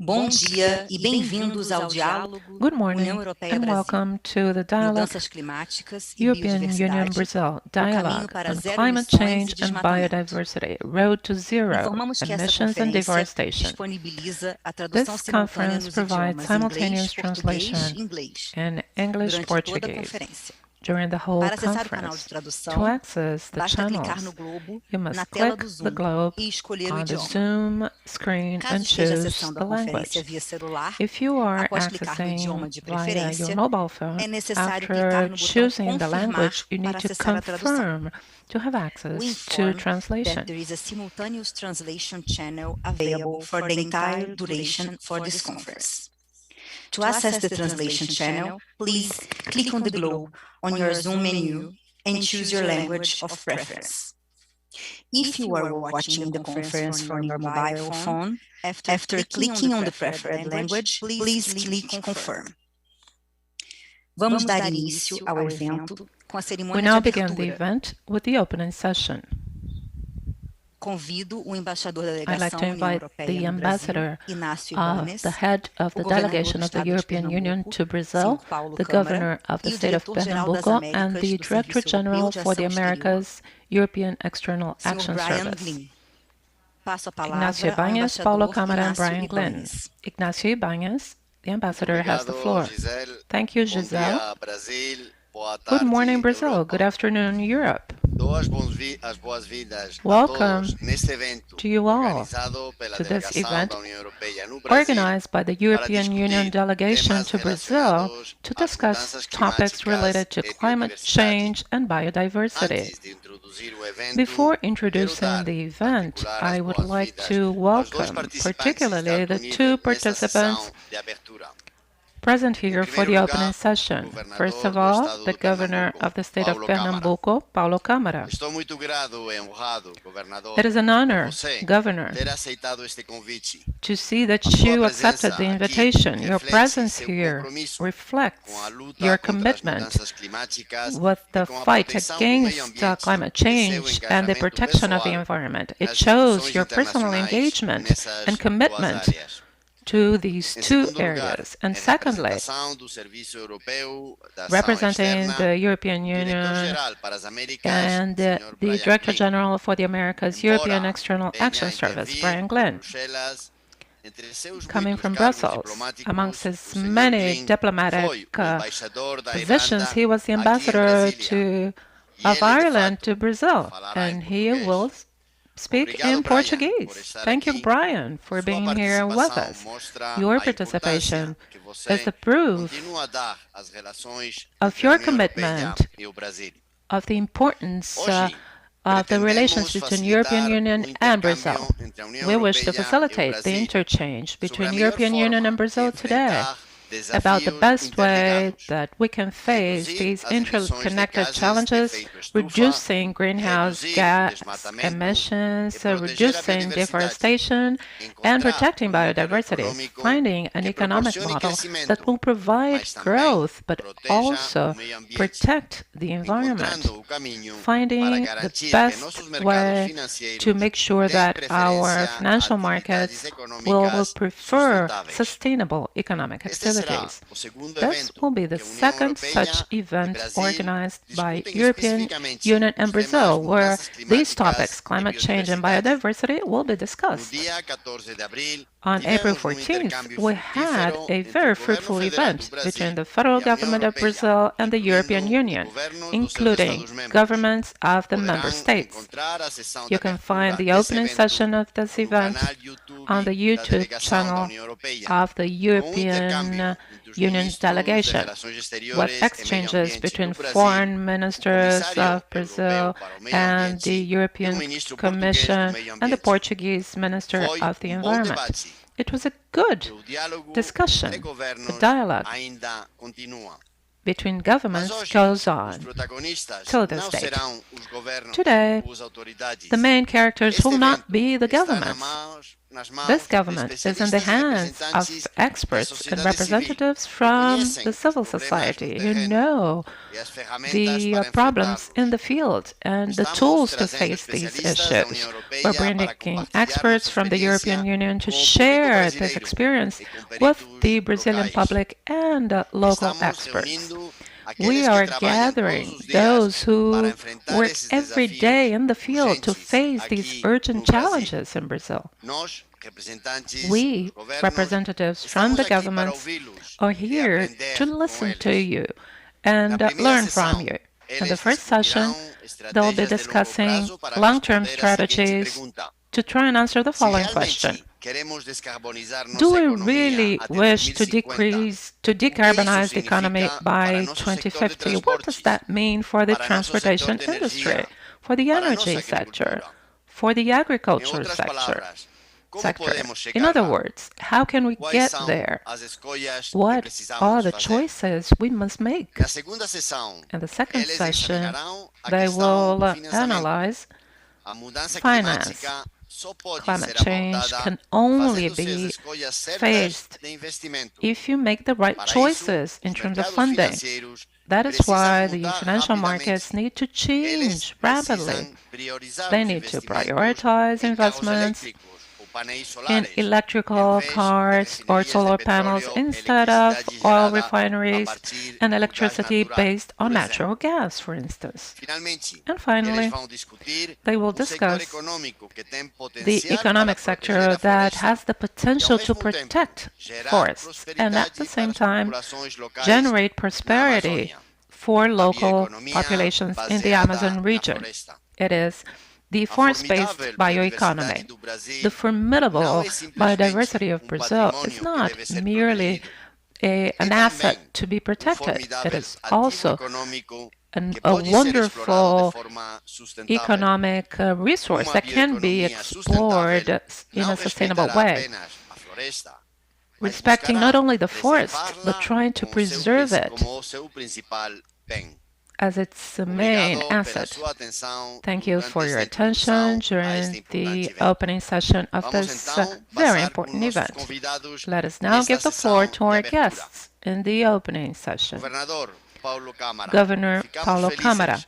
Bom dia e bem-vindos ao Diálogo Good morning União Europeia and Brasil, welcome to the Dialogue Mudanças Climáticas e European Union Biodiversidade, Brazil o Caminho Dialogue para on Zero Climate Emissões Change e and Desmatamento. Biodiversity, Road to Zero Informamos que esta Emissions and conferência Deforestation. disponibiliza a tradução This simultânea conference nos provides idiomas simultaneous inglês, português translation e inglês in English, durante toda a Portuguese conferência. during the whole Para acessar o canal de conference. To tradução, access the basta clicar no channels, globo you na must tela click do the Zoom globe e escolher o on the idioma. Zoom screen Caso and esteja choose acessando the a conferência language. via celular, If you are após clicar no idioma accessing de via your preferência, mobile phone, é necessário clicar after no botão choosing the confirmar language, you para need to acessar a tradução. confirm to have We access to inform that translation. there is a simultaneous translation channel available for the entire duration for this conference. To access the translation channel, please click on the globe on your Zoom menu and choose your language of preference. If you are watching the conference from your mobile phone, after clicking on the preferred language, please click Confirm. Vamos dar início ao evento com a We cerimônia de now begin the abertura. event with the opening session. Convido o embaixador da I'd like Delegação to União invite Europeia the no Brasil, ambassador Inácio of Ibanes, the head of the o governador delegation do of the estado de European Union Pernambuco, to Brazil, Sr. Paulo the Câmara, governor of the e o state of diretor-geral das Pernambuco, and Américas the do Director Serviço General Europeu de for the Ação Exterior, Americas European External Sr. Action Brian Service. Glynn. Passo a Ignacio palavra ao Ibañez, Paulo embaixador Câmara, and Inácio Brian Glynn. Ibanes. Ignacio Ibañez, the ambassador, has the Obrigado, floor. Gisele. Thank you, Bom Giselle. dia, Brasil. Boa Good tarde, morning, Brazil. Europa. Good afternoon, Europe. Dou as boas-vindas a Welcome todos neste evento to you all organizado pela to this Delegação event da União Europeia no Brasil organized by the European Union delegation to Brazil to discuss topics related to climate change and biodiversity. Antes de introduzir o evento, Before quero introducing dar the event, particular I as would like boas-vindas to aos dois welcome participantes particularly the que estão two unidos nesta participants sessão de abertura. present here for the opening session. First of all, the governor of the state of Pernambuco, Paulo Câmara. Estou muito grato e honrado, governador, It is an honor, por você Governor, ter aceitado este convite. to see that A sua you presença accepted the aqui invitation. Your reflete presence seu here compromisso reflects com a luta your contra as commitment mudanças climáticas with e the com a fight proteção do meio against ambiente climate e seu change and the engajamento protection of the pessoal environment. It nas shows discussões your personal internacionais engagement nessas and duas commitment áreas. to these Em two segundo lugar, areas. And em secondly, representação do Serviço Europeu da Ação representing Externa, the European Union Diretor-Geral para as Américas, and Sr. the Brian Director Glynn. General for the Americas Embora European External venha Action Service, intervir Brian em Glynn. Bruxelas, entre seus Coming muitos from cargos Brussels, diplomáticos, amongst o his Sr. many Glynn foi diplomatic o embaixador da positions, Irlanda he was the aqui em ambassador Brasília. of E ele, de Ireland fato, to Brazil, falará em and he português. will speak Obrigado, in Brian, por Portuguese. estar Thank you, aqui. Brian, for Sua being here with participação us. mostra Your a participation importância que você is the proof continua a dar às relações of entre a your União Europeia commitment e o Brasil. of the importance Hoje, of the relations pretendemos between European facilitar Union o and Brazil. intercâmbio entre a União We wish to Europeia e o facilitate the Brasil interchange sobre a between melhor European Union forma and Brazil de today enfrentar about the desafios best way interligados, that we can face reduzir these as emissões de interconnected gases de challenges, efeito estufa, reducing greenhouse reduzir o gas desmatamento emissions, e proteger a reducing biodiversidade, deforestation, and encontrar protecting modelo biodiversity, econômico finding an que economic proporcione model crescimento, that will provide mas também growth, but proteja also o meio ambiente, protect the environment, encontrando o caminho para finding the garantir que best nossos mercados way financeiros to make sure deem that our preferência a financial atividades markets will econômicas prefer sustentáveis. sustainable economic Este será activities. o segundo This evento will be the que a União second Europeia such e event Brasil organized by discutem European especificamente Union and os temas Brazil, where mudanças these climáticas topics, e climate change and biodiversidade. biodiversity, will be No discussed. dia 14 de abril, On April tivemos 14th, intercâmbio we had frutífero a entre very o governo fruitful federal do event Brasil between the federal e a União government of Europeia, Brazil and the European incluindo Union, os governos dos seus including Estados-membros. governments of the member Poderão states. encontrar a sessão de You can find abertura the desse opening evento session of this no event canal YouTube on the da YouTube Delegação da channel União Europeia, of the com European intercâmbio entre os Union's ministros de delegation, Relações Exteriores with e Meio exchanges Ambiente between do Brasil, foreign o ministers comissário of Brazil europeu para o meio and the ambiente e o European ministro português do Commission meio and the ambiente. Portuguese Minister Foi of the bom Environment. debate. It was a good O diálogo discussion. entre The governos dialogue ainda continua. between Mas governments hoje, goes os on protagonistas till this não date. serão os governos Today, ou as autoridades. the main characters Este will not evento be the está nas governments. mãos This government is in the hands of experts and representatives from the civil society who know the problems in the field and the tools to face these issues. We're bringing experts from the European Union to share this experience with the Brazilian public and local experts. We are gathering those who work every day in the field to face these urgent challenges in Brazil. We, representatives from the governments, are here to listen to you and learn from you. In the first session, they'll be discussing long-term strategies to try and answer the following question. Do we really wish to decarbonize the economy by 2050? What does that mean for the transportation industry, for the energy sector, for the agriculture sector? In other words, how can we get there? What are the choices we must make? In the second session, they will analyze finance. Climate change can only be faced if you make the right choices in terms of funding. That is why the financial markets need to change rapidly. They need to prioritize investments in electrical cars or solar panels instead of oil refineries and electricity based on natural gas, for instance. And finally, they will discuss the economic sector that has the potential to protect forests and at the same time generate prosperity for local populations in the Amazon region. It is the forest-based bioeconomy. The formidable biodiversity of Brazil is not merely an asset to be protected. It is also a wonderful economic resource that can be explored in a sustainable way, respecting not only the forest, but trying to preserve it as its main asset. Thank you for your attention during the opening session of this very important event. Let us now give the floor to our guests in the opening session. Governor Paulo Câmara,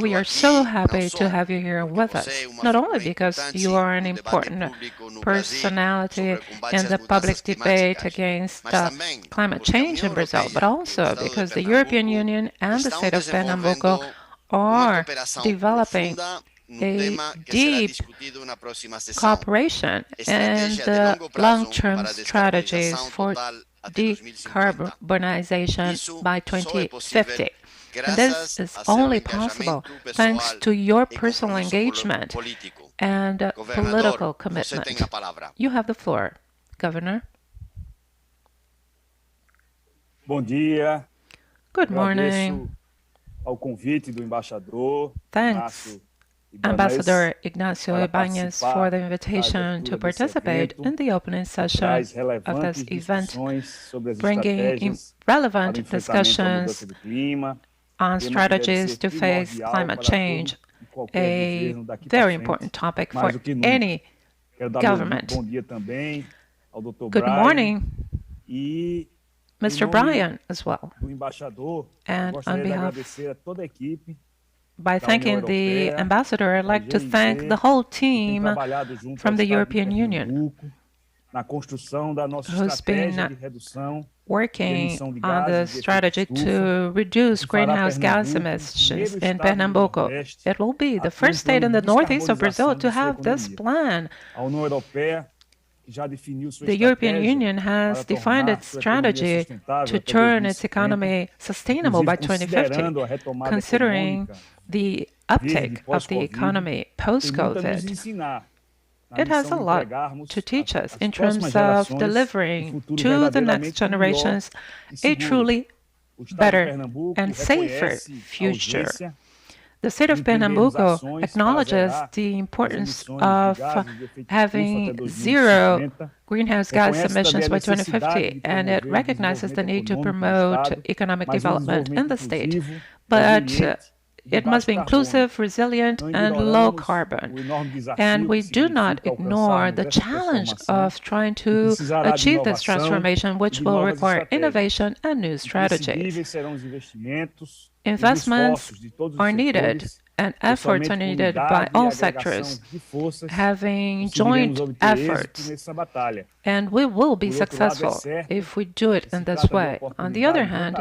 we are so happy to have you here with us, not only because you are an important personality in the public debate against climate change in Brazil, but also because the European Union and the state of Pernambuco are developing a deep cooperation and long-term strategies for decarbonization by 2050. And this is only possible thanks to your personal engagement and political commitment. You have the floor, Governor. Bom dia. Good morning. Ao convite do embaixador. Thanks, Ambassador Ignacio Ibanez, for the invitation to participate in the opening session of this event, bringing relevant discussions on strategies to face climate change, a very important topic for any government. Good morning, Mr. Brian, as well. And on behalf, by thanking the ambassador, I'd like to thank the whole team from the European Union who's been working on the strategy to reduce greenhouse gas emissions in Pernambuco. It will be the first state in the northeast of Brazil to have this plan. The European Union has defined its strategy to turn its economy sustainable by 2050, considering the uptake of the economy post-COVID. It has a lot to teach us in terms of delivering to the next generations a truly better and safer future. The state of Pernambuco acknowledges the importance of having zero greenhouse gas emissions by 2050, and it recognizes the need to promote economic development in the state. But it must be inclusive, resilient, and low carbon. And we do not ignore the challenge of trying to achieve this transformation, which will require innovation and new strategies. Investments are needed and efforts are needed by all sectors, having joint efforts. And we will be successful if we do it in this way. On the other hand,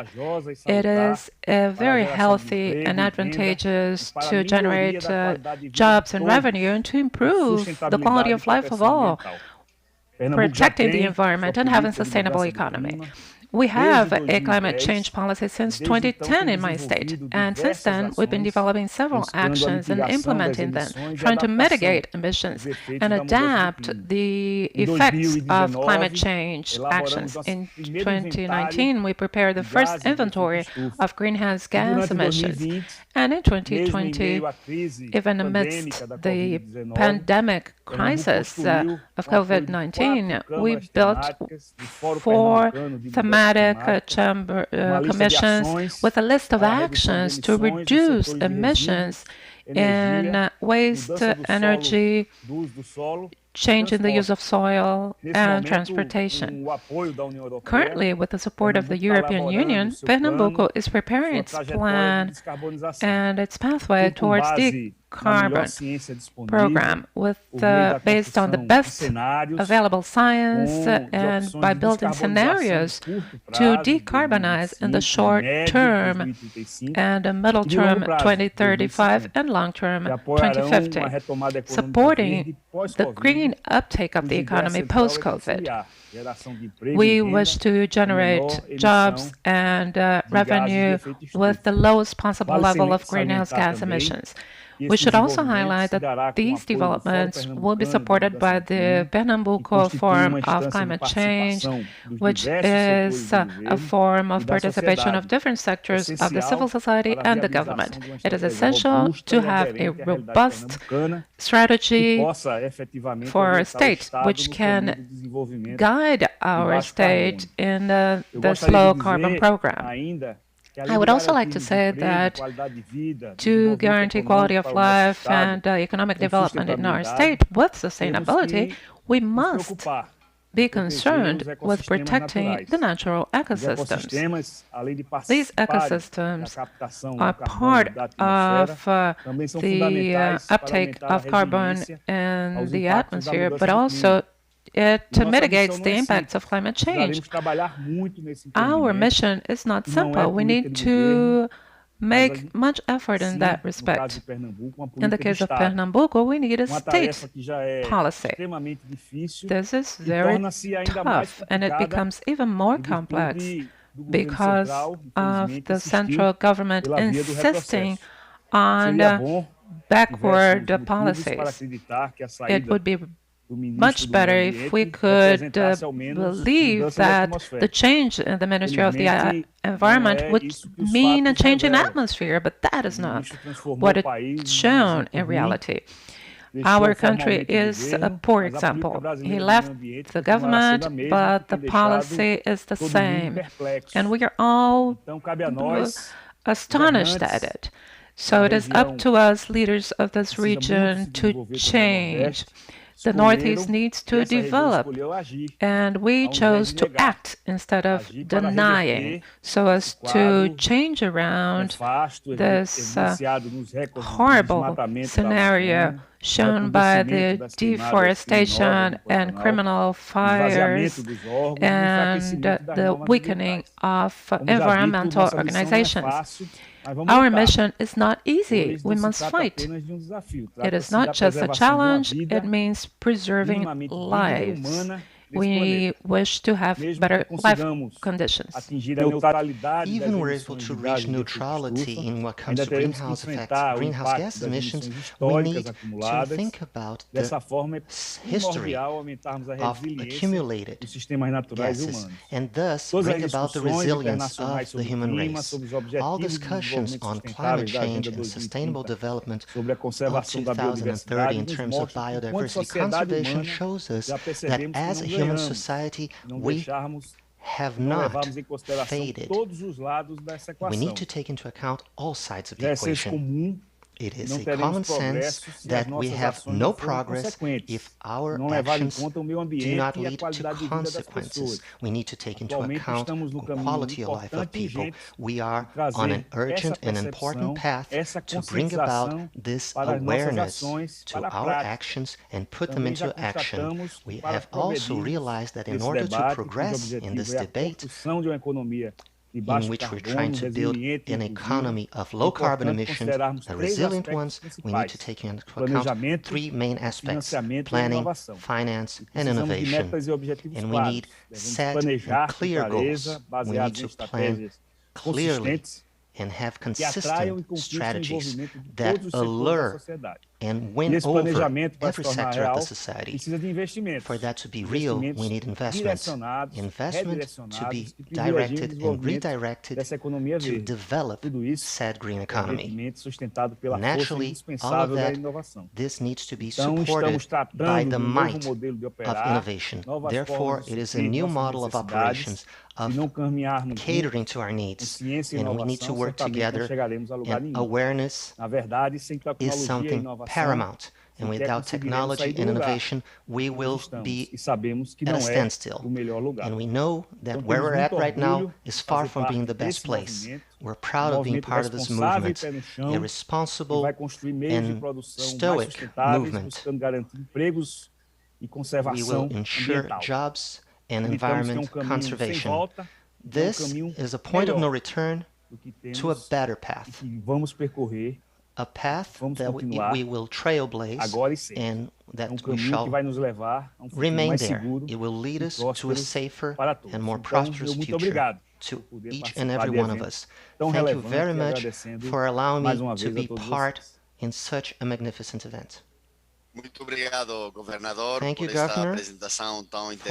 it is very healthy and advantageous to generate jobs and revenue and to improve the quality of life of all, protecting the environment and having a sustainable economy. We have a climate change policy since 2010 in my state, and since then we've been developing several actions and implementing them, trying to mitigate emissions and adapt the effects of climate change actions. In 2019, we prepared the first inventory of greenhouse gas emissions, and in 2020, even amidst the pandemic crisis of COVID-19, we built 4 thematic commissions with a list of actions to reduce emissions in waste, energy, change in the use of soil, and transportation. Currently, with the support of the European Union, Pernambuco is preparing its plan and its pathway towards the carbon program based on the best available science and by building scenarios to decarbonize in the short term and the middle term 2035 and long term 2050, supporting the green uptake of the economy post-COVID. We wish to generate jobs and revenue with the lowest possible level of greenhouse gas emissions. We should also highlight that these developments will be supported by the Pernambuco Forum of Climate Change, which is a forum of participation of different sectors of the civil society and the government. It is essential to have a robust strategy for our state, which can guide our state in this low carbon program. I would also like to say that to guarantee quality of life and economic development in our state with sustainability, we must be concerned with protecting the natural ecosystems. These ecosystems are part of the uptake of carbon in the atmosphere, but also it mitigates the impacts of climate change. Our mission is not simple. We need to make much effort in that respect. In the case of Pernambuco, we need a state policy. This is very tough, and it becomes even more complex because of the central government insisting on backward policies. It would be much better if we could believe that the change in the Ministry of the Environment would mean a change in atmosphere, but that is not what it's shown in reality. Our country is a poor example. He left the government, but the policy is the same, and we are all astonished at it. So it is up to us, leaders of this region, to change. The Northeast needs to develop, and we chose to act instead of denying, so as to change around this horrible scenario shown by the deforestation and criminal fires and the weakening of environmental organizations. Our mission is not easy. We must fight. It is not just a challenge, it means preserving lives. We wish to have better life conditions. Even we're able to reach neutrality in what comes to greenhouse gas emissions, we need to think about the history of accumulated gases and thus bring about the resilience of the human race. All discussions on climate change and sustainable development of 2030 in terms of biodiversity conservation shows us that as a human society, we have não not levarmos em consideração faded. todos os lados dessa We need equação. to take into account all sides of the Já é senso equation. comum, It is não a teremos common sense progresso se as that we nossas have ações no não forem progress consequentes, if our não levarem em actions conta o meio do ambiente not e a lead to qualidade de vida das consequences. pessoas. We need to take into Atualmente account estamos no the caminho quality of life of importante e people. urgente We are de trazer on an essa urgent and important percepção, path essa to bring about conscientização this para as nossas awareness ações, to para a our prática. actions and put them Também já into action. constatamos que We para have also progredirmos realized that in nesse order to debate, cujo progress in this objetivo é a debate, construção de uma economia de in baixo which we're carbono, trying to build resiliente e an inclusiva, economy of é low carbon importante emissions, considerarmos the três resilient aspectos ones, we need to principais: take into account planejamento, three main aspects: financiamento e planning, inovação. finance, E and precisamos de innovation. metas e objetivos And we claros. need Devemos set and planejar com clear clareza, goals. We need baseados em to plan estratégias clearly consistentes and have que atraiam e consistent conquistem o strategies envolvimento de that todos os setores da allure sociedade. and E win esse over planejamento, para se every tornar sector of the real, society. precisa de investimentos. For that to be real, Investimentos we need investments. direcionados, Investment to redirecionados, be que privilegiem o directed and desenvolvimento redirected dessa economia to verde. develop Tudo isso, said green economy. evidentemente, sustentado pela força Naturally, all of indispensável da that, inovação. this needs to be Então, supported estamos by tratando the de um novo might modelo de of operar, innovation. novas Therefore, formas de it is a suprir new nossas model of operations necessidades. Se of não caminharmos juntos, catering to our com needs, ciência e and we need to inovação, work certamente não together, chegaremos a lugar and nenhum. awareness Na verdade, sem is tecnologia e something inovação, paramount. And sequer without conseguiremos sair technology do and lugar innovation, we onde will estamos. be E sabemos que at a não é standstill. o melhor lugar. And we know that Então, where temos we're at muito right now orgulho is de far fazer from being the parte best desse place. movimento, We're proud of being movimento part of this responsável e movement, pé no a chão, que responsible vai construir meios de and produção mais stoic sustentáveis, movement. buscando garantir empregos e We conservação will ensure ambiental. jobs and Acreditamos que é environment caminho sem conservation. volta, This caminho is a point of no melhor return do que to a temos better e path, que vamos percorrer a path vamos that continuar we will trailblaze agora e sempre. and É that we caminho que shall vai nos levar a futuro remain mais there. seguro It will lead e us to a próspero safer para todos. and more Então, prosperous meu muito future obrigado to por poder each and participar every de one of evento us. tão Thank you relevante very e much agradecendo for allowing mais me uma to vez a be todos part vocês. in such a magnificent event. Muito obrigado, governador, Thank you, por esta Governor, apresentação tão for this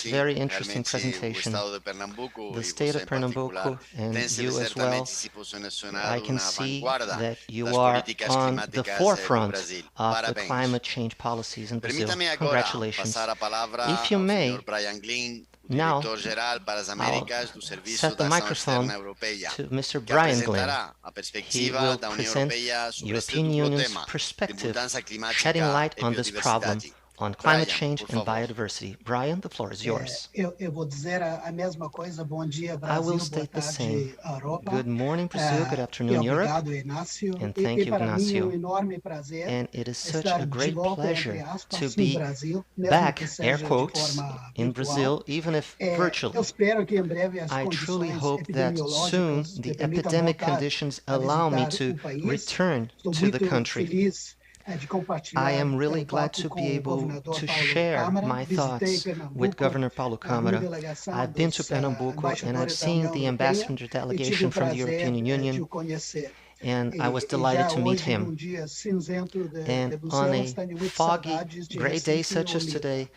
interessante. very interesting Realmente, o presentation. estado de Pernambuco The e state você of em particular Pernambuco and tem-se you as well, certamente se posicionado I can na see vanguarda that you das are políticas on the climáticas do forefront Brasil. of the Parabéns. climate change policies in Brazil. Permita-me agora Congratulations. passar a palavra If you ao may, Sr. Brian Glynn, o now diretor-geral para as Américas do Serviço set the da Ação microphone Externa Europeia, to Mr. que Brian Glynn. apresentará a He perspectiva will da União present Europeia sobre este European duplo Union's tema de perspective, mudança climática shedding light e on this problem biodiversidade. on climate Brian, change por and favor. biodiversity. Brian, the floor is yours. Eu vou dizer a mesma coisa. Bom dia, I Brasil. will Boa state the same. tarde, Europa. Good morning, Brazil. Good E afternoon, Europe. obrigado, Inácio. And thank you, para mim é Ignacio. enorme prazer And it is such estar a de great volta, pleasure entre aspas, to no be Brasil, mesmo back, que seja air de quotes, forma in virtual. Brazil, even if Eu virtually. espero que em breve as I truly condições hope that soon epidemiológicas the me permitam epidemic voltar conditions a allow me visitar to o país. return Estou to the muito country. feliz de compartilhar I am really o glad palco to com be o able governador to Paulo share Câmara. my Visitei thoughts Pernambuco with Governor Paulo na Câmara. delegação I've been to dos Pernambuco and I've embaixadores da seen União the Europeia ambassador e tive delegation o from the prazer European de Union, o conhecer. and I was E delighted já to meet hoje, num him. dia cinzento de And on Bruxelas, tenho a muitas foggy, saudades de gray day Recife e such as Olinda. today,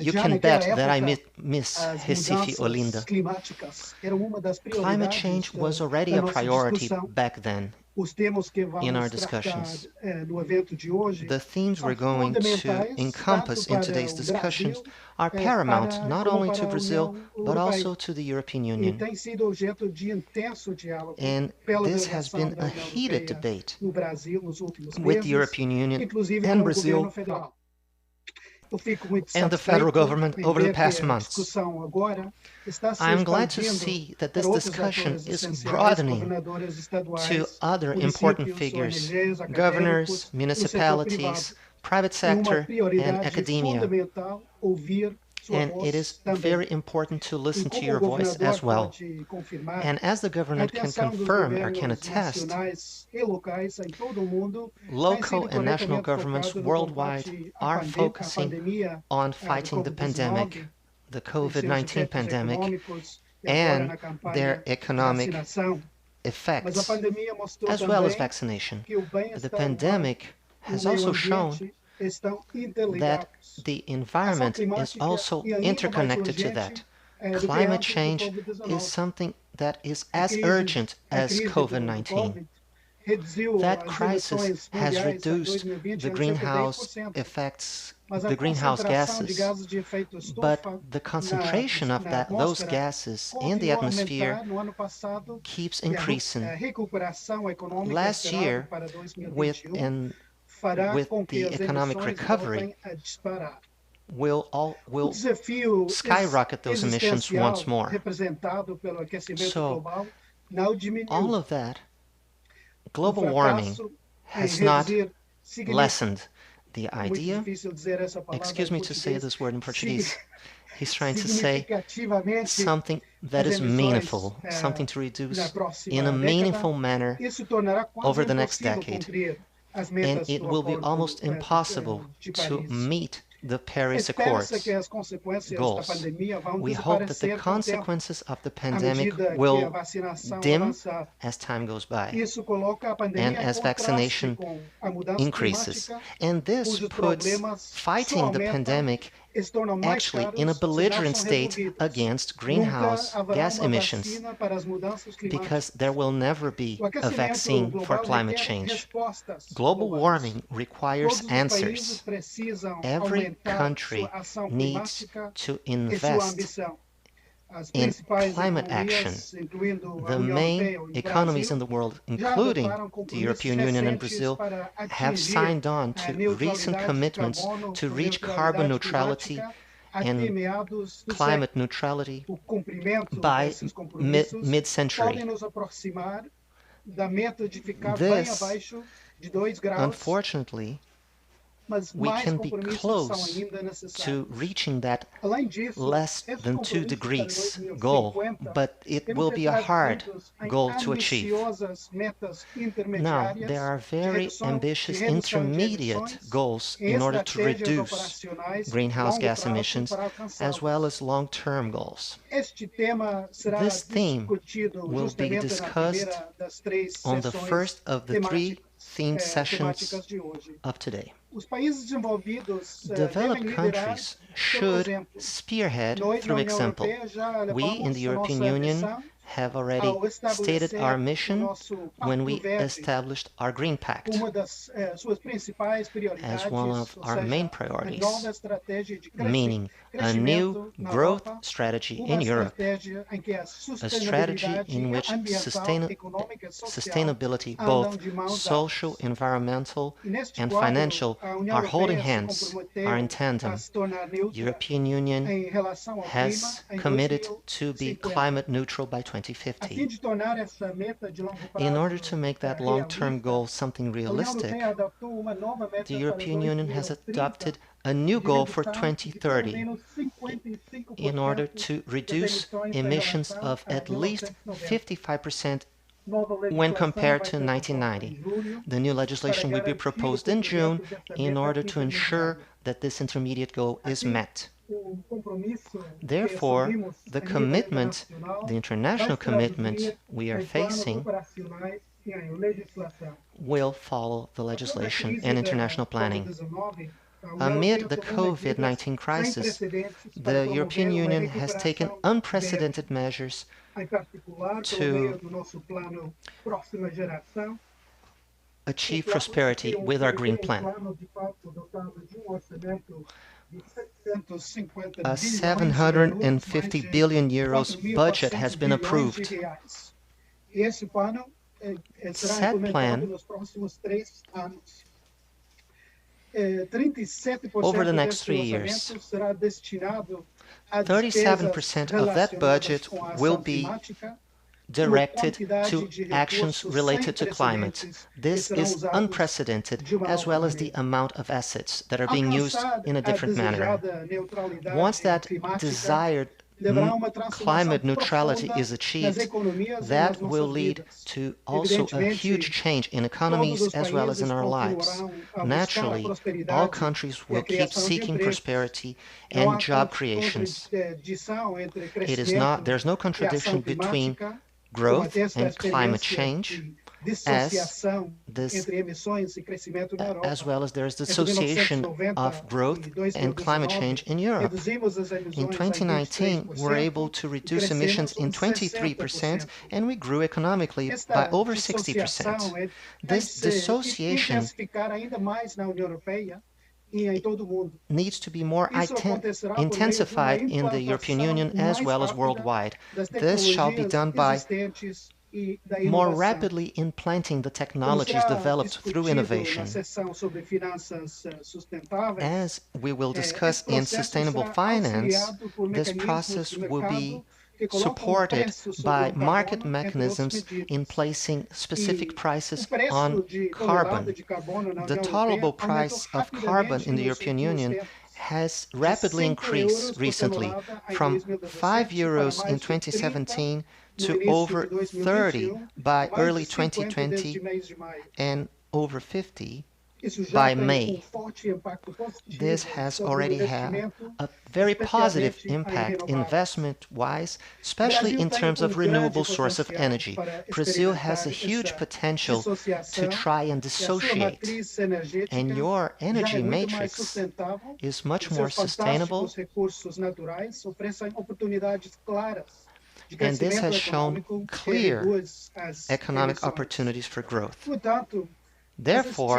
you Já can naquela bet that I época, miss as Recife, mudanças Olinda. climáticas eram uma das Climate prioridades change was da already a nossa priority discussão. back then. Os temas que in our vamos tratar discussions. no evento de hoje The themes são we're going to fundamentais encompass tanto in para today's o discussions Brasil, are paramount para, not como only para to a Brazil, União but Europeia. also to the European E Union. tem sido objeto de intenso diálogo And pela this has delegação been da a União heated Europeia debate no Brasil nos últimos with the meses, European Union inclusive and com o Brazil governo federal. Eu fico muito and the satisfeito federal government em over the ver past que a months. discussão agora está se I'm glad to expandindo see that para this outros discussion atores is essenciais, broadening governadores estaduais, to other important municípios, figures, ONGs, governors, acadêmicos, no setor municipalities, privado. private É uma sector, and prioridade academia. fundamental ouvir sua And voz it is também. very important to listen E to como your o voice governador as well. pode confirmar, And as the a governor can intenção dos confirm or can governos attest, nacionais e locais em todo o mundo local tem sido and national corretamente governments focado no worldwide combate are à focusing pandemia on fighting the pandemic, the COVID-19 pandemic, and their economic Mas a effects, pandemia mostrou as well as também vaccination. que o The bem-estar pandemic humano has e o meio also shown ambiente estão that interligados. the environment is also e ainda mais interconnected to urgente that. do que Climate antes do change Covid-19. is something that is A as crise- urgent a as crise do COVID-19. Covid That crisis has reduced the greenhouse effects, the greenhouse gases, but the concentration of those gases in the atmosphere keeps increasing. Last year, with the economic recovery, will skyrocket those emissions once more. So, all of that, global warming has not lessened the idea. Excuse me to say this word in Portuguese. He's trying to say something that is meaningful, something to reduce in a meaningful manner over the next decade. And it will be almost impossible to meet the Paris Accords goals. We hope that the consequences of the pandemic will dim as time goes by and as vaccination increases. And this puts fighting the pandemic actually in a belligerent state against greenhouse gas emissions, because there will never be a vaccine for climate change. Global warming requires answers. Every country needs to invest in climate action. The main economies in the world, including the European Union and Brazil, have signed on to recent commitments to reach carbon neutrality and climate neutrality by mid-century. This, unfortunately, we can be close to reaching that less than 2 degrees goal, but it will be a hard goal to achieve. Now, there are very ambitious intermediate goals in order to reduce greenhouse gas emissions, as well as long-term goals. This theme will be discussed on the first of the 3 themed sessions of today. Developed countries should spearhead through example. We in the European Union have already stated our mission when we established our Green Pact as one of our main priorities, meaning a new growth strategy in Europe, a strategy in which sustainability, both social, environmental, and financial, are holding hands, are in tandem. The European Union has committed to be climate neutral by 2050. In order to make that long-term goal something realistic, the European Union has adopted a new goal for 2030 in order to reduce emissions of at least 55% when compared to 1990. The new legislation will be proposed in June in order to ensure that this intermediate goal is met. Therefore, the commitment, the international commitment we are facing will follow the legislation and international planning. Amid the COVID-19 crisis, the European Union has taken unprecedented measures to achieve prosperity with our Green Plan. A 750 billion euros budget has been approved. Said plan over the next 3 years, 37% of that budget will be directed to actions related to climate. This is unprecedented, as well as the amount of assets that are being used in a different manner. Once that desired climate neutrality is achieved, that will lead to also a huge change in economies as well as in our lives. Naturally, all countries will keep seeking prosperity and job creations. There's no contradiction between growth and climate change, as well as there is the association of growth and climate change in Europe. In 2019, we were able to reduce emissions in 23%, and we grew economically by over 60%. This dissociation needs to be more intensified in the European Union as well as worldwide. This shall be done by more rapidly implanting the technologies developed through innovation. As we will discuss in sustainable finance, this process will be supported by market mechanisms in placing specific prices on carbon. The tolerable price of carbon in the European Union has rapidly increased recently, from €5 in 2017 to over 30 by early 2020 and over 50 by May. This has already had a very positive impact investment-wise, especially in terms of renewable source of energy. Brazil has a huge potential to try and dissociate, and your energy matrix is much more sustainable, and this has shown clear economic opportunities for growth. Therefore,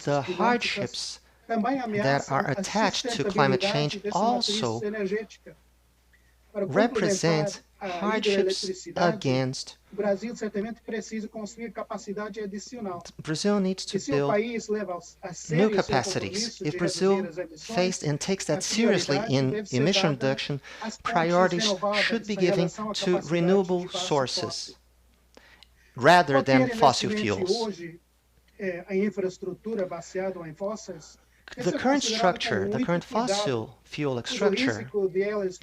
the hardships that are attached to climate change also represent hardships against. Brazil needs to build new capacities. If Brazil faced and takes that seriously in emission reduction, priorities should be given to renewable sources rather than fossil fuels. The current structure, the current fossil fuel structure,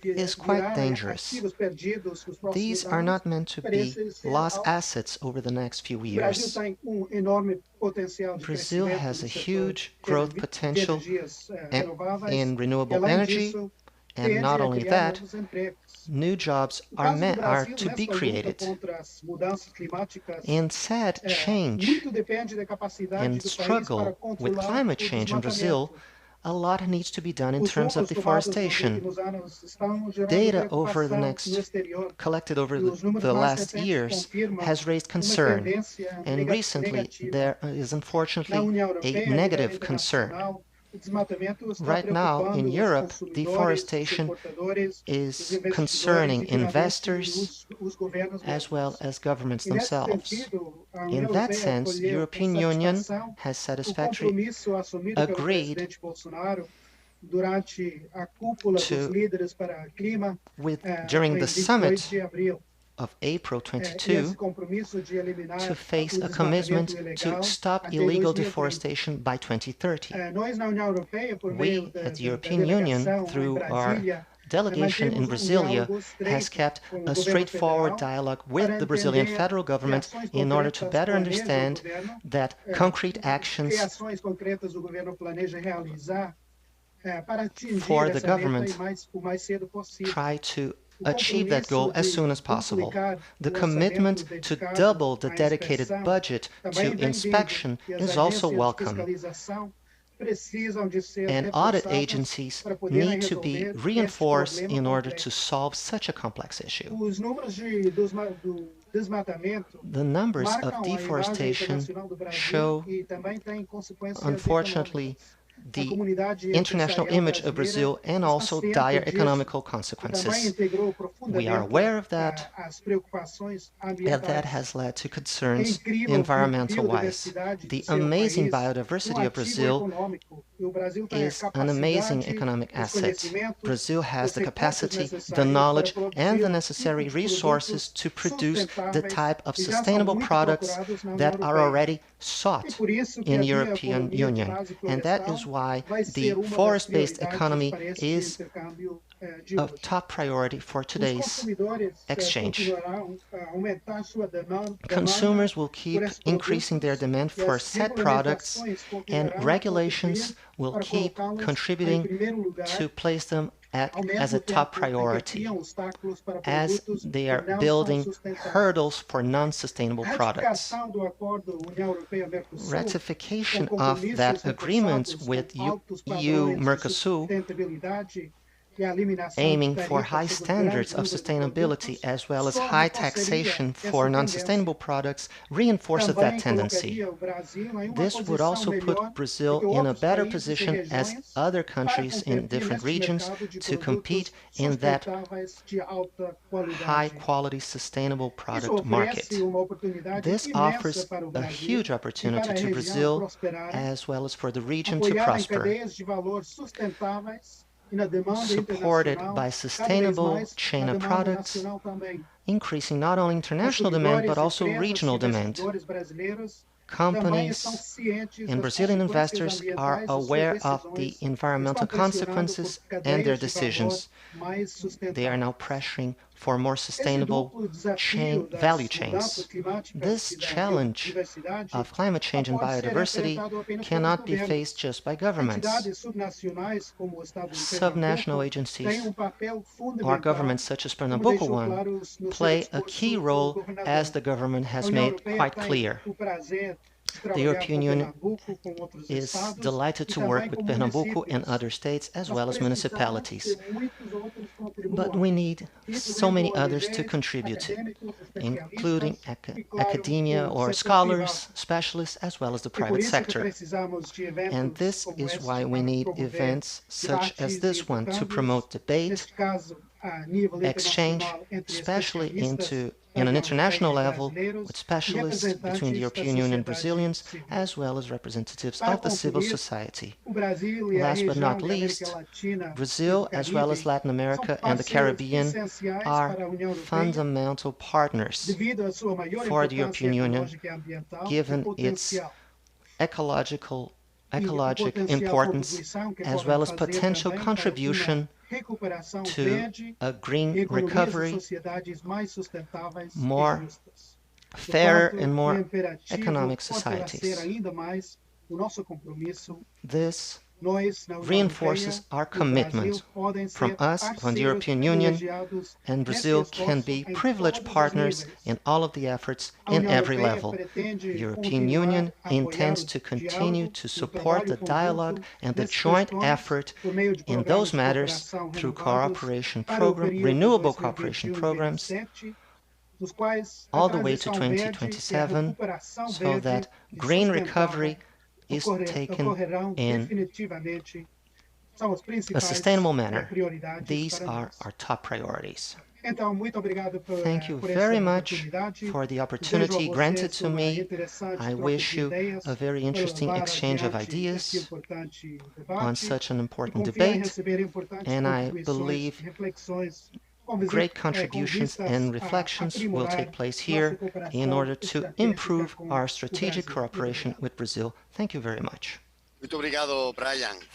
is quite dangerous. These are not meant to be lost assets over the next few years. Brazil has a huge growth potential in renewable energy, and not only that, new jobs are to be created. In sad change and struggle with climate change in Brazil, a lot needs to be done in terms of deforestation. Data collected over the last years has raised concern, and recently there is unfortunately a negative concern. Right now, in Europe, deforestation is concerning investors as well as governments themselves. In that sense, the European Union has satisfactorily agreed during the summit of April 22 to face a commitment to stop illegal deforestation by 2030. We at the European Union, through our delegation in Brasilia, has kept a straightforward dialogue with the Brazilian federal government in order to better understand that concrete actions for the government try to achieve that goal as soon as possible. The commitment to double the dedicated budget to inspection is also welcome. And audit agencies need to be reinforced in order to solve such a complex issue. The numbers of deforestation show, unfortunately, the international image of Brazil and also dire economical consequences. We are aware of that, and that has led to concerns environmental-wise. The amazing biodiversity of Brazil is an amazing economic asset. Brazil has the capacity, the knowledge, and the necessary resources to produce the type of sustainable products that are already sought in European Union. And that is why the forest-based economy is a top priority for today's exchange. Consumers will keep increasing their demand for set products, and regulations will keep contributing to place them as a top priority, as they are building hurdles for non-sustainable products. Ratification of that agreement with EU-Mercosur, aiming for high standards of sustainability as well as high taxation for non-sustainable products, reinforces that tendency. This would also put Brazil in a better position as other countries in different regions to compete in that high-quality sustainable product market. This offers a huge opportunity to Brazil as well as for the region to prosper, supported by sustainable chain of products, increasing not only international demand but also regional demand. Companies and Brazilian investors are aware of the environmental consequences and their decisions. They are now pressuring for more sustainable value chains. This challenge of climate change and biodiversity cannot be faced just by governments. Subnational agencies or governments such as Pernambuco one play a key role, as the government has made quite clear. The European Union is delighted to work with Pernambuco and other states as well as municipalities. But we need so many others to contribute, including academia or scholars, specialists, as well as the private sector. And this is why we need events such as this one to promote debate, exchange, especially in an international level with specialists between the European Union and Brazilians, as well as representatives of the civil society. Last but not least, Brazil, as well as Latin America and the Caribbean, are fundamental partners for the European Union, given its ecologic importance, as well as potential contribution to a green recovery, more fairer and more economic societies. This reinforces our commitment from us, from the European Union, and Brazil can be privileged partners in all of the efforts in every level. The European Union intends to continue to support the dialogue and the joint effort in those matters through renewable cooperation programs, all the way to 2027, so that green recovery is taken in a sustainable manner. These are our top priorities. Thank you very much for the opportunity granted to me. I wish you a very interesting exchange of ideas on such an important debate, and I believe great contributions and reflections will take place here in order to improve our strategic cooperation with Brazil. Thank you very much.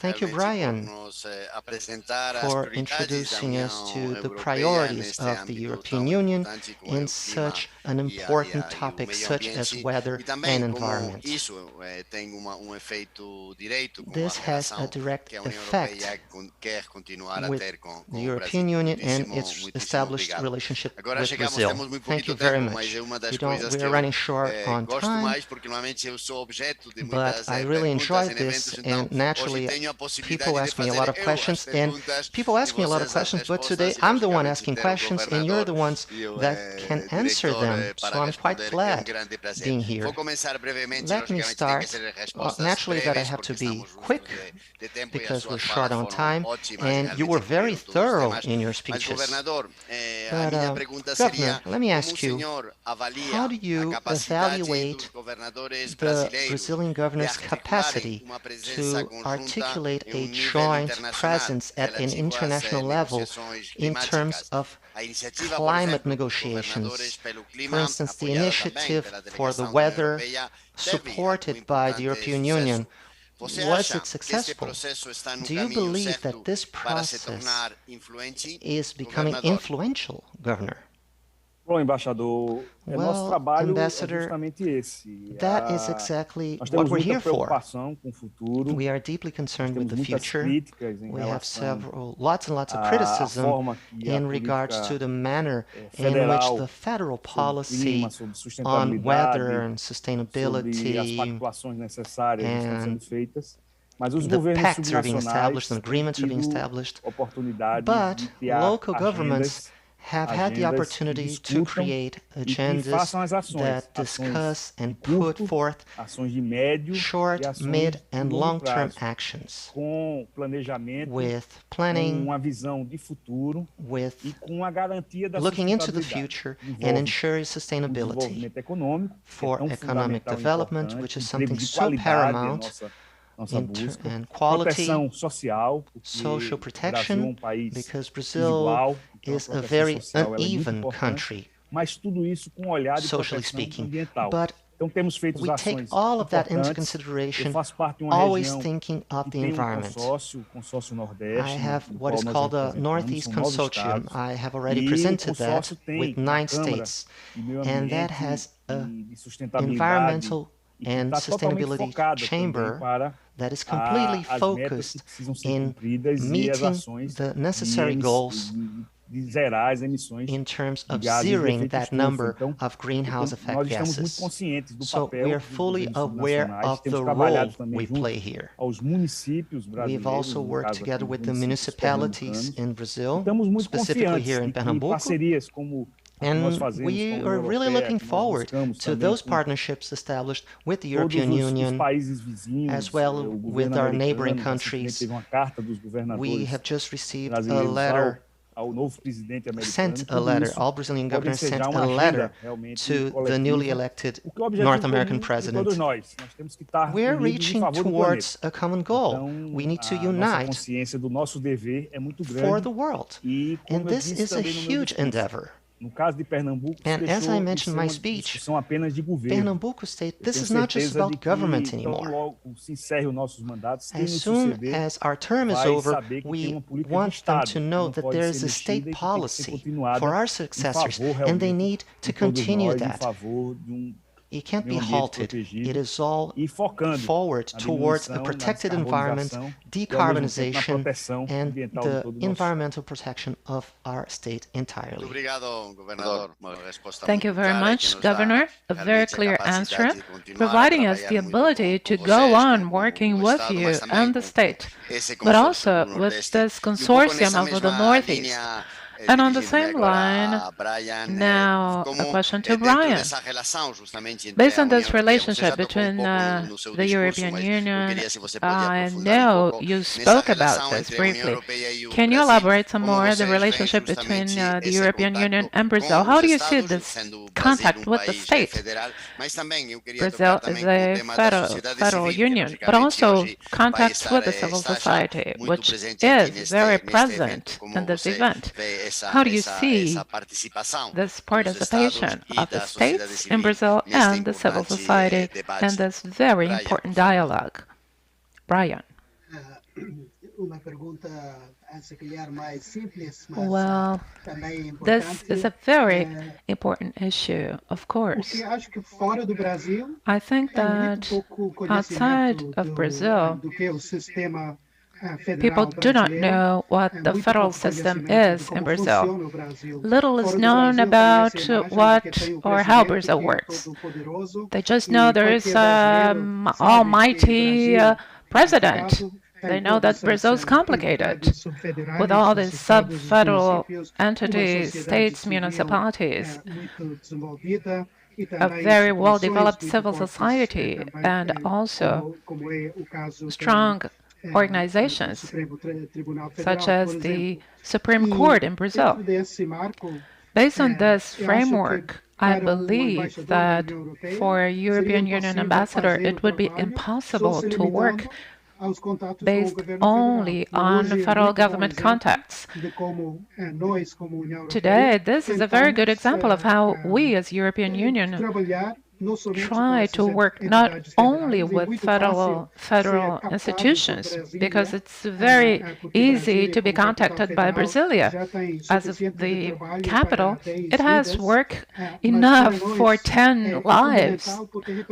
Thank you, Brian, for introducing us to the priorities of the European Union in such an important topic such as weather and environment. This has a direct effect with the European Union and its established relationship with Brazil. Thank you very much. We are running short on time, but I really enjoyed this. And naturally, people ask me a lot of questions, but today I'm the one asking questions, and you're the ones that can answer them, so I'm quite glad being here. Let me start. Naturally, that I have to be quick, because we're short on time, and you were very thorough in your speeches. But, Governor, let me ask you, how do you evaluate the Brazilian governor's capacity to articulate a joint presence at an international level in terms of climate negotiations? For instance, the initiative for the weather supported by the European Union, was it successful? Do you believe that this process is becoming influential, Governor? Bom, embaixador, nosso Well, trabalho é Ambassador, justamente esse. that is exactly Nós what temos we're muita here for. preocupação com o futuro, We are deeply nós concerned with temos the muitas future. críticas em We have relação lots and lots of à criticism forma que a in regards to política the manner in which federal the federal sobre policy clima, sobre on sustentabilidade, weather and sobre as sustainability pactuações necessárias estão and sendo feitas, mas os the governos pacts are being subnacionais established and têm agreements are being tido established, oportunidade but de criar local governments have had the agendas que opportunity to discutam create e que agendas façam as ações, that ações discuss de and put curto, forth ações de médio e short, ações mid, de and longo long-term prazo, actions com planejamento, with com planning, uma visão de futuro with e com a garantia da looking into the sustentabilidade. future and Envolve ensuring o sustainability desenvolvimento econômico, que é for tão economic fundamental e development, importante, which is empregos something de so qualidade é paramount, nossa busca, and quality, proteção social, porque social o Brasil é protection, país because Brazil desigual, então is a a proteção very social ela é muito uneven importante, country, mas tudo isso com um olhar de socially proteção speaking. ambiental. But Então temos feito we take ações all of that into importantes. Eu consideration, faço parte de uma always região thinking of que the tem environment. o consórcio Nordeste, I have no what qual is nós called the representamos, Northeast são 9 Consortium. estados, I have already e o presented that consórcio tem with uma 9 Câmara states, de Meio and that Ambiente has a de sustentabilidade environmental e que and está totalmente sustainability focada também chamber para that is completely as metas que focused precisam ser in cumpridas e as meeting ações the necessary goals de zerar as emissões in terms de of gases de zeroing efeito that estufa. number Então, of greenhouse nós effect estamos muito gases. conscientes do So papel we are dos fully governos aware subnacionais. of Temos the trabalhado role também we junto play here. aos municípios brasileiros, We've also no worked caso aqui, together os with the municípios municipalities pernambucanos. in Brazil, Estamos muito specifically confiantes here in de que Pernambuco, parcerias como a que nós and fazemos we com a União are really Europeia, looking que nós forward buscamos to também those com partnerships established with the todos European os Union, países vizinhos, as well o with governo our americano neighboring recentemente countries. teve uma carta dos We governadores have just received a brasileiros letter, ao novo presidente americano. sent a Tudo letter, isso all Brazilian pode governors sent ensejar a uma agenda letter realmente to the coletiva, newly elected porque o objetivo North American comum de president. todos nós temos que estar We're unidos em reaching favor do planeta. towards a common goal. Então, We need to a nossa unite consciência do nosso dever é muito for grande the world. e, como And eu this disse is a também no meu huge discurso, endeavor. no caso de Pernambuco, And deixou as I de mentioned ser in my uma speech, discussão apenas de governo. Pernambuco State, Eu this tenho is not just certeza about de que, government tão anymore. logo se encerre os nossos mandatos, quem As nos soon suceder as our term is vai over, saber que tem we uma política de want them Estado to que know não that pode there ser is a mexida state e que tem que ser policy continuada for our em successors, favor and they realmente need to de todos continue nós, em that. favor de It can't be meio ambiente halted. protegido It is all e focando forward na towards a diminuição, na protected environment, descarbonização e, ao mesmo tempo, na decarbonization, proteção and ambiental de the todo o nosso environmental protection of our state entirely. Obrigado, governador. Uma resposta Thank you muito very clara much, que nos dá Governor. A very realmente a clear capacidade answer, de continuar a providing us trabalhar the muito ability to com go vocês, on com working o with Estado, you mas também and the com state, esse but consórcio also do with Nordeste. this E pouco consortium nessa of the mesma Northeast. linha, And on the dirigindo-me same agora line, a Brian, now a como question to dentro Brian. dessa relação justamente entre Based a on União this Europeia, você relationship já tocou between no seu the discurso, European mas eu Union, queria se você podia I aprofundar know pouco you nessa spoke about relação this entre a União briefly. Europeia e o Can you Brasil, elaborate some como more the vocês veem relationship between justamente the esse European contato Union and com Brazil? os How do you see estados, this sendo o Brasil contact with the país state? federal, mas também eu queria Brazil tocar is também com o a tema da federal, sociedade federal civil, que union, but logicamente also hoje vai contacts estar, with the civil está já society, muito which presente aqui is very neste evento. present Como in this você event. vê How do you see essa participação this dos participation estados e of the da sociedade states in civil Brazil neste and the civil importante society debate? in this very Brian, important por favor. dialogue? Brian. Uma pergunta, se calhar mais simples, mas Well, também this is a importante. very important issue, of course. Porque acho que fora do Brasil I think é muito that pouco outside conhecimento of Brazil, do que é o sistema federal people do not brasileiro. know what the Muito federal pouco system conhecimento is de in como Brazil. funciona o Brasil. Little is Fora do known Brasil, tem about essa imagem de que what tem o or how presidente Brazil que é works. todo poderoso They just e know there is qualquer brasileiro an sabe que almighty o Brasil, president. nesse caso, They tem know that todas Brazil is essas complicated entidades subfederais, with all os these estados, os sub-federal municípios, uma entities, sociedade states, civil municipalities, muito desenvolvida e a também very instituições well-developed muito civil fortes, society, também, and also como é o caso strong do organizations Supremo Tribunal Federal, such as por the exemplo. Supreme Court in Brazil. Dentro desse marco, Based on this eu acho framework, que I para believe embaixador that da União Europeia, for a seria European Union impossível ambassador, fazer it would be trabalho impossible só se to work limitando aos contatos com o based governo only federal. on Hoje é federal muito bom government exemplo contacts. de como nós, como União Today, Europeia, this is a very good tentamos example of how we as European Union trabalhar try to work not only with federal institutions, because it's very easy to be contacted by Brasilia. As of the capital, it has work enough for 10 lives.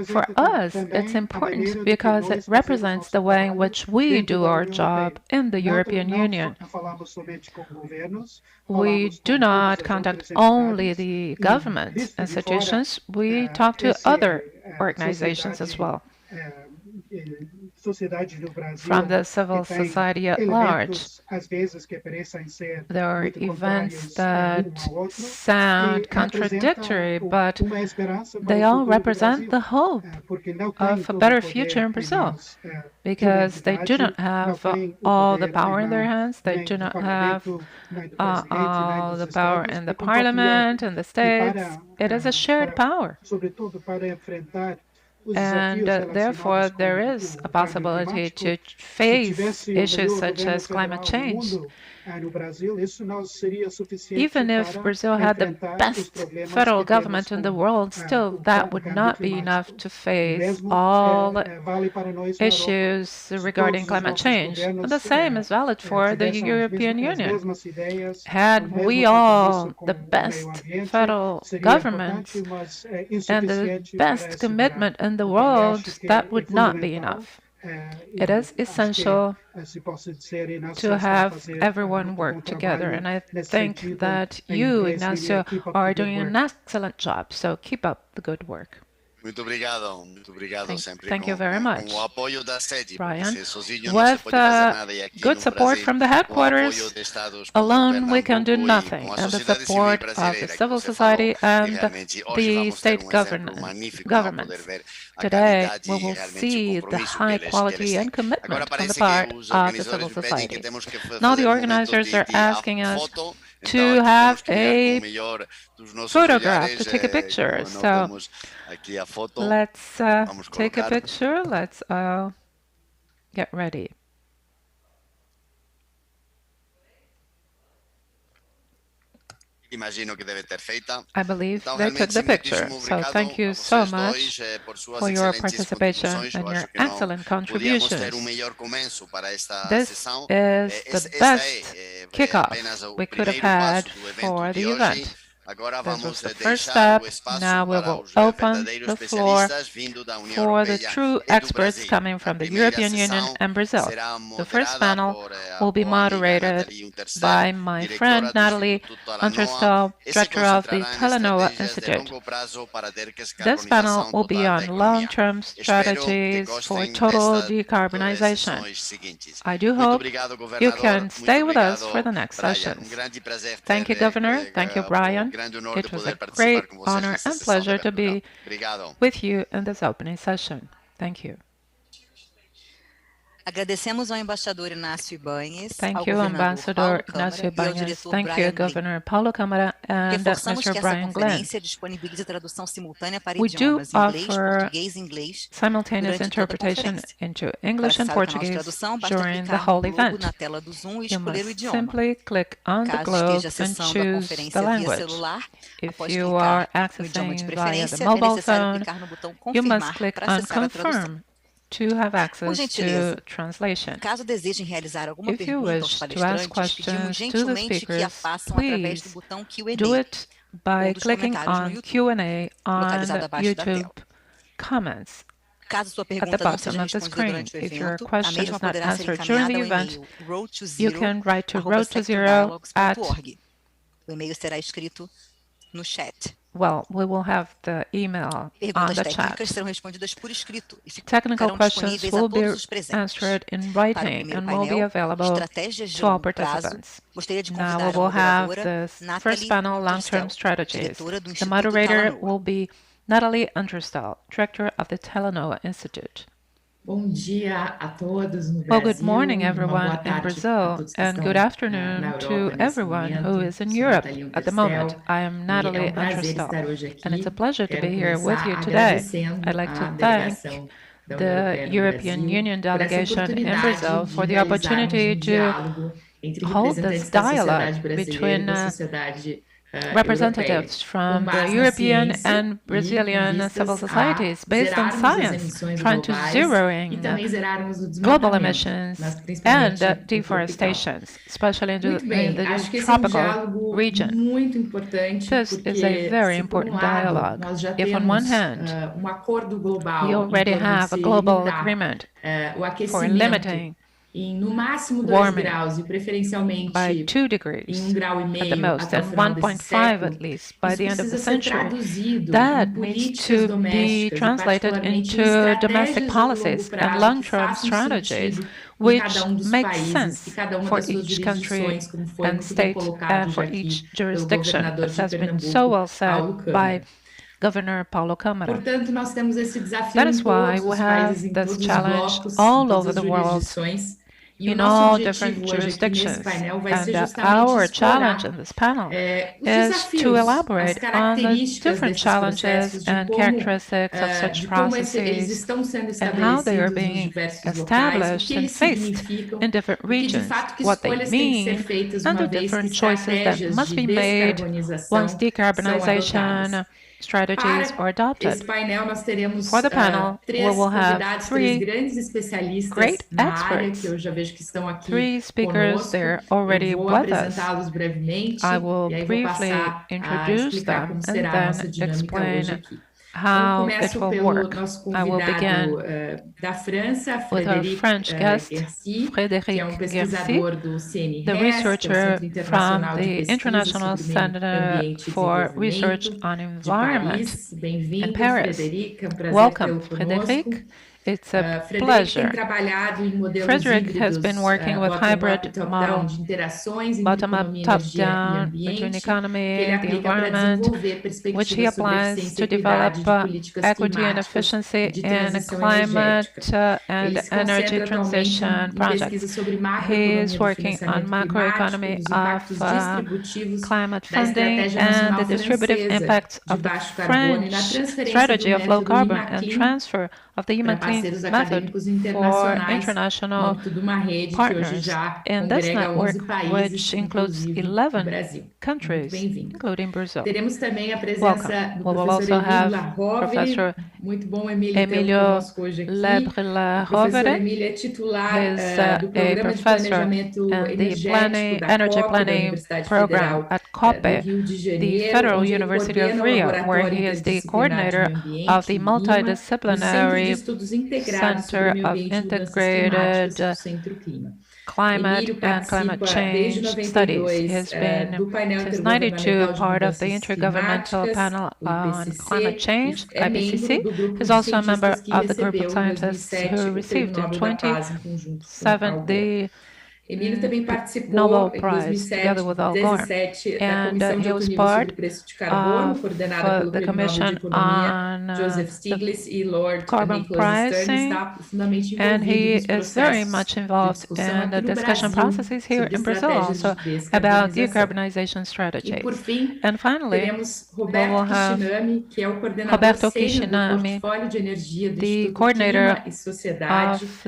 For us, it's important because it represents the way in which we do our job in the European Union. We do not contact only the government institutions, we talk to other organizations as well, from the civil society at large. There are events that sound contradictory, but they all represent the hope of a better future in Brazil, because they do not have all the power in their hands, they do not have all the power in the parliament and the states. It is a shared power. And therefore, there is a possibility to face issues such as climate change. Even if Brazil had the best federal government in the world, still that would not be enough to face all issues regarding climate change. And the same is valid for the European Union. Had we all the best federal government and the best commitment in the world, that would not be enough. It is essential to have everyone work together, and I think that you, Ignacio, are doing an excellent job, so keep up the good work. Thank you very much, Brian. With good support from the headquarters, alone we can do nothing, and the support of the civil society and the state governments. Today, we will see the high quality and commitment on the part of the civil society. Now the organizers are asking us to have a photograph, to take a picture. So let's take a picture. Let's get ready. I believe they took the picture, so thank you so much for your participation and your excellent contributions. This is the best kickoff we could have had for the event. This was the first step. Now we will open the floor for the true experts coming from the European Union and Brazil. The first panel will be moderated by my friend Natalie Unterstall, director of the Telenoa Institute. This panel will be on long-term strategies for total decarbonization. I do hope you can stay with us for the next sessions. Thank you, Governor. Thank you, Brian. It was a great honor and pleasure to be with you in this opening session. Thank you. Agradecemos ao embaixador Inácio Ibanhes, Thank you, Ambassador Inácio Ibanhes. Thank you, Governor Paulo Câmara and Mr. Brian Glenn. We do offer simultaneous interpretation into English and Portuguese during the whole event. You must simply click on the globe and choose the language. If you are accessing via the mobile phone, you must click on Confirm to have access to translation. If you wish to ask questions to the speakers, please do it by clicking on Q&A on YouTube comments at the bottom of the screen. If your question is not answered during the event, you can write to road to zero at Well, we will have the email on the chat. Technical questions will be answered in writing and will be available to all participants. Now we will have the first panel, long-term strategies. The moderator will be Natalie Unterstall, director of the Telenoa Institute. Well, good morning, everyone in Brazil, and good afternoon to everyone who is in Europe at the moment. I am Natalie Unterstall, and it's a pleasure to be here with you today. I'd like to thank the European Union delegation in Brazil for the opportunity to hold this dialogue between representatives from the European and Brazilian civil societies based on science, trying to zeroing global emissions and deforestation, especially in the tropical region. This is a very important dialogue. If on one hand, we already have a global agreement for limiting warming by 2 degrees at the most, and 1.5 at least by the end of the century. That needs to be translated into domestic policies and long-term strategies, which makes sense for each country and state and for each jurisdiction, as has been so well said by Governor Paulo Câmara. That is why we have this challenge all over the world, in all different jurisdictions. And our challenge in this panel is to elaborate on the different challenges and characteristics of such processes and how they are being established and faced in different regions, what they mean, and the different choices that must be made once decarbonization strategies are adopted. For the panel, we will have 3 great experts, 3 speakers. They're already with us. I will briefly introduce them and then explain how it will work. I will begin with our French guest, Frédéric Guercy, the researcher from the International Center for Research on Environment in Paris. Welcome, Frédéric. It's a pleasure. Frederick has been working with hybrid model, bottom-up, top-down, between economy, the environment, which he applies to develop equity and efficiency in climate and energy transition projects. He is working on macroeconomy of climate funding and the distributive impacts of the French strategy of low carbon and transfer of the human clean method for international partners in this network, which includes 11 countries, including Brazil. Welcome. We will also have Professor Emilio Lebre-Rovere. He is a professor in the energy planning program at COPE, the Federal University of Rio, where he is the coordinator of the multidisciplinary Center of Integrated Climate and Climate Change Studies. He has been, since 1992, part of the Intergovernmental Panel on Climate Change, IPCC. He's also a member of the group of scientists who received in 2007 the Nobel Prize together with Al Gore, and he was part of the Commission on the Carbon Pricing, and he is very much involved in the discussion processes here in Brazil also about decarbonization strategy. And finally, we will have Roberto Kishinami, the coordinator of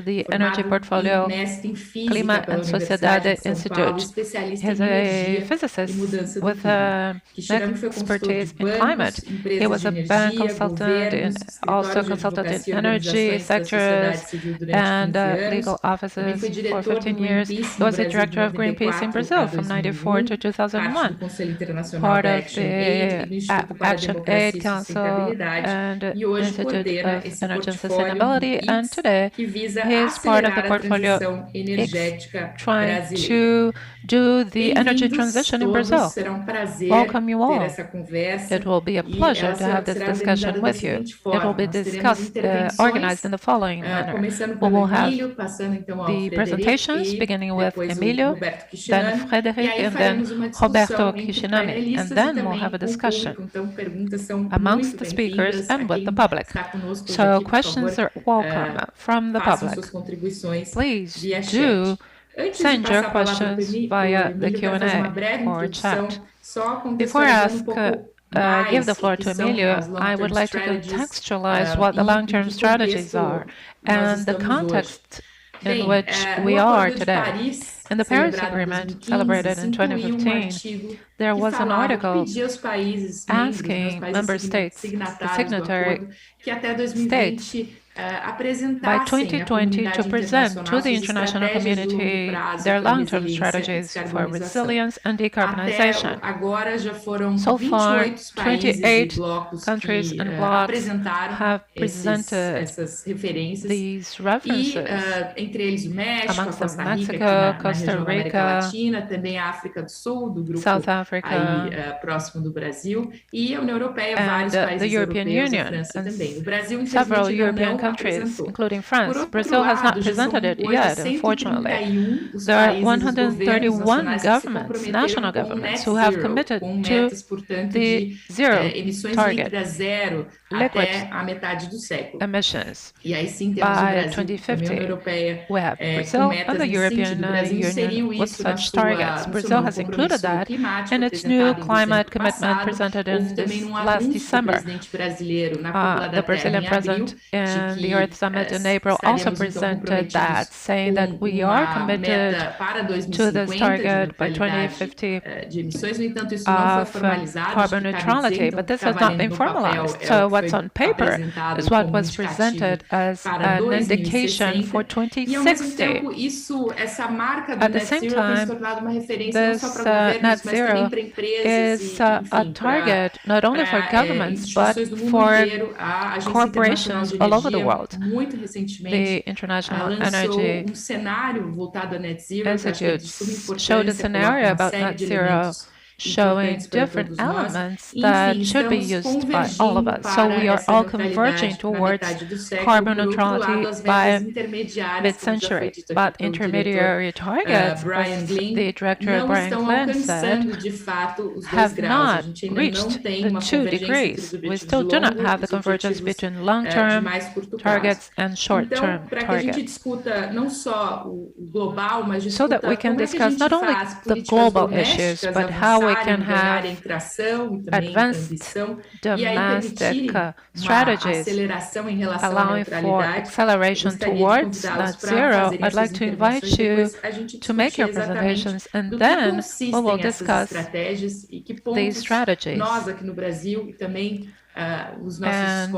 the energy portfolio Clima and Sociedade Institute. He's a physicist with expertise in climate. He was a bank consultant and also consulted in energy sectors and legal offices for 15 years. He was a director of Greenpeace in Brazil from 1994 to 2001, part of the Action Aid Council and Institute of Energy and Sustainability, and today he is part of the portfolio trying to do the energy transition in Brazil. Welcome you all. It will be a pleasure to have this discussion with you. It will be organized in the following manner. We will have the presentations, beginning with Emilio, then Frédéric, and then Roberto Kishinami, and then we'll have a discussion amongst the speakers and with the public. So questions are welcome from the public. Please do send your questions via the Q&A or chat. Before I give the floor to Emilio, I would like to contextualize what the long-term strategies are and the context in which we are today. In the Paris Agreement, celebrated in 2015, there was an article asking member states, the signatory states, by 2020 to present to the international community their long-term strategies for resilience and decarbonization. So far, 28 countries and blocs have presented these references, amongst them Mexico, Costa Rica, South Africa, and the European Union, and several European countries, including France. Brazil has not presented it yet, unfortunately. There are 131 governments, national governments, who have committed to the zero target, liquid emissions by 2050. We have Brazil and the European Union with such targets. Brazil has included that in its new climate commitment presented in this last December. The Brazilian president in the Earth Summit in April also presented that, saying that we are committed to this target by 2050 of carbon neutrality, but this has not been formalized. So what's on paper is what was presented as an indication for 2060. At the same time, this net zero is a target not only for governments, but for corporations all over the world. The International Energy Institute showed a scenario about net zero, showing different elements that should be used by all of us. So we are all converging towards carbon neutrality by mid-century. But intermediary targets, as the director Brian Flynn said, have not reached the 2 degrees. We still do not have the convergence between long-term targets and short-term targets. So that we can discuss not only the global issues, but how we can have advanced domestic strategies allowing for acceleration towards net zero. I'd like to invite you to make your presentations, and then we will discuss these strategies. And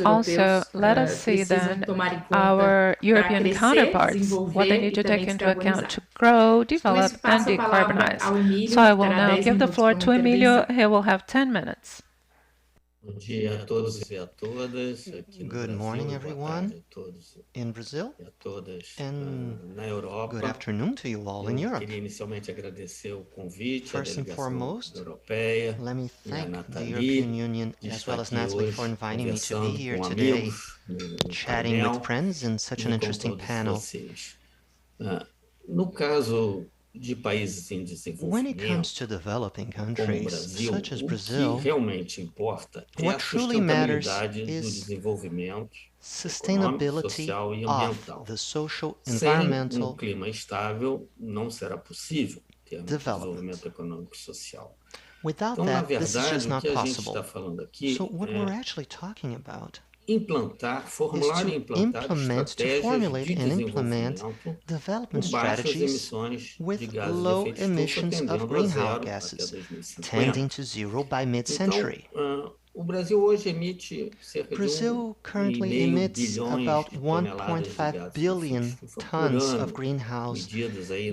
also, let us see then our European counterparts, what they need to take into account to grow, develop, and decarbonize. So I will now give the floor to Emilio. He will have 10 minutes. Good morning, everyone in Brazil, and good afternoon to you all in Europe. First and foremost, let me thank the European Union as well as Natalie for inviting me to be here today, chatting with friends in such an interesting panel. When it comes to developing countries, such as Brazil, what truly matters is sustainability of the social, environmental development. Without that, this is just not possible. So what we're actually talking about is to implement, to formulate and implement development strategies with low emissions of greenhouse gases, tending to zero by mid-century. Brazil currently emits about 1.5 billion tons of greenhouse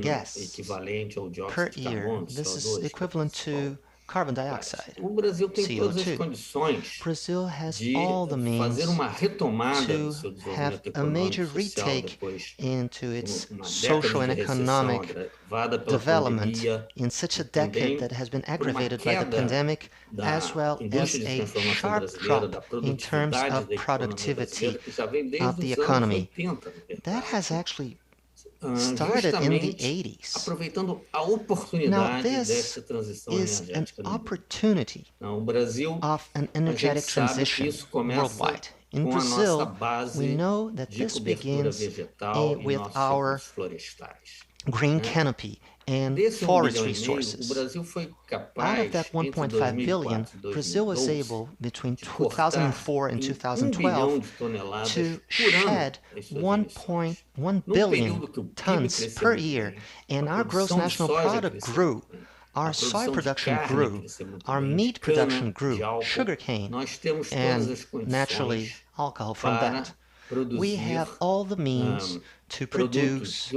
gas per year. This is equivalent to carbon dioxide, CO2. Brazil has all the means to have a major retake into its social and economic development in such a decade that has been aggravated by the pandemic, as well as a sharp drop in terms of productivity of the economy. That has actually started in the 80s. Now this is an opportunity of an energetic transition worldwide. In Brazil, we know that this begins with our green canopy and forest resources. Out of that 1.5 billion, Brazil was able, between 2004 and 2012, to shed 1.1 billion tons per year, and our gross national product grew. Our soy production grew, our meat production grew, sugarcane, and naturally alcohol from that. We have all the means to produce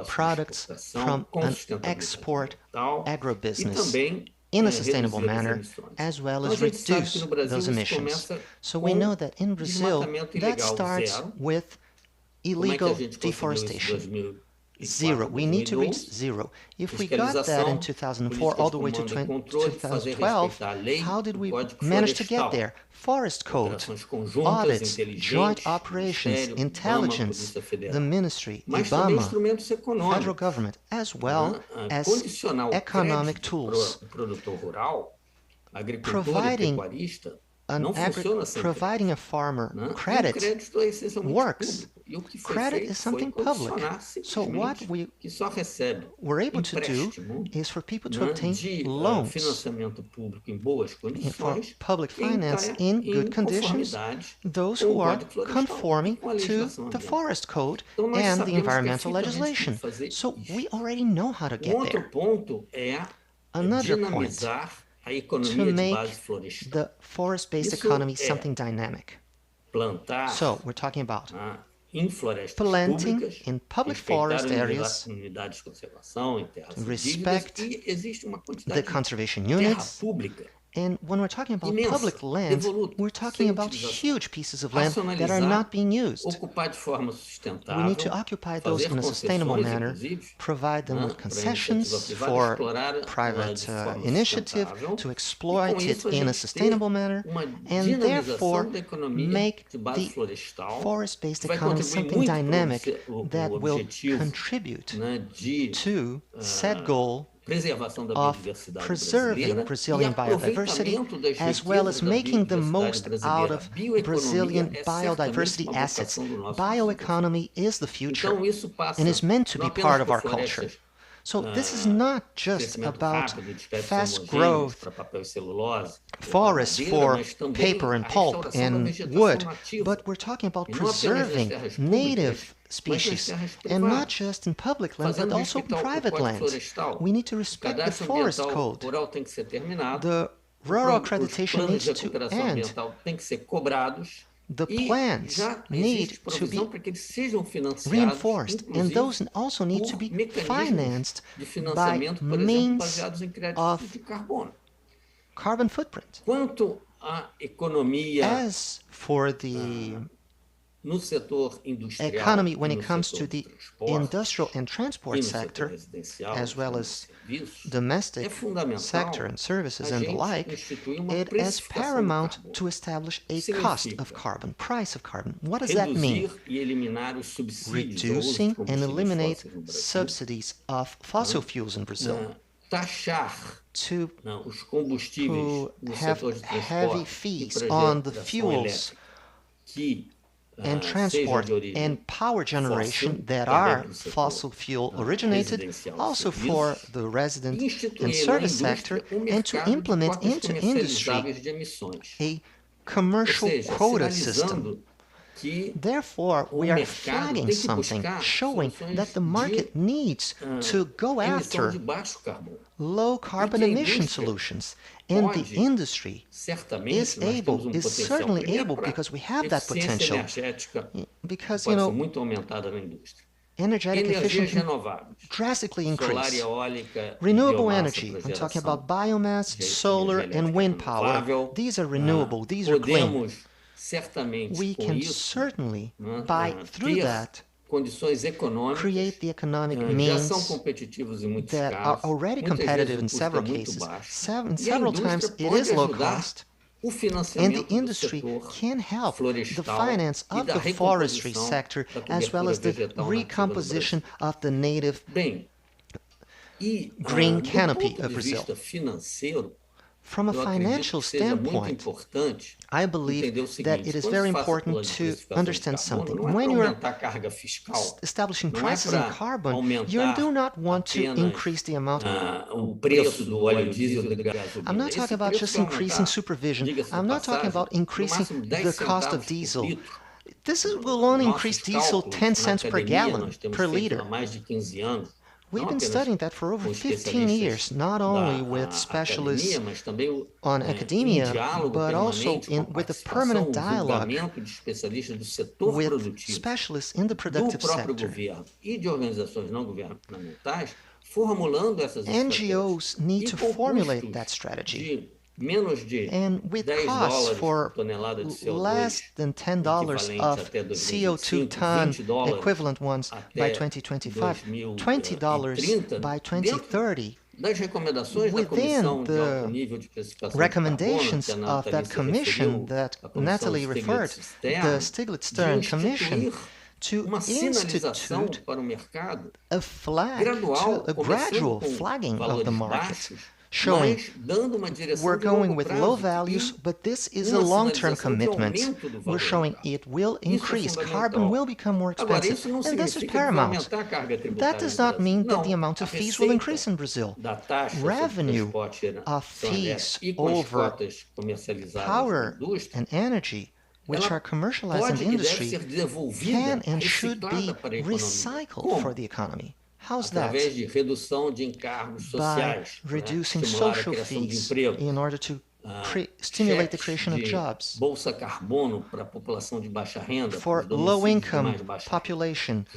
products from an export agribusiness in a sustainable manner, as well as reduce those emissions. So we know that in Brazil, that starts with illegal deforestation. Zero. We need to reach zero. If we got that in 2004 all the way to 2012, how did we manage to get there? Forest code, audits, joint operations, intelligence, the ministry, IBAMA, federal government, as well as economic tools. Providing a farmer credit works. Credit is something public. So what we were able to do is for people to obtain loans for public finance in good conditions, those who are conforming to the forest code and the environmental legislation. So we already know how to get there. Another point, to make the forest-based economy something dynamic. So we're talking about planting in public forest areas, respect the conservation units, and when we're talking about public land, we're talking about huge pieces of land that are not being used. We need to occupy those in a sustainable manner, provide them with concessions for private initiative to exploit it in a sustainable manner, and therefore make the forest-based economy something dynamic that will contribute to said goal of preserving Brazilian biodiversity, as well as making the most out of Brazilian biodiversity assets. Bioeconomy is the future and is meant to be part of our culture. So this is not just about fast growth forests for paper and pulp and wood, but we're talking about preserving native species, and not just in public land, but also in private land. We need to respect the forest code. The rural accreditation needs to end. The plans need to be reinforced, and those also need to be financed by means of carbon footprint. As for the economy when it comes to the industrial and transport sector, as well as domestic sector and services and the like, it is paramount to establish a cost of carbon, price of carbon. What does that mean? Reducing and eliminate subsidies of fossil fuels in Brazil. To have heavy fees on the fuels and transport and power generation that are fossil fuel originated, also for the resident and service sector, and to implement into industry a commercial quota system. Therefore, we are flagging something, showing that the market needs to go after low carbon emission solutions. And the industry is certainly able, because we have that potential. Because, energetic efficiency drastically increase. Renewable energy, I'm talking about biomass, solar, and wind power. These are renewable, these are clean. We can certainly, through that, create the economic means that are already competitive in several cases. Several times it is low cost, and the industry can help the finance of the forestry sector, as well as the recomposition of the native green canopy of Brazil. From a financial standpoint, I believe that it is very important to understand something. When you're establishing prices in carbon, you do not want to increase the amount. I'm not talking about just increasing supervision. I'm not talking about increasing the cost of diesel. This will only increase diesel 10 cents per gallon, per liter. We've been studying that for over 15 years, not only with specialists on academia, but also with a permanent dialogue with specialists in the productive sector. NGOs need to formulate that strategy. And with costs for less than $10 of CO2 ton equivalent ones by 2025, $20 by 2030, within the recommendations of that commission that Natalie referred, the Stiglitz-Stern Commission, to institute a gradual flagging of the market, showing we're going with low values, but this is a long-term commitment. We're showing it will increase. Carbon will become more expensive, and this is paramount. That does not mean that the amount of fees will increase in Brazil. Revenue of fees over power and energy, which are commercialized in the industry, can and should be recycled for the economy. How's that? By reducing social fees in order to stimulate the creation of jobs. For low-income population,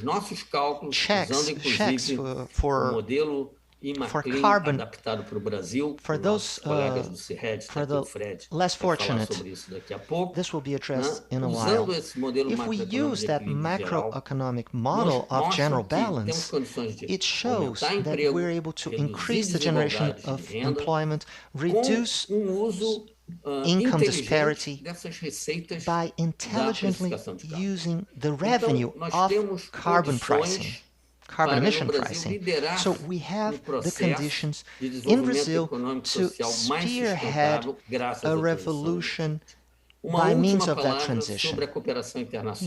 checks for carbon, for those for the less fortunate. This will be addressed in a while. If we use that macroeconomic model of general balance, it shows that we're able to increase the generation of employment, reduce income disparity by intelligently using the revenue of carbon pricing. Carbon emission pricing. So we have the conditions in Brazil to spearhead a revolution by means of that transition.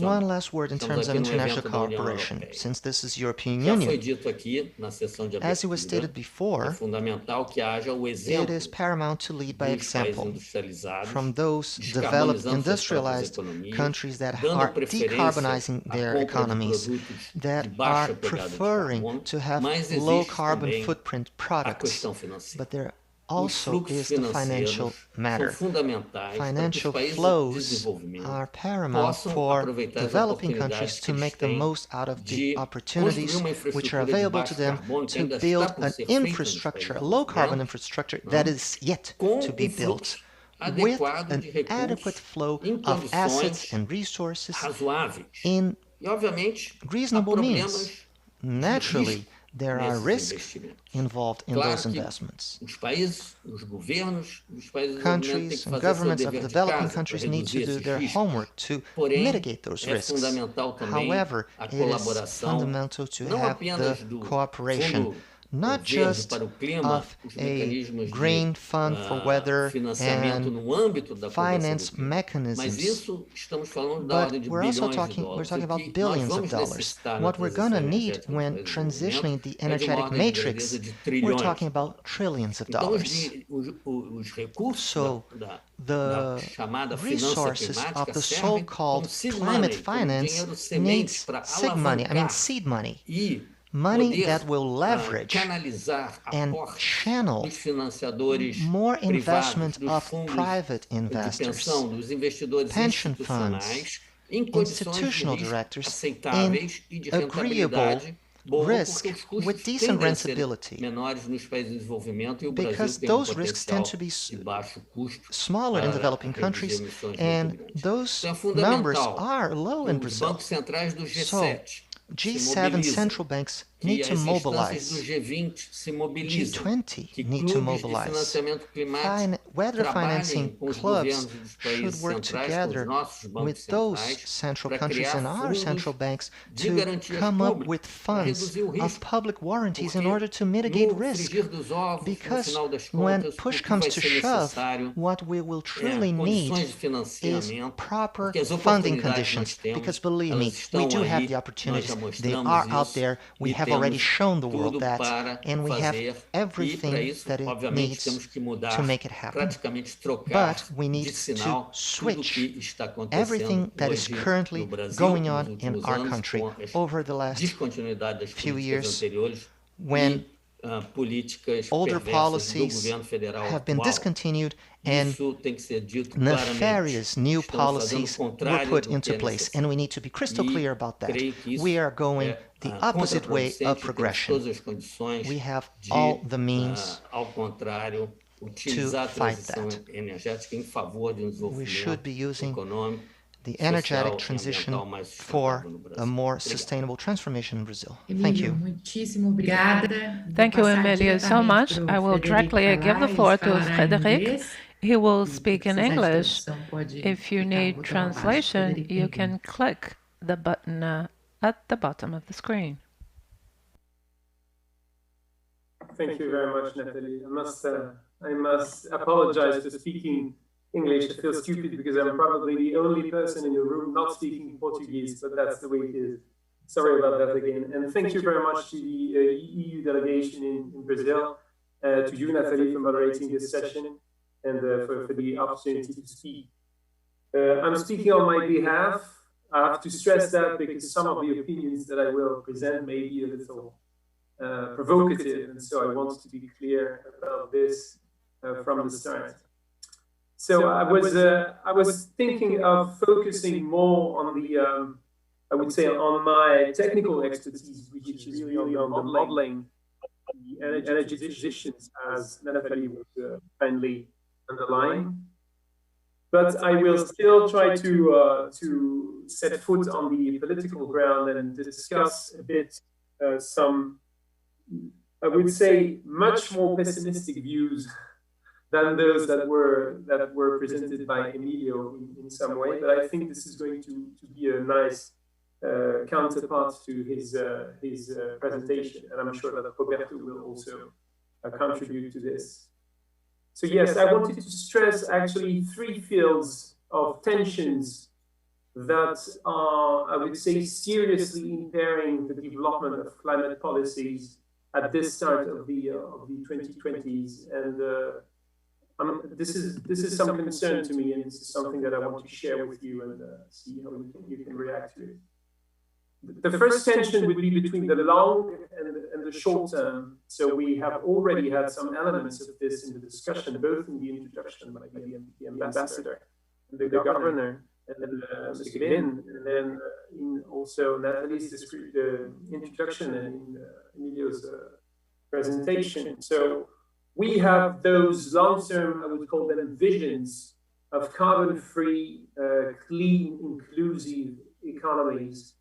One last word in terms of international cooperation, since this is European Union. As it was stated before, it is paramount to lead by example from those developed, industrialized countries that are decarbonizing their economies, that are preferring to have low carbon footprint products, but there also is the financial matter. Financial flows are paramount for developing countries to make the most out of the opportunities which are available to them to build an infrastructure, a low-carbon infrastructure that is yet to be built with an adequate flow of assets and resources in reasonable means. Naturally, there are risks involved in those investments. Countries and governments of developing countries need to do their homework to mitigate those risks. However, it is fundamental to have the cooperation, not just of a green fund for weather and finance mechanisms, but we're talking about billions of dollars. What we're going to need when transitioning the energetic matrix, we're talking about trillions of dollars. So the resources of the so-called climate finance needs seed money. Money that will leverage and channel more investment of private investors, pension funds, institutional directors in agreeable risk with decent rentability, because those risks tend to be smaller in developing countries, and those numbers are low in Brazil. So G7 central banks need to mobilize. G20 need to mobilize. Weather financing clubs should work together with those central countries and our central banks to come up with funds of public warranties in order to mitigate risk. Because when push comes to shove, what we will truly need is proper funding conditions. Because believe me, we do have the opportunities. They are out there. We have already shown the world that, and we have everything that it needs to make it happen. But we need to switch everything that is currently going on in our country over the last few years when older policies have been discontinued and nefarious new policies were put into place. And we need to be crystal clear about that. We are going the opposite way of progression. We have all the means to fight that. We should be using the energetic transition for a more sustainable transformation in Brazil. Thank you. Thank you, Emilio, so much. I will directly give the floor to Frédéric. He will speak in English. If you need translation, you can click the button at the bottom of the screen. Thank you very much, Natalie. I must apologize for speaking English. I feel stupid because I'm probably the only person in the room not speaking Portuguese, but that's the way it is. Sorry about that again. And thank you very much to the EU delegation in Brazil, to you, Natalie, for moderating this session and for the opportunity to speak. I'm speaking on my behalf. I have to stress that because some of the opinions that I will present may be a little provocative, and so I want to be clear about this from the start. So I was thinking of focusing more on the, I would say, on my technical expertise, which is really on the modeling of the energy transitions, as Natalie was kindly underlying. But I will still try to set foot on the political ground and discuss a bit some, I would say, much more pessimistic views than those that were presented by Emilio in some way. But I think this is going to be a nice counterpart to his presentation, and I'm sure that Roberto will also contribute to this. So yes, I wanted to stress actually three fields of tensions that are, I would say, seriously impairing the development of climate policies at this start of the 2020s, and this is some concern to me, and this is something that I want to share with you and see how you can react to it. The first tension would be between the long and the short term. So we have already had some elements of this in the discussion, both in the introduction by the ambassador, and the governor, and Mr. Glynn, and then in also Natalie's introduction and in Emilio's presentation. So we have those long-term, I would call them visions of carbon-free, clean, inclusive economies.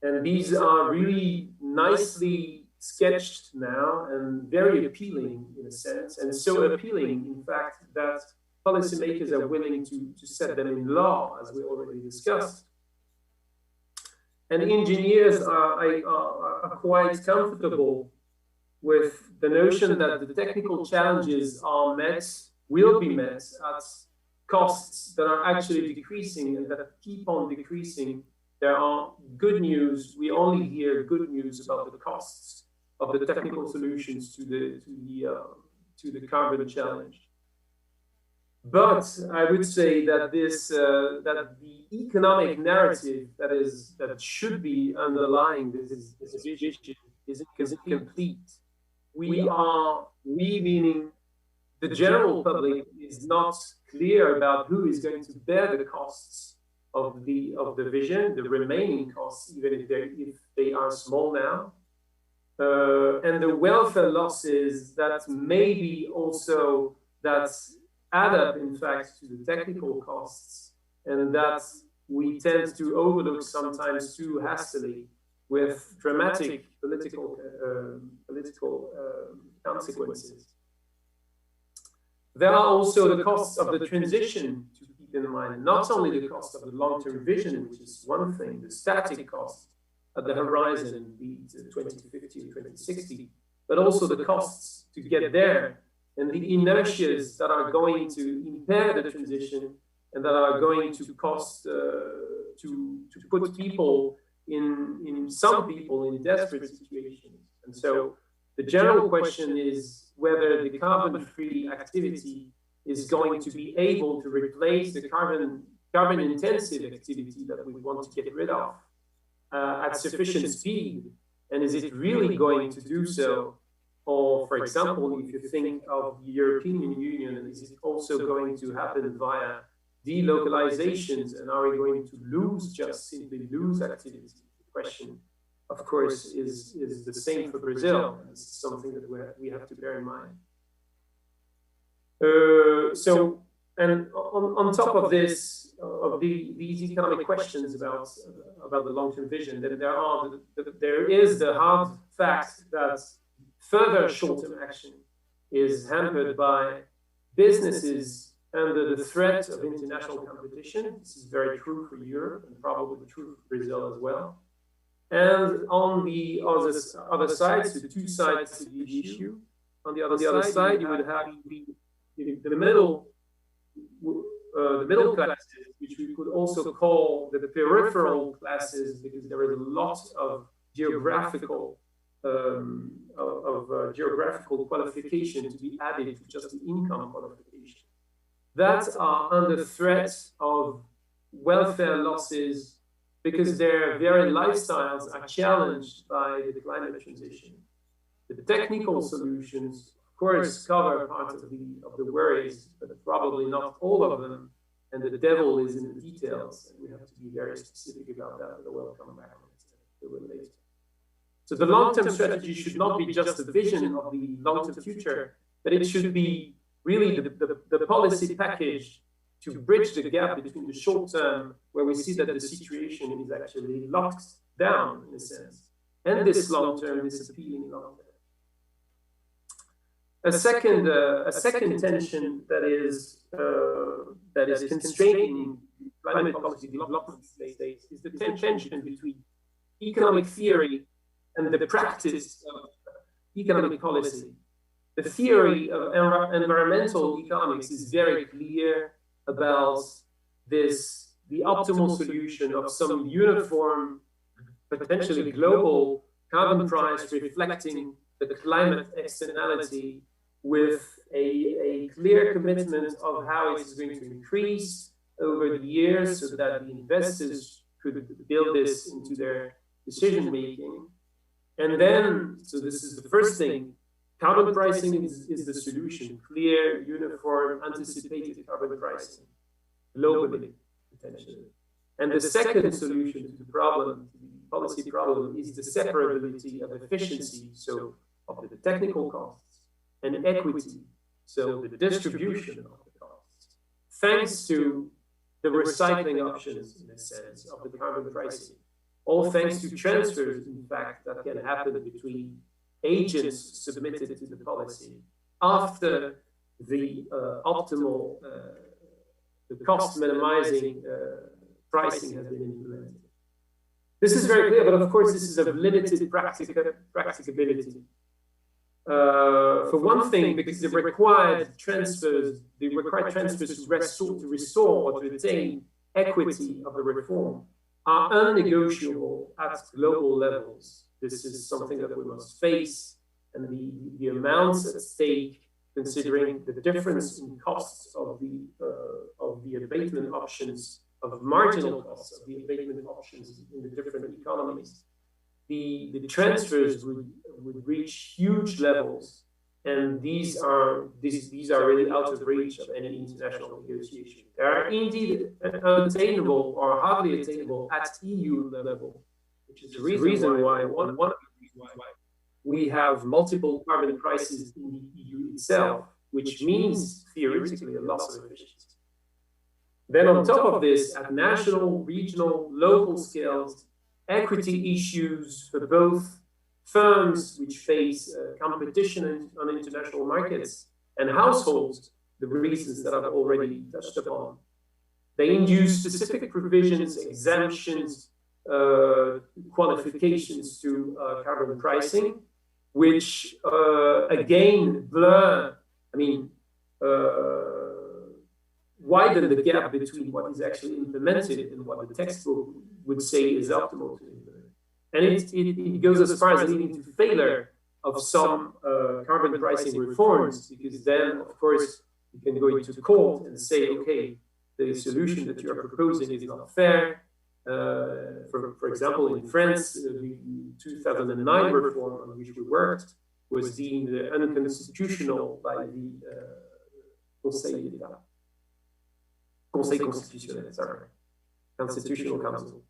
And these are really nicely sketched now and very appealing in a sense, and so appealing, in fact, that policymakers are willing to set them in law, as we already discussed. And engineers are quite comfortable with the notion that the technical challenges will be met at costs that are actually decreasing and that keep on decreasing. There are good news. We only hear good news about the costs of the technical solutions to the carbon challenge. But I would say that that the economic narrative that should be underlying this vision is incomplete. We meaning the general public is not clear about who is going to bear the costs of the vision, the remaining costs, even if they are small now, and the welfare losses that maybe also add up, in fact, to the technical costs, and that we tend to overlook sometimes too hastily with dramatic political consequences. There are also the costs of the transition to keep in mind, not only the cost of the long-term vision, which is one thing, the static cost at the horizon, be it 2050 or 2060, but also the costs to get there and the inertias that are going to impair the transition and that are going to cost, to put people some people in desperate situations. And so the general question is whether the carbon-free activity is going to be able to replace the carbon-intensive activity that we want to get rid of at sufficient speed, and is it really going to do so? Or, for example, if you think of the European Union, is it also going to happen via delocalizations, and are we going to simply lose activity? The question, of course, is the same for Brazil. This is something that we have to bear in mind. And on top of this, these economic questions about the long-term vision, there is the hard fact that further short-term action is hampered by businesses under the threat of international competition. This is very true for Europe and probably true for Brazil as well. And on the other side, so the two sides to the issue, on the other side, you would have the middle classes, which we could also call the peripheral classes, because there is a lot of geographical qualification to be added to just the income qualification, that are under threat of welfare losses because their very lifestyles are challenged by the climate transition. The technical solutions, of course, cover part of the worries, but probably not all of them. And the devil is in the details, and we have to be very specific about that, but I will come back on it a little later. So the long-term strategy should not be just a vision of the long-term future, but it should be really the policy package to bridge the gap between the short term, where we see that the situation is actually locked down, in a sense, and this long term, this appealing long term. A second tension that is constraining climate policy development these days is the tension between economic theory and the practice of economic policy. The theory of environmental economics is very clear about the optimal solution of some uniform, potentially global carbon price reflecting the climate externality, with a clear commitment of how it is going to increase over the years so that the investors could build this into their decision making. And then, so this is the first thing, carbon pricing is the solution, clear, uniform, anticipated carbon pricing, globally, potentially. And the second solution to the problem, the policy problem, is the separability of efficiency, so of the technical costs, and equity, so the distribution of the costs, thanks to the recycling options, in a sense, of the carbon pricing, all thanks to transfers, in fact, that can happen between agents submitted to the policy after the optimal, the cost minimizing pricing has been implemented. This is very clear, but of course this is of limited practicability. For one thing, because the required transfers to restore or to attain equity of the reform are unnegotiable at global levels. This is something that we must face, and the amounts at stake, considering the difference in costs of the abatement options, of marginal costs of the abatement options in the different economies, the transfers would reach huge levels, and these are really out of reach of any international negotiation. They are indeed unattainable or hardly attainable at EU level, which is the reason why one of the reasons why we have multiple carbon prices in the EU itself, which means theoretically a loss of efficiency. Then on top of this, at national, regional, local scales, equity issues for both firms which face competition on international markets and households, the reasons that I've already touched upon. They induce specific provisions, exemptions, qualifications to carbon pricing, which again blur, widen the gap between what is actually implemented and what the textbook would say is optimal to implement. And it goes as far as leading to failure of some carbon pricing reforms, because then, of course, you can go into court and say, okay, the solution that you are proposing is not fair. For example, in France, the 2009 reform on which we worked was deemed unconstitutional by the Conseil d'État. Conseil constitutionnel, sorry, Constitutional Council.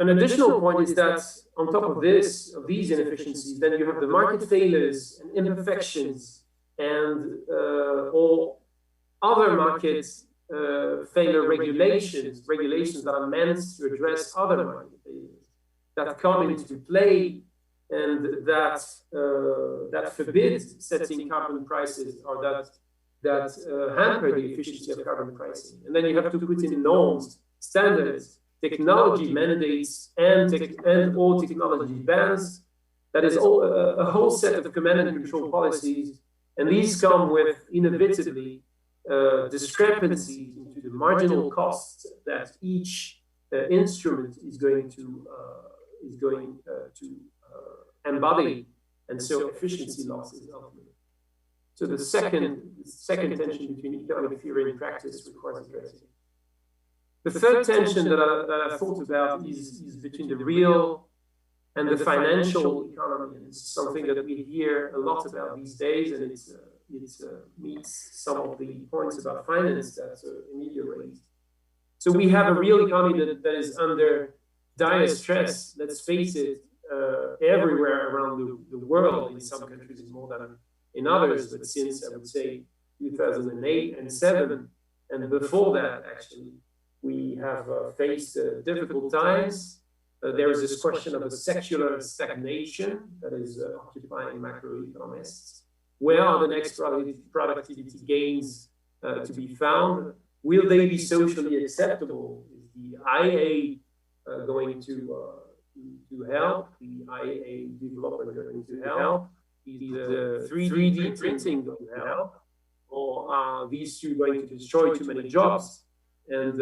An additional point is that on top of this, of these inefficiencies, then you have the market failures and imperfections and all other market failure regulations that are meant to address other market failures that come into play and that forbid setting carbon prices or that hamper the efficiency of carbon pricing. And then you have to put in norms, standards, technology mandates, and or technology bans. That is a whole set of command and control policies, and these come with inevitably discrepancies into the marginal costs that each instrument is going to embody, and so efficiency loss is ultimate. So the second tension between economic theory and practice requires addressing. The third tension that I thought about is between the real and the financial economy. And it's something that we hear a lot about these days, and it meets some of the points about finance that Emilia raised. So we have a real economy that is under dire stress, let's face it, everywhere around the world, in some countries more than in others, but since I would say 2008 and 2007, and before that actually, we have faced difficult times. There is this question of a secular stagnation that is occupying macroeconomists. Where are the next productivity gains to be found? Will they be socially acceptable? Is the IA going to help? The IA development going to help? Is the 3D printing going to help? Or are these two going to destroy too many jobs? And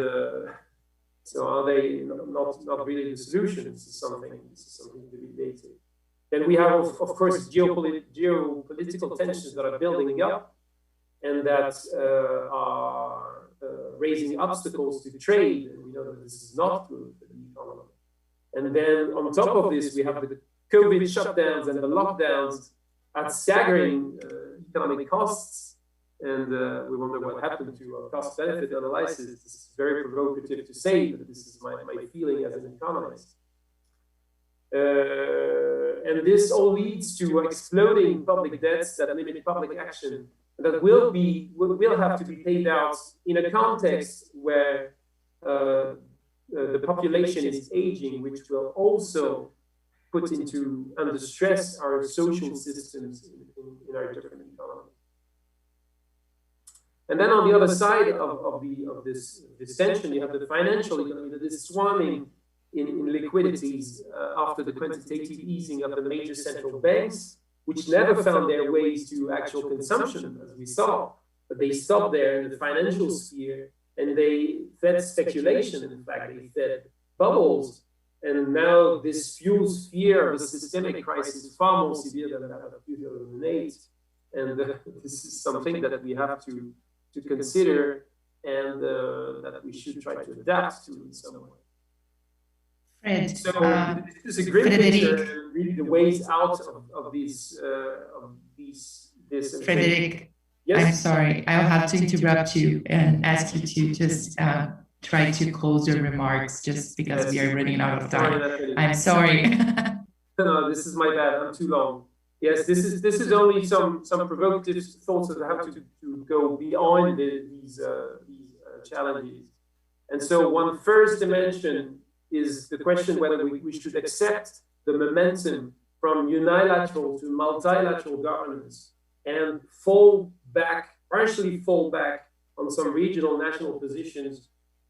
so are they not really the solution? This is something to be debated. Then we have, of course, geopolitical tensions that are building up and that are raising obstacles to trade. And we know that this is not good for the economy. And then on top of this, we have the COVID shutdowns and the lockdowns at staggering economic costs. And we wonder what happened to cost-benefit analysis. This is very provocative to say, but this is my feeling as an economist. And this all leads to exploding public debts that limit public action, that will have to be paid out in a context where the population is aging, which will also put under stress our social systems in our different economies. And then on the other side of this tension, you have the financial economy that is swarming in liquidities after the quantitative easing of the major central banks, which never found their ways to actual consumption, as we saw. But they stopped there in the financial sphere, and they fed speculation. In fact, they fed bubbles. And now this fuels fear of a systemic crisis far more severe than that of 2008. And this is something that we have to consider, and that we should try to adapt to in some way. Fred, so this is a great picture, really the ways out of this. Frederic, yes? I'm sorry, I'll have to interrupt you and ask you to just try to close your remarks, just because we are running out of time. I'm sorry. No, this is my bad. I'm too long. Yes, this is only some provocative thoughts of how to go beyond these challenges. And so one first dimension is the question whether we should accept the momentum from unilateral to multilateral governance and partially fall back on some regional national positions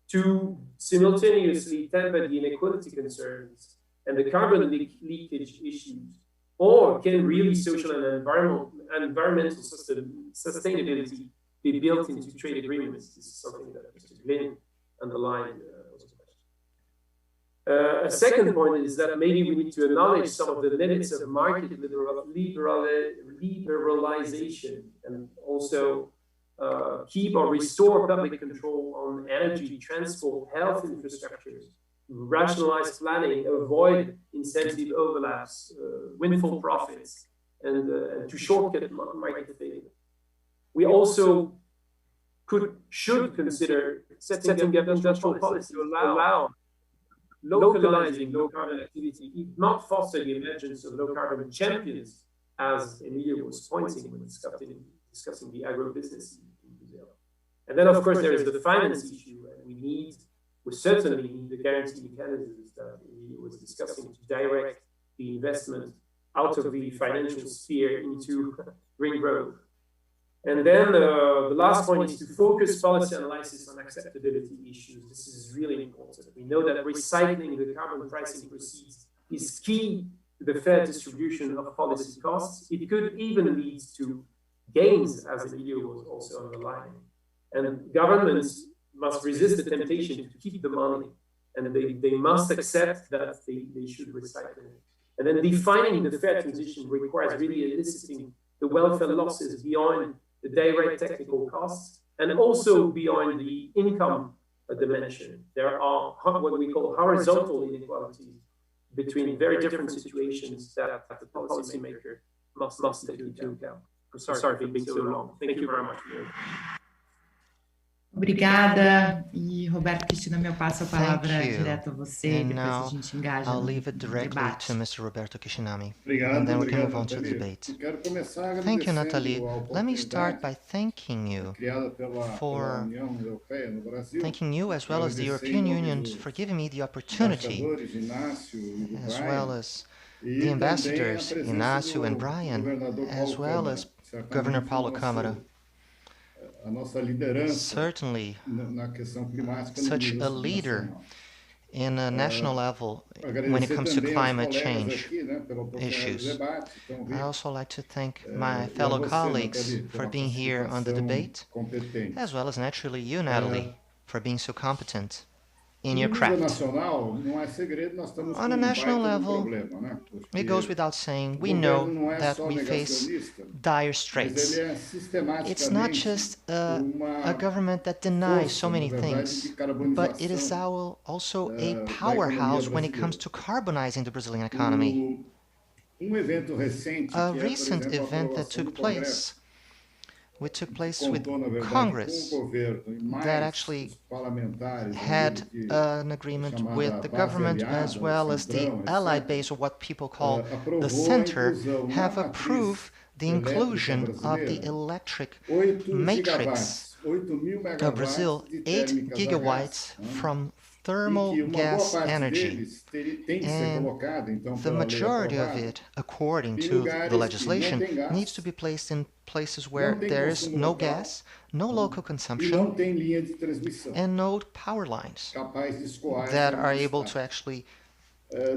to simultaneously temper the inequality concerns and the carbon leakage issues, or can really social and environmental sustainability be built into trade agreements? This is something that Mr. Glynn underlined. A second point is that maybe we need to acknowledge some of the limits of market liberalization and also keep or restore public control on energy, transport, health infrastructures, rationalize planning, avoid incentive overlaps, windfall profits, and to shortcut market failure. We also should consider setting up industrial policy to allow localizing low-carbon activity, if not foster the emergence of low-carbon champions, as Emilio was pointing when discussing the agribusiness in Brazil. And then, of course, there is the finance issue, and we certainly need the guarantee mechanisms that Emilio was discussing to direct the investment out of the financial sphere into green growth. And then the last point is to focus policy analysis on acceptability issues. This is really important. We know that recycling the carbon pricing proceeds is key to the fair distribution of policy costs. It could even lead to gains, as Emilio was also underlining. And governments must resist the temptation to keep the money, and they must accept that they should recycle it. And then defining the fair transition requires really eliciting the welfare losses beyond the direct technical costs, and also beyond the income dimension. There are what we call horizontal inequalities between very different situations that the policymaker must take into account. I'm sorry for being so long. Thank you very much. Obrigada. E Roberto Cristina, eu passo a palavra direto a você, and depois now a gente engaja I'll no leave it directly debate. to Mr. Roberto Kishinami, Obrigado, and then we can obrigado, move on to the Nathalie. debate. Quero começar Thank you, agradecendo Nathalie. a Let me start by oportunidade thanking you criada pela União Europeia no Brasil. thanking you as well as the European Union for giving me the opportunity, Embaixadores Inácio e do as Brian, well as e the também a ambassadors, presença Inácio and do Brian, governador as Paulo well Câmara. as Certamente Governor Paulo Câmara. A nossa liderança Certainly na questão climática no such nível a leader nacional. in a national level when it Agradecer comes to também aos climate colegas change aqui, né, pela oportunidade do issues. debate, então, I'd also like to thank e my a fellow você, colleagues Nathalie, for pela being here on the participação debate, competente. as well as naturally you, Natalie, for being so competent in your No nível craft. nacional, não é segredo, nós estamos com On a national baita level, problema, né? Porque it goes without saying, we o know governo não é that só we face negacionista, dire mas straits. ele é It's not sistematicamente just a uma government that denies força, so many na verdade, things, de but it is carbonização also a da powerhouse economia when it comes brasileira. to carbonizing the Brazilian economy. Evento recente, A que é, por recent exemplo, a event that aprovação took do place, which took place with contou, na verdade, Congress, com o governo e mais that actually os parlamentares, had que an agreement with the chamada government base aliada, as well as the centrão, allied etc., base, or what people call the aprovou a center, inclusão na have matriz approved the elétrica inclusion of the brasileira, electric 8 matrix gigawatts, 8.000 of megawatts Brazil, de 8 térmicas a gigawatts gás, né? from E thermal que uma gas boa parte energy. deles tem que ser And colocada, então, the pela lei majority of aprovada, it, according em to lugares the que legislation, não tem gás, needs to be placed in places where não tem there is consumo no local, gas, no local e consumption, não tem linha de transmissão and no power lines capaz de escoar that essa are able necessidade. to actually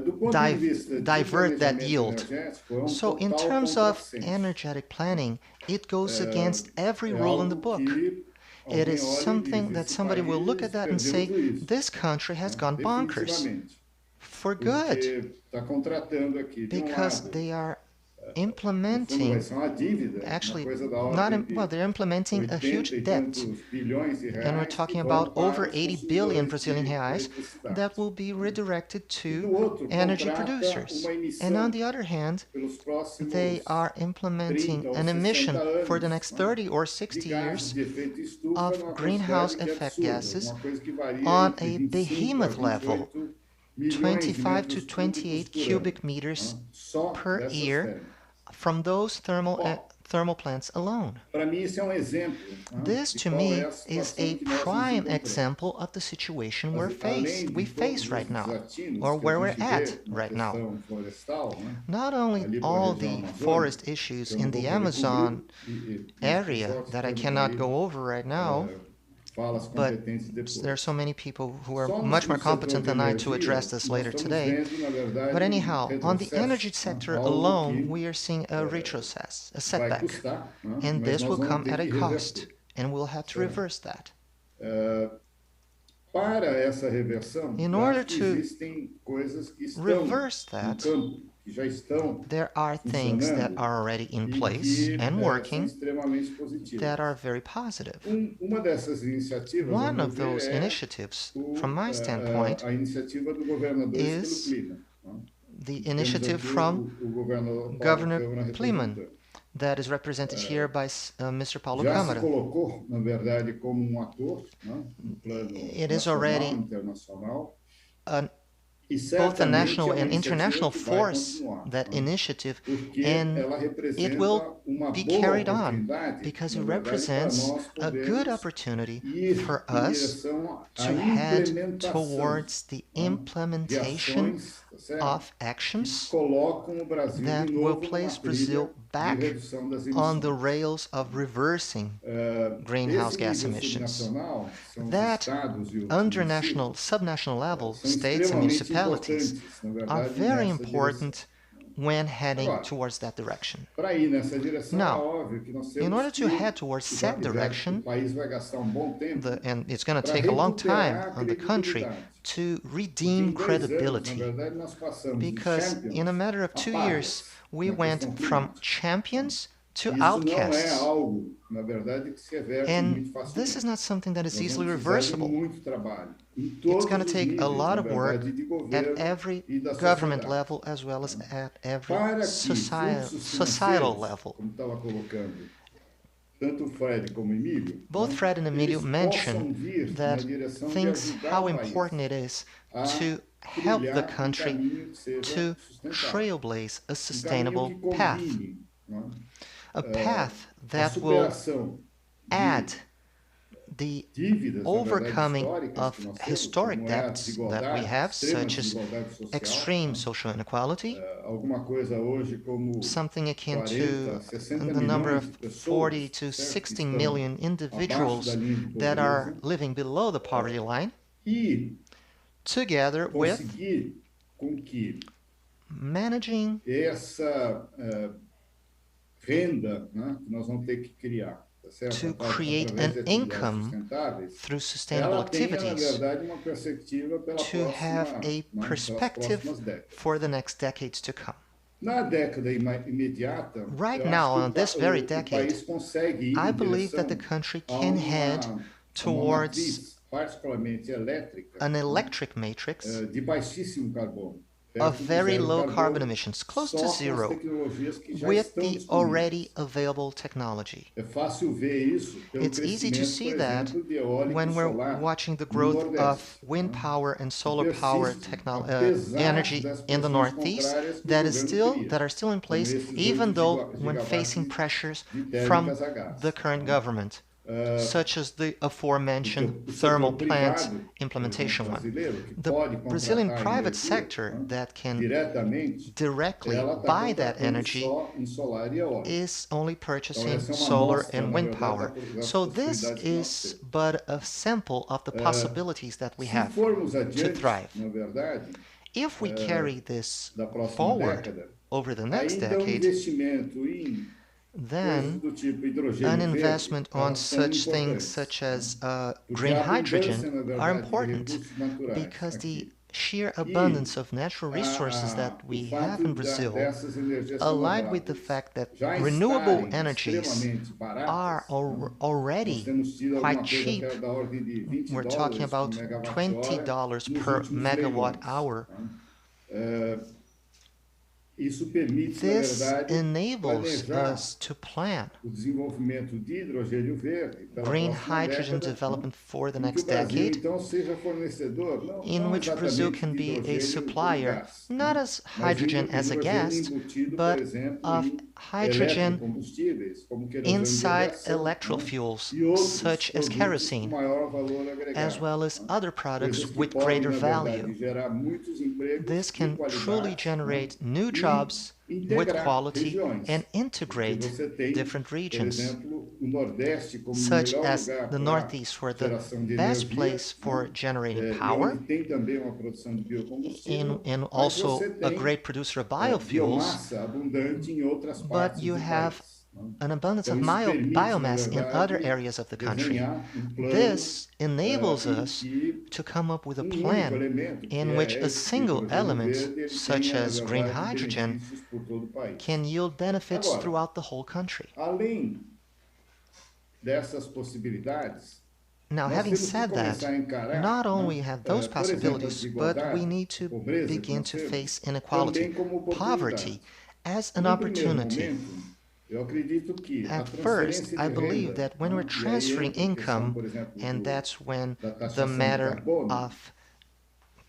Do ponto de vista de divert that planejamento yield. energético, é So in total terms of contrassenso. energetic planning, it goes against every rule in the algo book. que It alguém is olha e something diz, that "Esse somebody will look at país that and perdeu say, o juízo", this country has né? gone bonkers Definitivamente. for good, Porque está contratando aqui, de because lado, they are no fundo implementing, vai ser uma dívida, actually, uma coisa da not ordem well, they're implementing a 80 huge e debt. tantos bilhões de And we're reais talking que vão about para over os 80 billion consumidores Brazilian de reais eletricidade. that will be redirected E to do outro, energy contrata producers. uma emissão And on the other hand, pelos próximos they are implementing 30 ou an 60 emission for the anos, next né? 30 or de 60 gases years de efeito estufa of numa greenhouse quantidade que é effect absurda, gases uma coisa que varia on entre a 25 behemoth a level, 28 milhões de 25 to metros 28 cúbicos por cubic ano, meters né? Só per dessas year térmicas. from those thermal plants alone. This, to me, is a prime example of the situation we face right now, or where we're at right now. Not only all the forest issues in the Amazon area that I cannot go over right now, but there are so many people who are much more competent than I to address this later today. But anyhow, on the energy sector alone, we are seeing a retrocess, a setback. And this will come at a cost, and we'll have to reverse that. In order to reverse that, there are things that are already in place and working that are very positive. One of those initiatives, from my standpoint, is the initiative from Governor Kliman that is represented here by Mr. Paulo Câmara. It is already both a national and international force, that initiative, and it will be carried on because it represents a good opportunity for us to head towards the implementation of actions that will place Brazil back on the rails of reversing greenhouse gas emissions. That under national, subnational level, states and municipalities are very important when heading towards that direction. Now, in order to head towards that direction, and it's going to take a long time on the country to redeem credibility, because in a matter of 2 years, we went from champions to outcasts. And this is not something that is easily reversible. It's going to take a lot of work at every government level as well as at every societal level. Both Fred and Emilio mentioned that how important it is to help the country to trailblaze a sustainable path. A path that will add the overcoming of historic debts that we have, such as extreme social inequality, something akin to the number of 40 to 60 million individuals that are living below the poverty line, together with managing to create an income through sustainable activities, to have a perspective for the next decades to come. Right now, in this very decade, I believe that the country can head towards an electric matrix of very low carbon emissions, close to zero, with the already available technology. It's easy to see that when we're watching the growth of wind power and solar power energy in the Northeast that are still in place, even though when facing pressures from the current government, such as the aforementioned thermal plant implementation one. The Brazilian private sector that can directly buy that energy is only purchasing solar and wind power. So this is but a sample of the possibilities that we have to thrive. If we carry this forward over the next decade, then an investment on such things such as green hydrogen are important, because the sheer abundance of natural resources that we have in Brazil, allied with the fact that renewable energies are already quite cheap. We're talking about $20 per megawatt hour. This enables us to plan green hydrogen development for the next decade, in which Brazil can be a supplier, not as hydrogen as a gas, but of hydrogen inside electro fuels, such as kerosene, as well as other products with greater value. This can truly generate new jobs with quality and integrate different regions, such as the Northeast, for the best place for generating power, and also a great producer of biofuels, but you have an abundance of biomass in other areas of the country. This enables us to come up with a plan in which a single element, such as green hydrogen, can yield benefits throughout the whole country. Now, having said that, not only have those possibilities, but we need to begin to face inequality, poverty, as an opportunity. At first, I believe that when we're transferring income, and that's when the matter of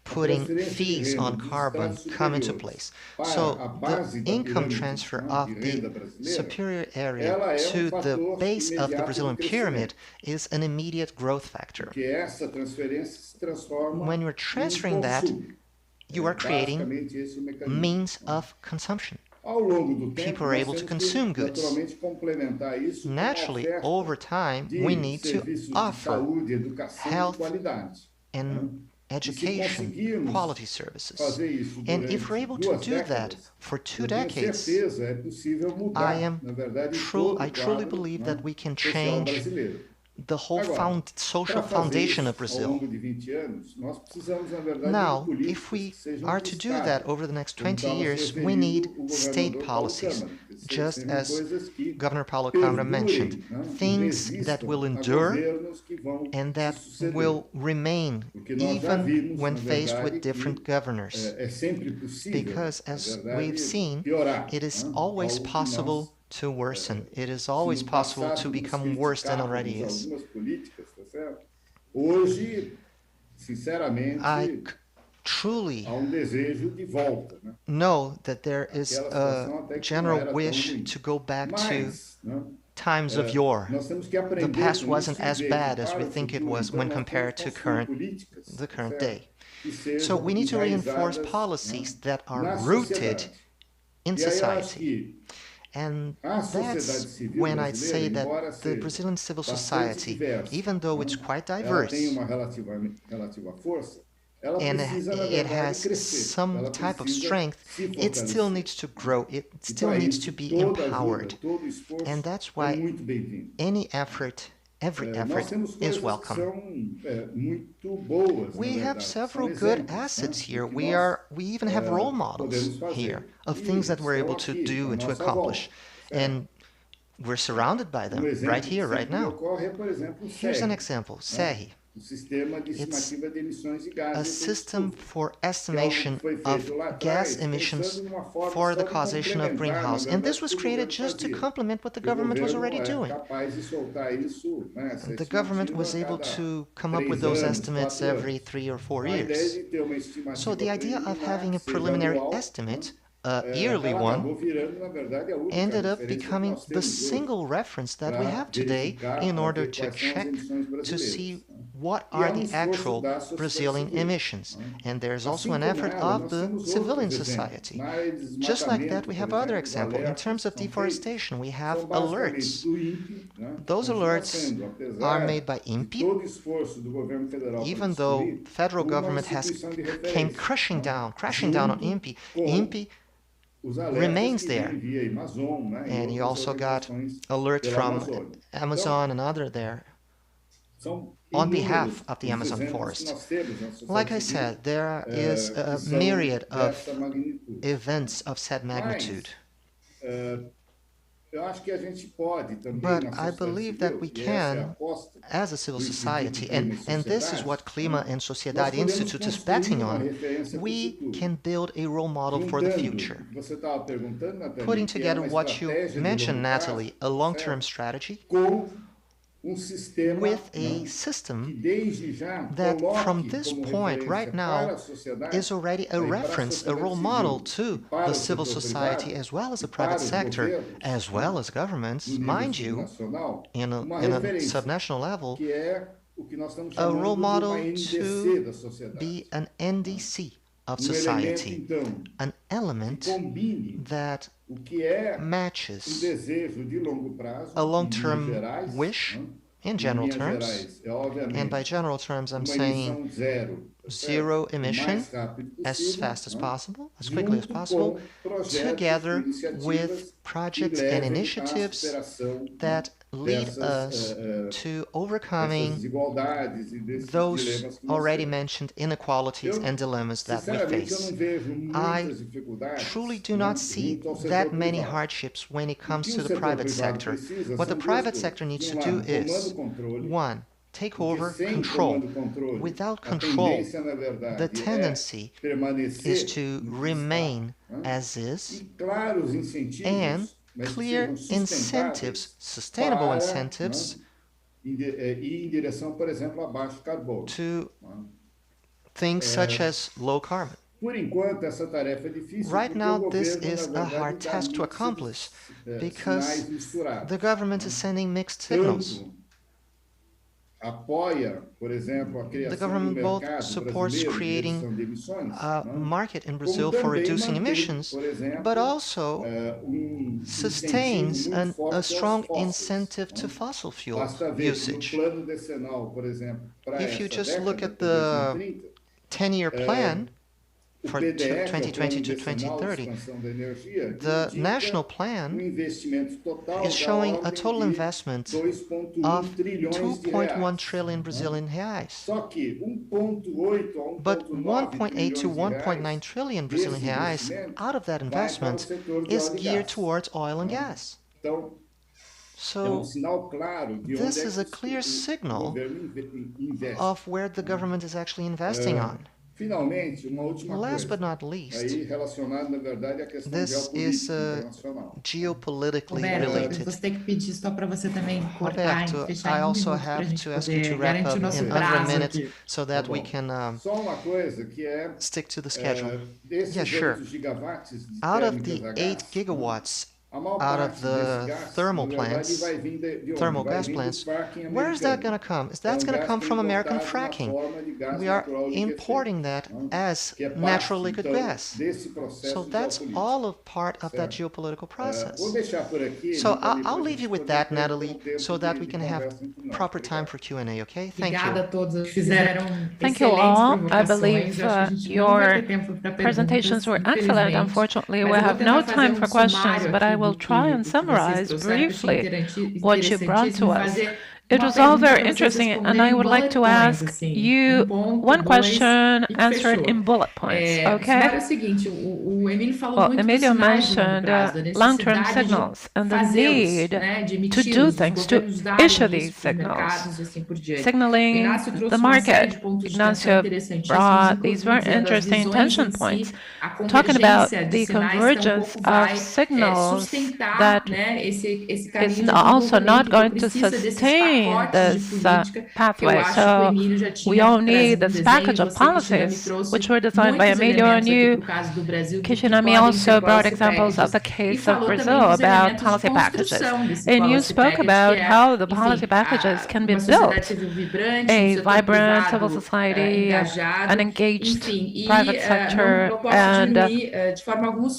putting fees on carbon come into place. So the income transfer of the superior area to the base of the Brazilian pyramid is an immediate growth factor. When you're transferring that, you are creating means of consumption. People are able to consume goods. Naturally, over time, we need to offer health and education, quality services. And if we're able to do that for 2 decades, I truly believe that we can change the whole social foundation of Brazil. Now, if we are to do that over the next 20 years, we need state policies, just as Governor Paulo Câmara mentioned, things that will endure and that will remain even when faced with different governors. Because, as we've seen, it is always possible to worsen. It is always possible to become worse than already is. I truly know that there is a general wish to go back to times of yore. The past wasn't as bad as we think it was when compared to the current day. So we need to reinforce policies that are rooted in society. And that's when I'd say that the Brazilian civil society, even though it's quite diverse, and it has some type of strength, it still needs to grow, it still needs to be empowered. And that's why every effort is welcome. We have several good assets here. We even have role models here of things that we're able to do and to accomplish. And we're surrounded by them right here, right now. Here's an example, SERRE. It's a system for estimation of gas emissions for the causation of greenhouse. And this was created just to complement what the government was already doing. The government was able to come up with those estimates every 3 or 4 years. So the idea of having a preliminary estimate, a yearly one, ended up becoming the single reference that we have today in order to check to see what are the actual Brazilian emissions. And there's also an effort of the civilian society. Just like that, we have other examples. In terms of deforestation, we have alerts. Those alerts are made by INPE, even though the federal government came crashing down on INPE. INPE remains there. And you also got alerts from Amazon and other there on behalf of the Amazon forest. Like I said, there is a myriad of events of said magnitude. But I believe that we can, as a civil society, and this is what Clima and Sociedade Institute is betting on, we can build a role model for the future. Putting together what you mentioned, Natalie, a long-term strategy with a system that from this point right now is already a reference, a role model to the civil society as well as the private sector, as well as governments, mind you, in a subnational level, a role model to be an NDC of society, an element that matches a long-term wish in general terms, and by general terms I'm saying zero emission as fast as possible, as quickly as possible, together with projects and initiatives that lead us to overcoming those already mentioned inequalities and dilemmas that we face. I truly do not see that many hardships when it comes to the private sector. What the private sector needs to do is, one, take over control. Without control, the tendency is to remain as is, and clear incentives, sustainable incentives, to things such as low carbon. Right now, this is a hard task to accomplish because the government is sending mixed signals. The government both supports creating a market in Brazil for reducing emissions, but also sustains a strong incentive to fossil fuel usage. If you just look at the 10-year plan for 2020 to 2030, the national plan is showing a total investment of 2.1 trillion Brazilian reais. But 1.8 to 1.9 trillion Brazilian reais out of that investment is geared towards oil and gas. So this is a clear signal of where the government is actually investing on. Last but not least, this is geopolitically related. Roberto, I also have to ask you to wrap up in under a minute so that we can stick to the schedule. Yeah, sure. Out of the 8 gigawatts out of the thermal plants, thermal gas plants, where is that going to come? That's going to come from American fracking. We are importing that as natural liquid gas. So that's all of part of that geopolitical process. So I'll leave you with that, Natalie, so that we can have proper time for Q&A, okay? Thank you. Thank you all. I believe your presentations were excellent. Unfortunately, we have no time for questions, but I will try and summarize briefly what you brought to us. It was all very interesting, and I would like to ask you one question answered in bullet points, okay? Well, Emilio mentioned long-term signals and the need to do things, to issue these signals, signaling the market. Ignacio brought these very interesting tension points, talking about the convergence of signals that is also not going to sustain this pathway. So we all need this package of policies which were designed by Emilio and you. Kishinami also brought examples of the case of Brazil about policy packages. And you spoke about how the policy packages can be built. A vibrant civil society, an engaged private sector, and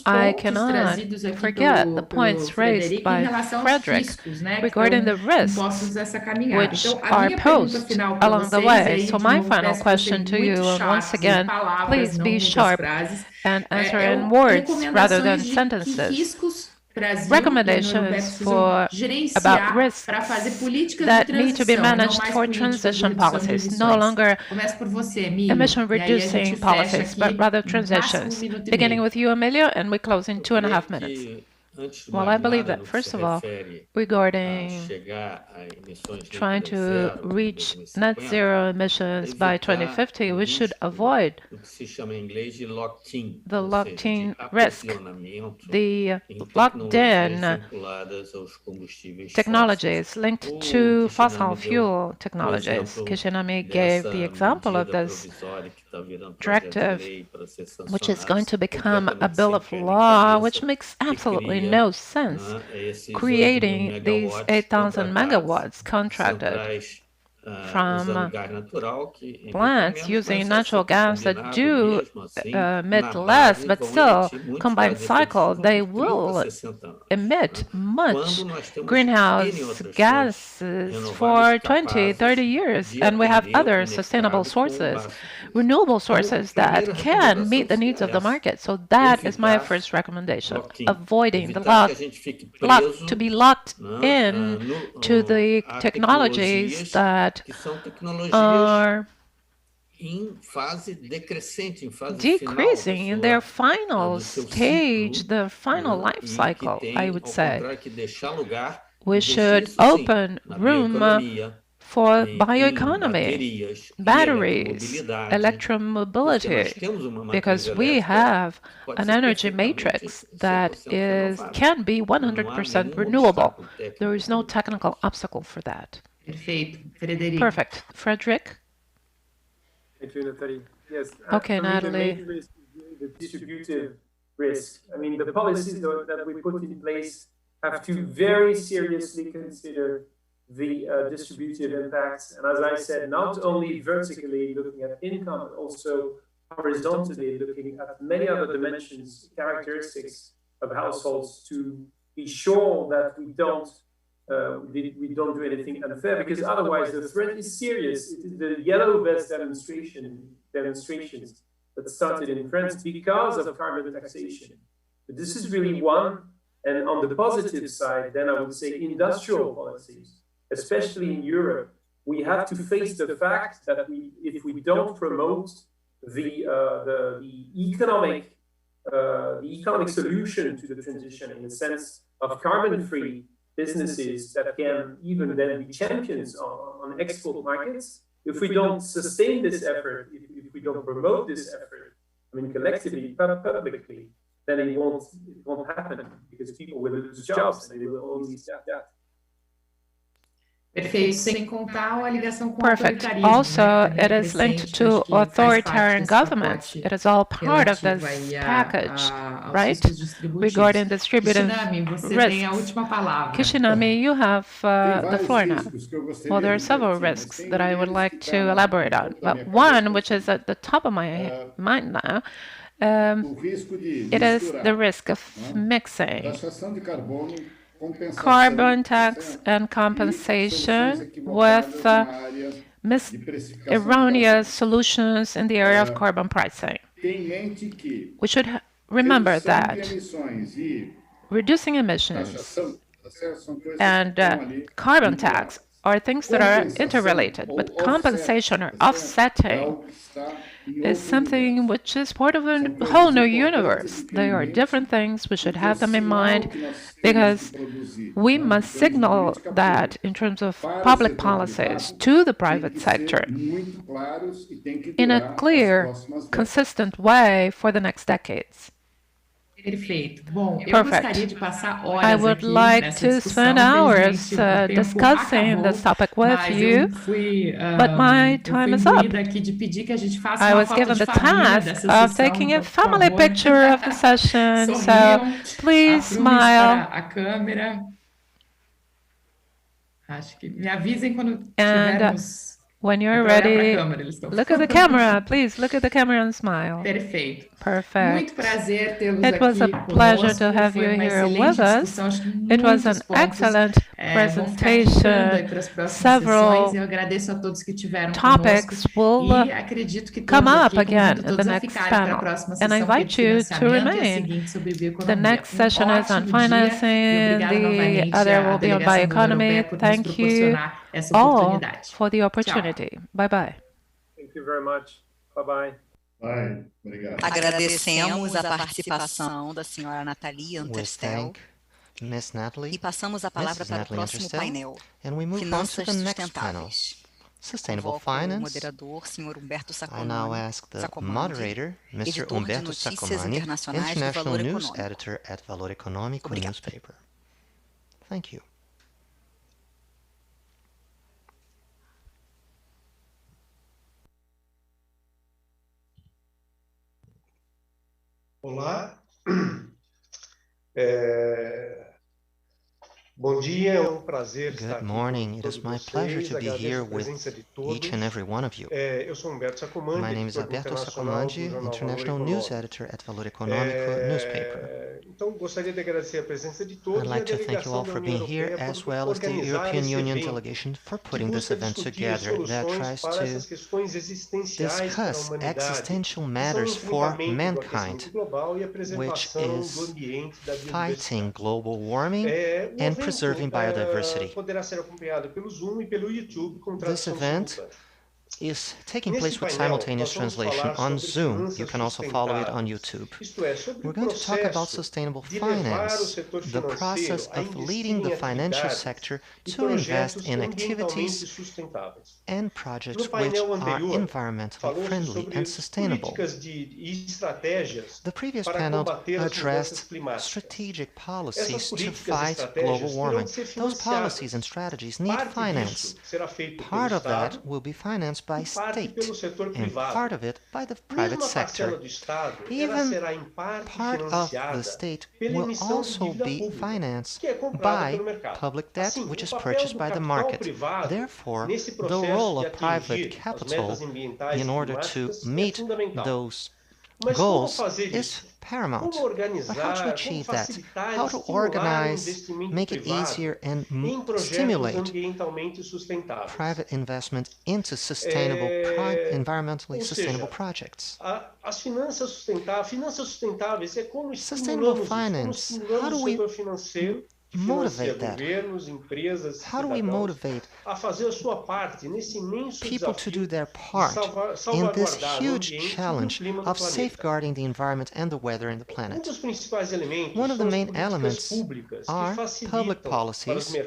I cannot forget the points raised by Frederick regarding the risks which are posed along the way. So my final question to you, and once again, please be sharp and answer in words rather than sentences. Recommendations about risks that need to be managed for transition policies, no longer emission-reducing policies, but rather transitions. Beginning with you, Emilio, and we close in 2.5 minutes. Well, I believe that, first of all, regarding trying to reach net zero emissions by 2050, we should avoid the locked-in risk, the locked-in technologies linked to fossil fuel technologies. Kishinami gave the example of this directive, which is going to become a bill of law, which makes absolutely no sense, creating these 8,000 megawatts contracted from plants using natural gas that do emit less, but still, combined cycle, they will emit much greenhouse gases for 20, 30 years. And we have other sustainable sources, renewable sources that can meet the needs of the market. So that is my first recommendation, avoiding the to be locked in to the technologies that are decreasing in their final stage, their final life cycle, I would say. We should open room for bioeconomy, batteries, electromobility, because we have an energy matrix that can be 100% renewable. There is no technical obstacle for that. Perfect. Frederick? Thank you, Natalie. Yes. Okay, Natalie. The risk is the distributive risk. I mean, the policies that we put in place have to very seriously consider the distributive impacts. And as I said, not only vertically looking at income, but also horizontally looking at many other dimensions, characteristics of households to be sure that we don't do anything unfair, because otherwise the threat is serious. It is the yellow vest demonstrations that started in France because of carbon taxation. But this is really one. And on the positive side, then I would say industrial policies, especially in Europe, we have to face the fact that if we don't promote the economic solution to the transition in the sense of carbon-free businesses that can even then be champions on export markets, if we don't sustain this effort, if we don't promote this effort, I mean collectively, publicly, then it won't happen, because people will lose jobs and they will only stop that. Perfect. Also, it is linked to authoritarian governments. It is all part of this package, right? Regarding distributive risks. Kishinami, you have the floor now. Well, there are several risks that I would like to elaborate on. But one, which is at the top of my mind now, it is the risk of mixing carbon tax and compensation with erroneous solutions in the area of carbon pricing. We should remember that reducing emissions and carbon tax are things that are interrelated, but compensation or offsetting is something which is part of a whole new universe. They are different things. We should have them in mind, because we must signal that in terms of public policies to the private sector in a clear, consistent way for the next decades. Perfect. I would like to spend hours discussing this topic with you, but my time is up. I was given the task of taking a family picture of the session, so please smile. And when you're ready, look at the camera. Please look at the camera and smile. Perfect. It was a pleasure to have you here with us. It was an excellent presentation. Several topics will come up again in the next panel, and I invite you to remain. The next session is on financing, the other will be on bioeconomy. Thank you all for the opportunity. Bye-bye. Thank you very much. Bye-bye. Agradecemos a participação da senhora Nathalie Anterstel. Miss Natalie. E passamos a palavra para o próximo painel, And we move on to the next panel. Sustainable Finance. O moderador, Sr. Humberto I now ask the moderator, Mr. Humberto Sacomani, International News Editor at Valor Econômico newspaper. Thank you. Olá. Bom dia, é prazer estar aqui. Good morning. It is my pleasure to be here with each and every one of you. Eu sou Humberto Sacomani. My name is Alberto Sacomani, International News Editor at Valor Econômico newspaper. Então, gostaria de agradecer a presença de todos. I'd like to thank you all for being here, as well as the European Union delegation for putting this event together that tries to discuss existential matters for mankind, which is fighting global warming and preserving biodiversity. This event is taking place with simultaneous translation on Zoom. You can also follow it on YouTube. We're going to talk about sustainable finance, the process of leading the financial sector to invest in activities and projects which are environmentally friendly and sustainable. The previous panel addressed strategic policies to fight global warming. Those policies and strategies need finance. Part of that will be financed by state, and part of it by the private sector. Even part of the state will also be financed by public debt, which is purchased by the market. Therefore, the role of private capital in order to meet those goals is paramount. But how to achieve that? How to organize, make it easier, and stimulate private investment into sustainable, environmentally sustainable projects? Sustainable finance, how do we motivate that? How do we motivate people to do their part in this huge challenge of safeguarding the environment and the weather and the planet? One of the main elements are public policies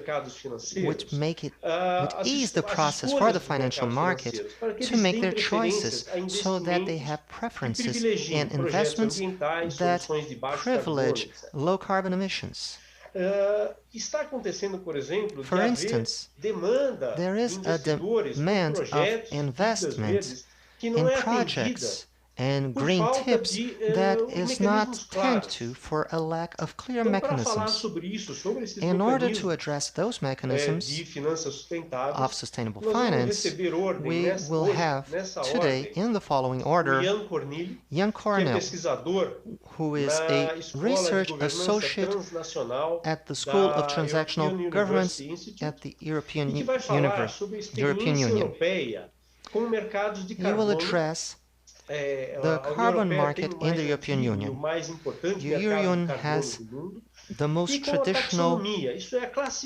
which make it, which ease the process for the financial market to make their choices so that they have preferences in investments that privilege low carbon emissions. For instance, there is a demand of investment in projects and green tips that is not tended to for a lack of clear mechanisms. In order to address those mechanisms of sustainable finance, we will have today, in the following order, Jan Cornell, who is a research associate at the School of Transactional Governance at the European Union. He will address the carbon market in the European Union. The Union has the most traditional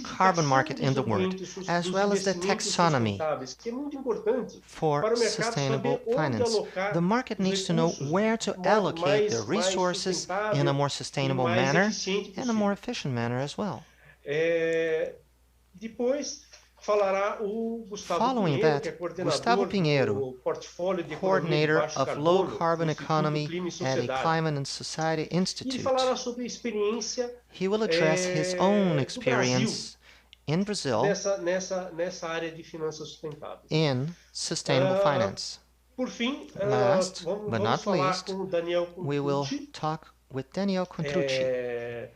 carbon market in the world, as well as the taxonomy for sustainable finance. The market needs to know where to allocate the resources in a more sustainable manner and a more efficient manner as well. Following that, Gustavo Pinheiro, coordinator of Low Carbon Economy at a Climate and Society Institute, he will address his own experience in Brazil in sustainable finance. Last but not least, we will talk with Daniel Contrucci,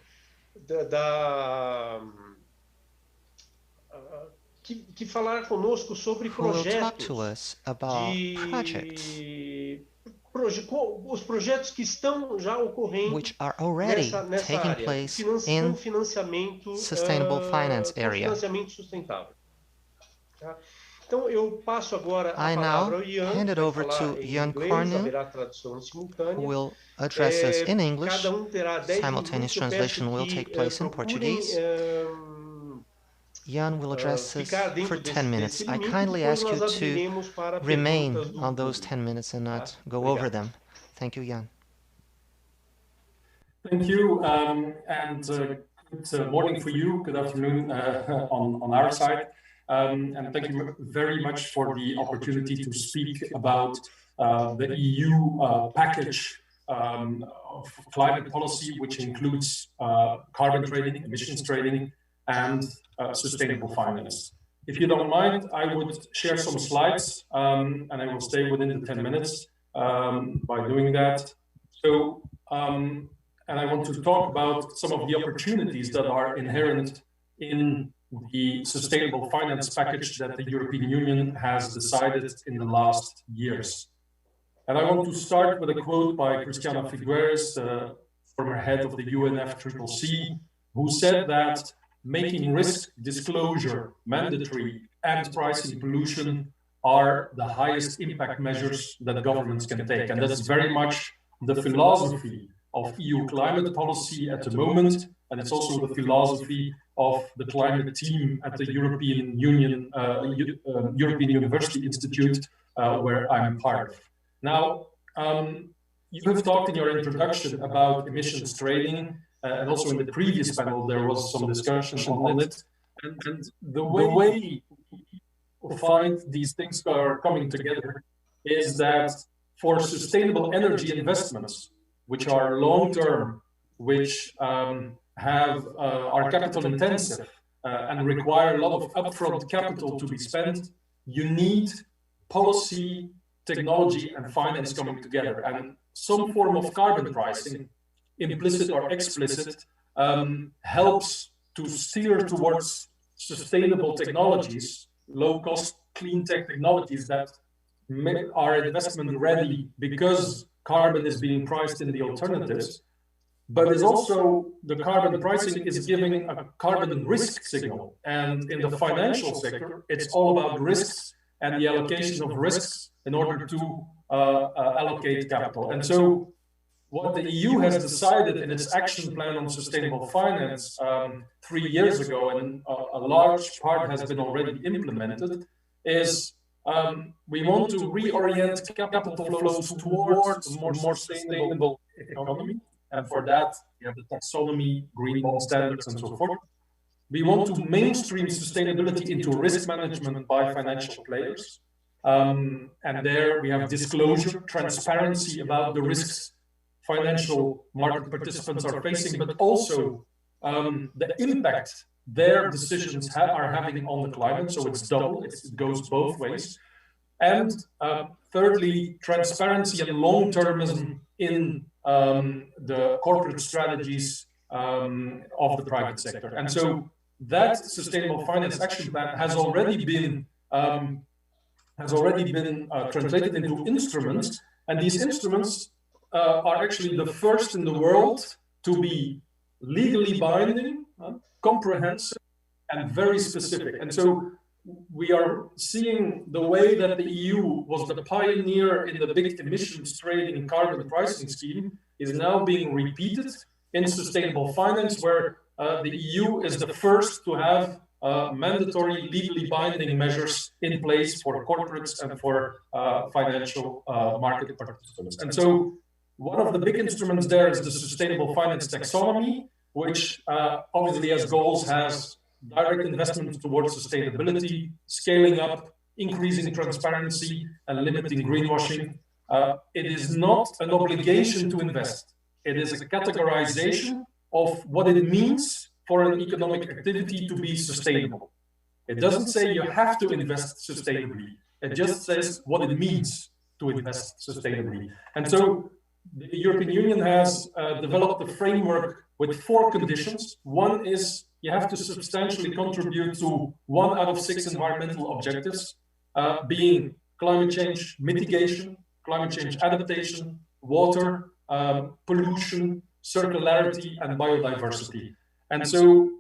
who will talk to us about projects which are already taking place in sustainable finance area. I now hand it over to Jan Cornell, who will address us in English. Simultaneous translation will take place in Portuguese. Jan will address us for 10 minutes. I kindly ask you to remain on those 10 minutes and not go over them. Thank you, Jan. Thank you, Good morning for you, good afternoon on our side. And thank you very much for the opportunity to speak about the EU package of climate policy, which includes carbon trading, emissions trading, and sustainable finance. If you don't mind, I would share some slides, and I will stay within the 10 minutes by doing that. So, and I want to talk about some of the opportunities that are inherent in the sustainable finance package that the European Union has decided in the last years. And I want to start with a quote by Cristiana Figueres, the former head of the UNFCCC, who said that making risk disclosure mandatory and pricing pollution are the highest impact measures that governments can take. And that's very much the philosophy of EU climate policy at the moment, and it's also the philosophy of the climate team at the European Union, European University Institute, where I'm part of. Now, you have talked in your introduction about emissions trading, and also in the previous panel there was some discussion on it. And the way we find these things are coming together is that for sustainable energy investments, which are long-term, which are capital intensive and require a lot of upfront capital to be spent, you need policy, technology, and finance coming together. And some form of carbon pricing, implicit or explicit, helps to steer towards sustainable technologies, low-cost, clean-tech technologies that are investment ready because carbon is being priced in the alternatives, but is also the carbon pricing is giving a carbon risk signal. And in the financial sector, it's all about risks and the allocation of risks in order to allocate capital. And so what the EU has decided in its action plan on sustainable finance 3 years ago, and a large part has been already implemented, is we want to reorient capital flows towards a more sustainable economy. And for that, we have the taxonomy, green bond standards, and so forth. We want to mainstream sustainability into risk management by financial players. And there we have disclosure, transparency about the risks financial market participants are facing, but also the impact their decisions are having on the climate. So it's double, it goes both ways. And thirdly, transparency and long-termism in the corporate strategies of the private sector. And so that Sustainable Finance Action Plan has already been translated into instruments, and these instruments are actually the first in the world to be legally binding, comprehensive, and very specific. And so we are seeing the way that the EU was the pioneer in the big emissions trading carbon pricing scheme is now being repeated in sustainable finance, where the EU is the first to have mandatory legally binding measures in place for corporates and for financial market participants. And so one of the big instruments there is the Sustainable Finance Taxonomy, which obviously as goals has direct investment towards sustainability, scaling up, increasing transparency, and limiting greenwashing. It is not an obligation to invest. It is a categorization of what it means for an economic activity to be sustainable. It doesn't say you have to invest sustainably. It just says what it means to invest sustainably. And so the European Union has developed a framework with 4 conditions. One is you have to substantially contribute to 1 out of 6 environmental objectives, being climate change mitigation, climate change adaptation, water, pollution, circularity, and biodiversity. And so,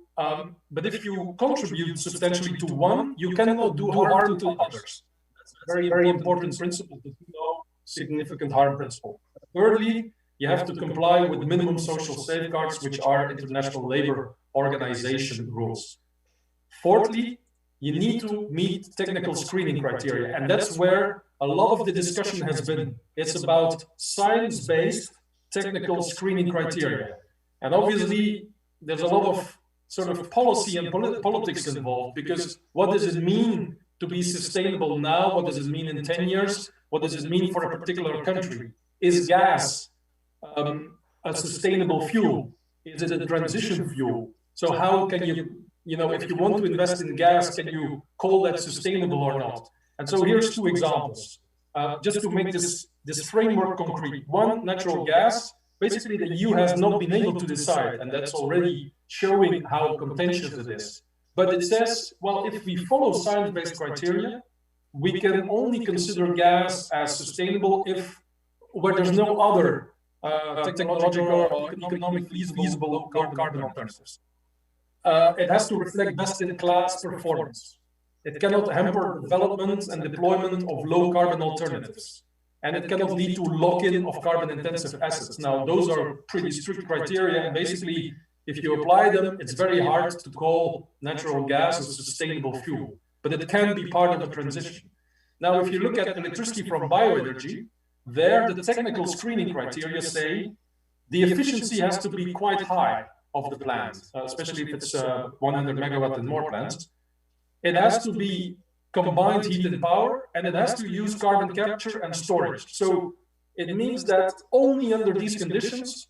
but if you contribute substantially to 1, you cannot do harm to others. That's a very, very important principle, the no significant harm principle. Thirdly, you have to comply with minimum social safeguards, which are International Labour Organization rules. Fourthly, you need to meet technical screening criteria, and that's where a lot of the discussion has been. It's about science-based technical screening criteria. And obviously, there's a lot of sort of policy and politics involved, because what does it mean to be sustainable now? What does it mean in 10 years? What does it mean for a particular country? Is gas a sustainable fuel? Is it a transition fuel? So how can you know, if you want to invest in gas, can you call that sustainable or not? And so here's two examples, just to make this framework concrete. One, natural gas. Basically, the EU has not been able to decide, and that's already showing how contentious it is. But it says, well, if we follow science-based criteria, we can only consider gas as sustainable if where there's no other technological or economically feasible low-carbon alternatives. It has to reflect best-in-class performance. It cannot hamper development and deployment of low-carbon alternatives. And it cannot lead to lock-in of carbon-intensive assets. Now, those are pretty strict criteria, and basically, if you apply them, it's very hard to call natural gas a sustainable fuel, but it can be part of the transition. Now, if you look at electricity from bioenergy, there the technical screening criteria say the efficiency has to be quite high of the plant, especially if it's 100 megawatt and more plants. It has to be combined heat and power, and it has to use carbon capture and storage. So it means that only under these conditions,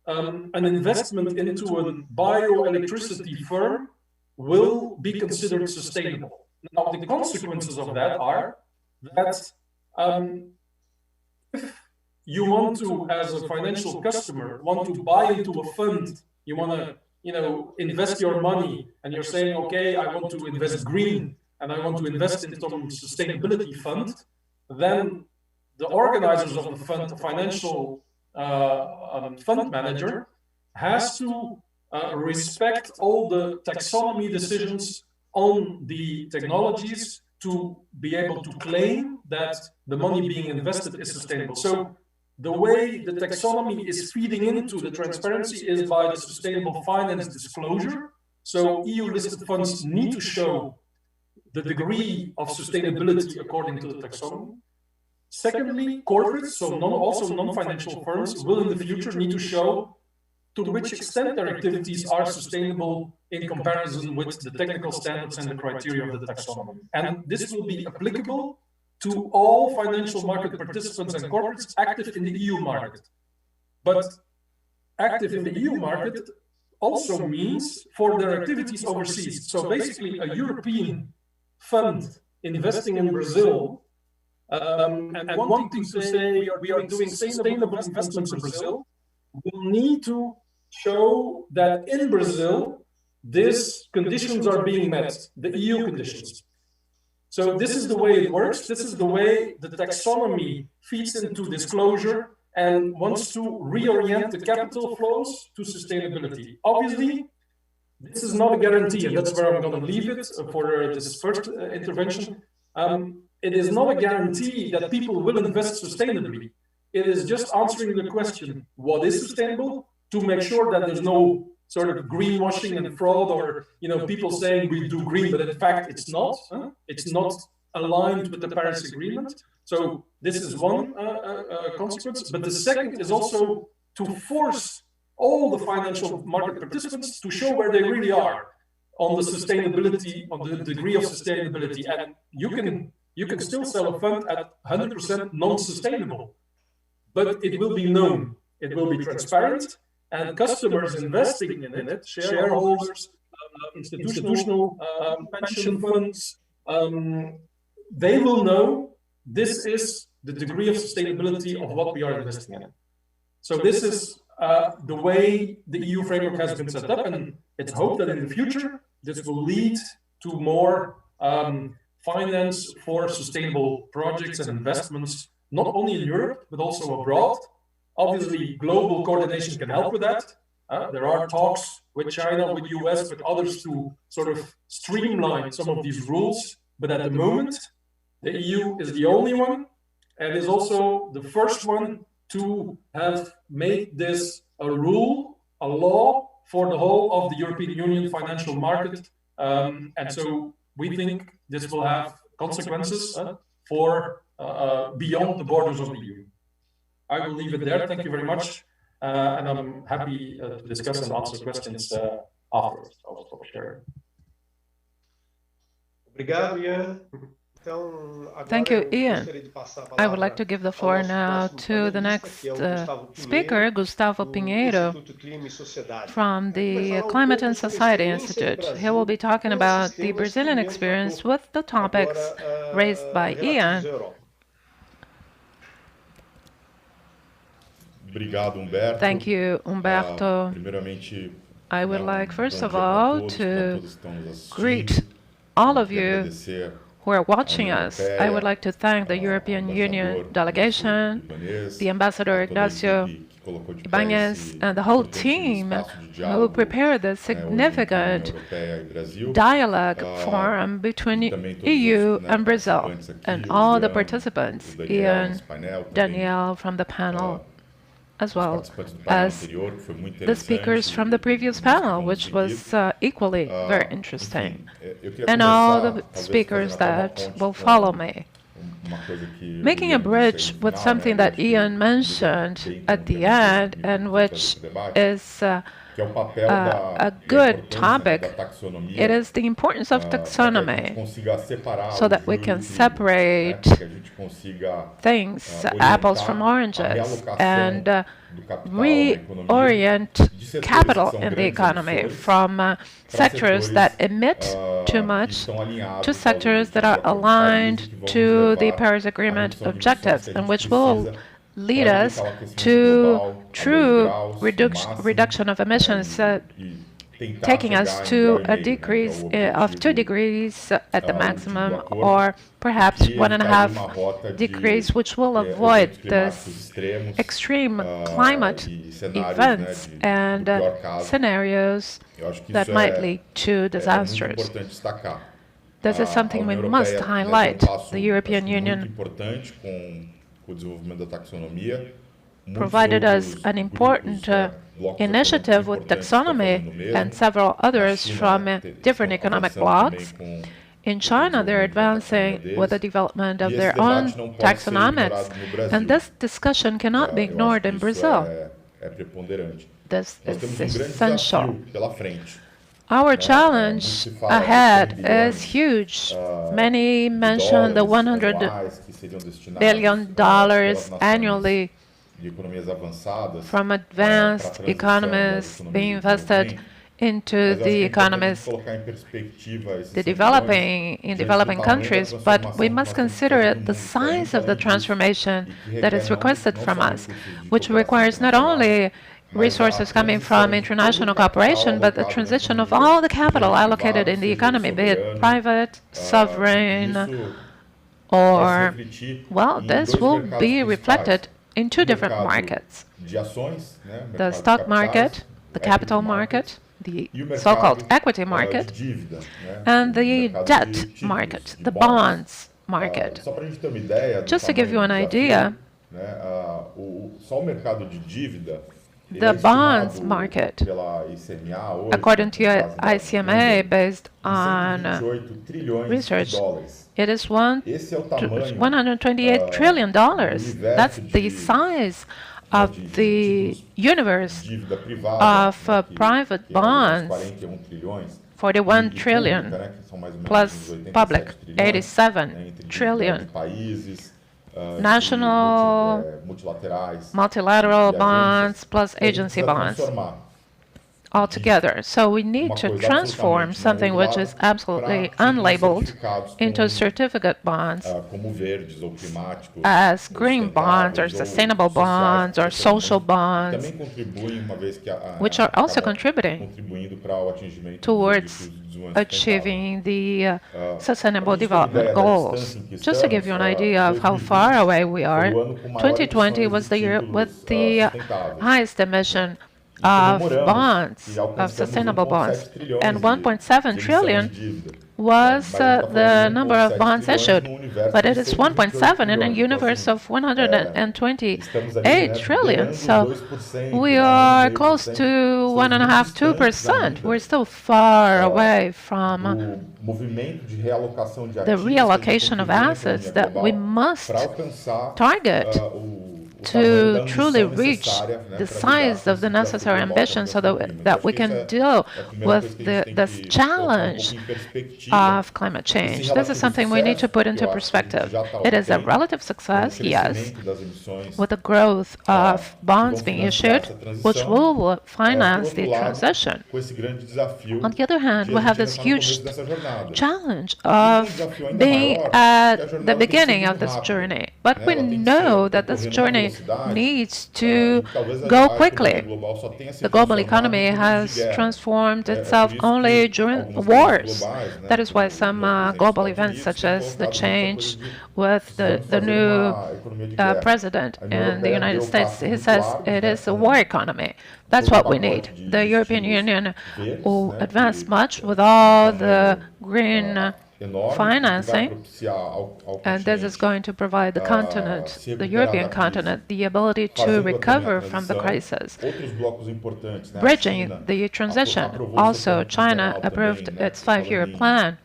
an investment into a bioelectricity firm will be considered sustainable. Now, the consequences of that are that if you want to, as a financial customer, want to buy into a fund, you want to, you know, invest your money, and you're saying, okay, I want to invest green, and I want to invest in some sustainability fund, then the organizers of the fund, the financial fund manager, has to respect all the taxonomy decisions on the technologies to be able to claim that the money being invested is sustainable. So the way the taxonomy is feeding into the transparency is by the sustainable finance disclosure. So EU-listed funds need to show the degree of sustainability according to the taxonomy. Secondly, corporates, so also non-financial firms, will in the future need to show to which extent their activities are sustainable in comparison with the technical standards and the criteria of the taxonomy. And this will be applicable to all financial market participants and corporates active in the EU market. But active in the EU market also means for their activities overseas. So basically, a European fund investing in Brazil and wanting to say we are doing sustainable investments in Brazil will need to show that in Brazil, these conditions are being met, the EU conditions. So this is the way it works. This is the way the taxonomy feeds into disclosure and wants to reorient the capital flows to sustainability. Obviously, this is not a guarantee, and that's where I'm going to leave it for this first intervention. It is not a guarantee that people will invest sustainably. It is just answering the question, what is sustainable, to make sure that there's no sort of greenwashing and fraud, or people saying we do green, but in fact it's not. It's not aligned with the Paris Agreement. So this is one consequence. But the second is also to force all the financial market participants to show where they really are on the sustainability, on the degree of sustainability. And you can still sell a fund at 100% non-sustainable, but it will be known, it will be transparent, and customers investing in it, shareholders, institutional pension funds, they will know this is the degree of sustainability of what we are investing in. So this is the way the EU framework has been set up, and it's hoped that in the future this will lead to more finance for sustainable projects and investments, not only in Europe, but also abroad. Obviously, global coordination can help with that. There are talks with China, with the US, with others to sort of streamline some of these rules. But at the moment, the EU is the only one, and is also the first one to have made this a rule, a law for the whole of the European Union financial market. And so we think this will have consequences for beyond the borders of the EU. I will leave it there. Thank you very much. And I'm happy to discuss and answer questions afterwards. I'll stop sharing. Obrigado, Ian. Thank you, Ian. I would like to give the floor now to the next speaker, Gustavo Pinheiro, from the Climate and Society Institute. He will be talking about the Brazilian experience with the topics raised by Ian. Thank you, Humberto. I would like, first of all, to greet all of you who are watching us. I would like to thank the European Union delegation, the Ambassador Ignacio Ibanez, and the whole team who prepared the significant dialogue forum between EU and Brazil, and all the participants, Ian, Danielle from the panel, as well as the speakers from the previous panel, which was equally very interesting, and all the speakers that will follow me. Making a bridge with something that Ian mentioned at the end, and which is a good topic, it is the importance of taxonomy, so that we can separate things, apples from oranges, and reorient capital in the economy from sectors that emit too much to sectors that are aligned to the Paris Agreement objectives, and which will lead us to true reduction of emissions, taking us to a decrease of 2 degrees at the maximum, or perhaps 1.5 degrees, which will avoid this extreme climate events and scenarios that might lead to disasters. This is something we must highlight. The European Union provided us an important initiative with taxonomy and several others from different economic blocs. In China, they're advancing with the development of their own taxonomics, and this discussion cannot be ignored in Brazil. This is essential. Our challenge ahead is huge. Many mention the $100 billion annually from advanced economies being invested into the economies, the developing countries, but we must consider the size of the transformation that is requested from us, which requires not only resources coming from international cooperation, but the transition of all the capital allocated in the economy, be it private, sovereign, or, well, this will be reflected in 2 different markets: the stock market, the capital market, the so-called equity market, and the debt market, the bonds market. Just to give you an idea, the bonds market, according to ICMA, based on research, it is $128 trillion. That's the size of the universe of private bonds, 41 trillion, plus public, 87 trillion. National, multilateral bonds, plus agency bonds altogether. So we need to transform something which is absolutely unlabeled into certificate bonds as green bonds or sustainable bonds or social bonds, which are also contributing towards achieving the Sustainable Development Goals. Just to give you an idea of how far away we are, 2020 was the year with the highest emission of bonds, of sustainable bonds, and 1.7 trillion was the number of bonds issued, but it is 1.7 in a universe of 128 trillion, so we are close to 1.5–2%. We're still far away from the reallocation of assets that we must target to truly reach the size of the necessary ambition so that we can deal with this challenge of climate change. This is something we need to put into perspective. It is a relative success, yes, with the growth of bonds being issued, which will finance the transition. On the other hand, we have this huge challenge of being at the beginning of this journey. But we know that this journey needs to go quickly. The global economy has transformed itself only during wars. That is why some global events, such as the change with the new president in the United States, he says it is a war economy. That's what we need. The European Union will advance much with all the green financing, and this is going to provide the continent, the European continent, the ability to recover from the crisis, bridging the transition. Also, China approved its 5-year plan,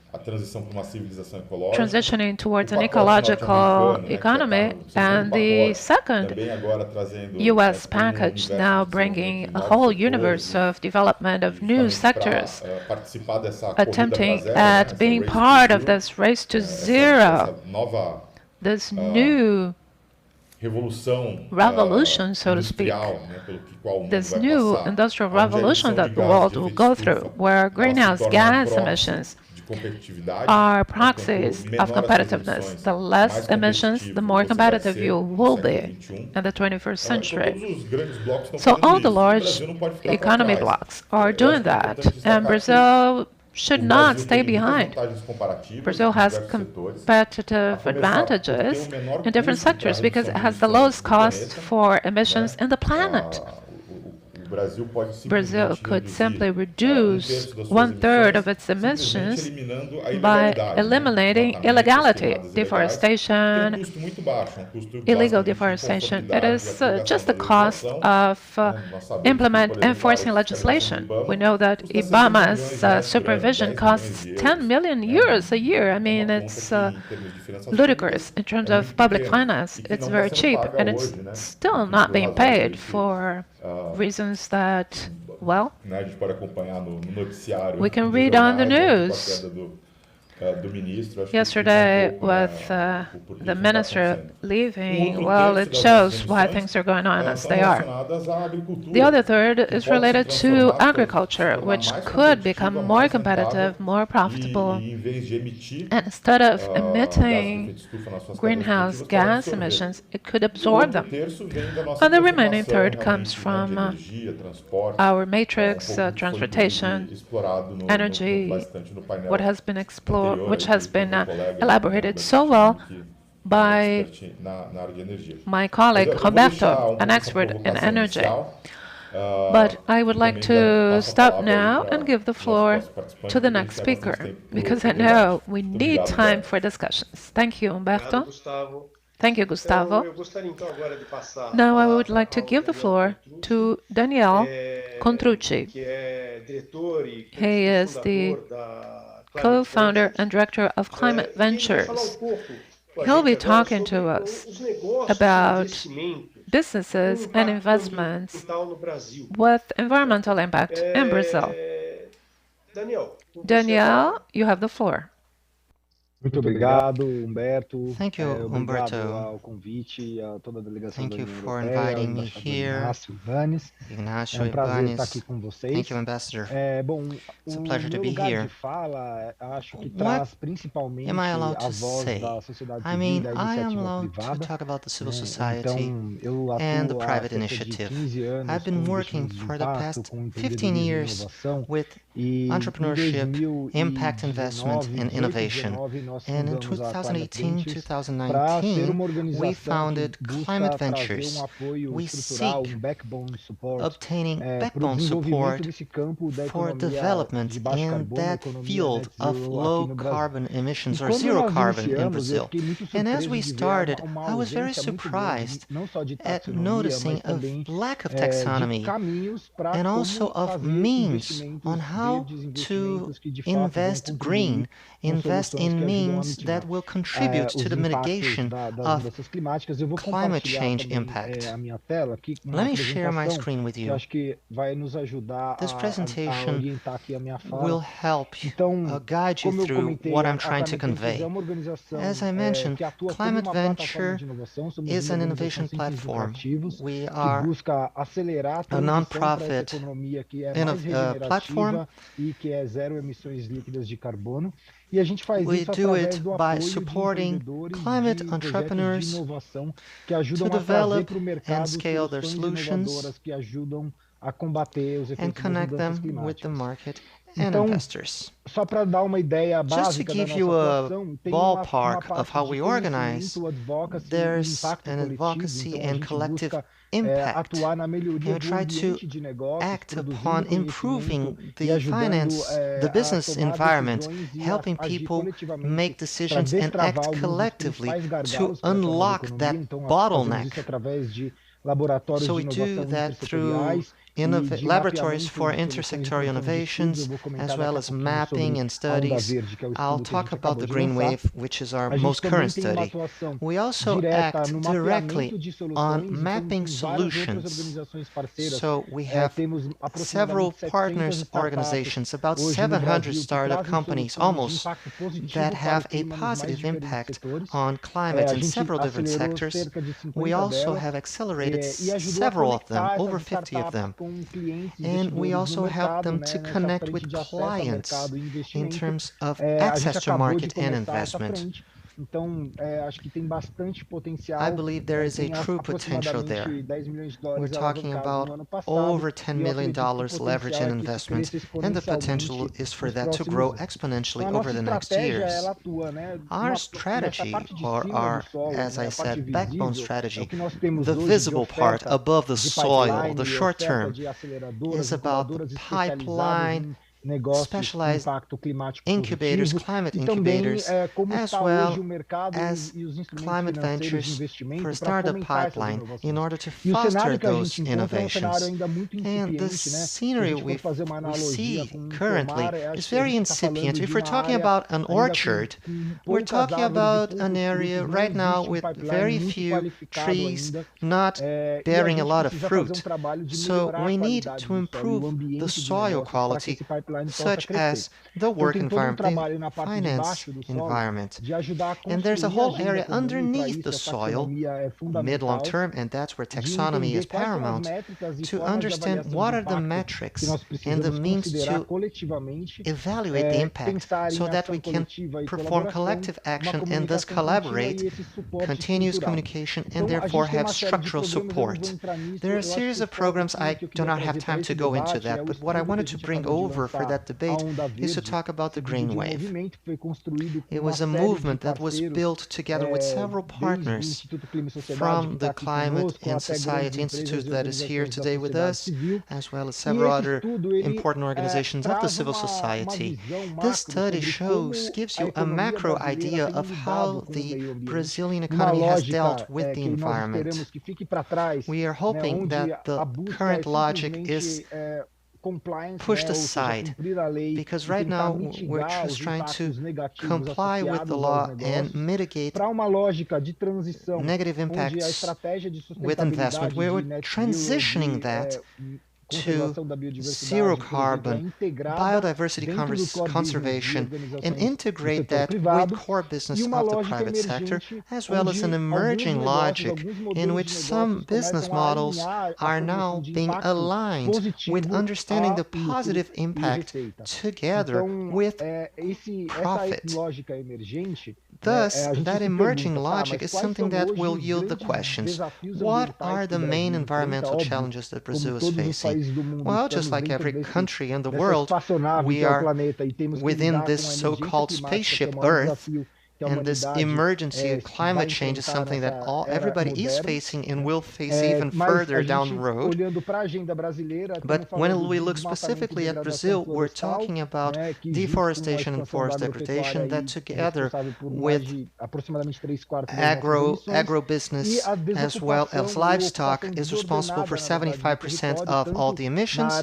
transitioning towards an ecological economy, and the second U.S. package now bringing a whole universe of development of new sectors, attempting at being part of this race to zero, this new revolution, so to speak, this new industrial revolution that the world will go through, where greenhouse gas emissions are proxies of competitiveness. The less emissions, the more competitive you will be in the 21st century. So all the large economy blocks are doing that, and Brazil should not stay behind. Brazil has competitive advantages in different sectors because it has the lowest cost for emissions in the planet. Brazil could simply reduce 1/3 of its emissions by eliminating illegality, deforestation, illegal deforestation. It is just the cost of enforcing legislation. We know that Obama's supervision costs 10 million euros a year. I mean, it's ludicrous in terms of public finance. It's very cheap, and it's still not being paid for reasons that, well, we can read on the news. Yesterday, with the minister leaving, well, it shows why things are going on as they are. The other third is related to agriculture, which could become more competitive, more profitable. And instead of emitting greenhouse gas emissions, it could absorb them. And the remaining third comes from our matrix, transportation, energy, what has been explored, which has been elaborated so well by my colleague Roberto, an expert in energy. But I would like to stop now and give the floor to the next speaker, because I know we need time for discussions. Thank you, Humberto. Thank you, Gustavo. Now I would like to give the floor to Daniel Contrucci. He is the co-founder and director of Climate Ventures. He'll be talking to us about businesses and investments with environmental impact in Brazil. Daniel, you have the floor. Muito obrigado, Humberto. Thank you, Humberto. Ao convite, a toda a delegação Thank da you União for Europeia, inviting me here. Ignacio Ibanez. Prazer estar aqui com vocês. Thank you, Ambassador. Bom, It's a pleasure to be lugar here. de fala, acho que What traz principalmente am I allowed a to voz say? da sociedade I civil, mean, da I am iniciativa allowed to privada. talk about the civil society Então, eu and the atuo há private cerca de initiative. 15 anos I've been com working investimentos de for the impacto, past com 15 empreendedorismo e years inovação. with E entrepreneurship, em impact investment, and 2019, innovation. 2019, nós And in fundamos a 2018, para ser uma 2019, organização we founded que busca Climate trazer Ventures. apoio We estrutural, seek backbone support obtaining para o backbone desenvolvimento support desse campo da for economia development de baixo in carbono, that economia field net of zero low aqui no Brasil. carbon emissions E or quando zero nós carbon in iniciamos, eu Brazil. fiquei muito And as surpreso we de ver started, uma I was very ausência muito grande, surprised não só de at taxonomia, noticing mas também a lack of de taxonomy caminhos para and como also of fazer means investimentos on how verdes, to investimentos que de fato vão invest contribuir green, com invest soluções in que ajudem means that will contribute to the mitigation of climate change impact. Let me share my screen with you. This presentation will help guide you through what I'm trying to convey. As I mentioned, Climate Venture is an innovation platform. We are a non-profit platform. We do it by supporting climate entrepreneurs to develop and scale their solutions and connect them with the market and investors. Just to give you a ballpark of how we organize, there's an advocacy and collective impact. And we try to act upon improving the business environment, helping people make decisions and act collectively to unlock that bottleneck. So we do that through laboratories for intersectoral innovations, as well as mapping and studies. I'll talk about the Green Wave, which is our most current study. We also act directly on mapping solutions. So we have several partners organizations, about 700 startup companies almost, that have a positive impact on climate in several different sectors. We also have accelerated several of them, over 50 of them. And we also help them to connect with clients in terms of access to market and investment. I believe there is a true potential there. We're talking about over $10 million leverage in investment, and the potential is for that to grow exponentially over the next years. Our strategy, or our, as I said, backbone strategy, the visible part above the soil, the short term, is about the pipeline, specialized incubators, climate incubators, as well as climate ventures for startup pipeline in order to foster those innovations. And the scenery we see currently is very incipient. If we're talking about an orchard, we're talking about an area right now with very few trees, not bearing a lot of fruit. So we need to improve the soil quality, such as the work environment, the finance environment. And there's a whole area underneath the soil, mid-long term, and that's where taxonomy is paramount, to understand what are the metrics and the means to evaluate the impact so that we can perform collective action and thus collaborate, continuous communication, and therefore have structural support. There are a series of programs. I do not have time to go into that, but what I wanted to bring over for that debate is to talk about the Green Wave. It was a movement that was built together with several partners from the Climate and Society Institute that is here today with us, as well as several other important organizations of the civil society. This study gives you a macro idea of how the Brazilian economy has dealt with the environment. We are hoping that the current logic is pushed aside, because right now we're just trying to comply with the law and mitigate negative impacts with investment. We're transitioning that to zero carbon, biodiversity conservation, and integrate that with core business of the private sector, as well as an emerging logic in which some business models are now being aligned with understanding the positive impact together with profit. Thus, that emerging logic is something that will yield the questions. What are the main environmental challenges that Brazil is facing? Well, just like every country in the world, we are within this so-called spaceship Earth, And this emergency of climate change is something that everybody is facing and will face even further down the road. But when we look specifically at Brazil, we're talking about deforestation and forest degradation that together with agribusiness as well as livestock is responsible for 75% of all the emissions.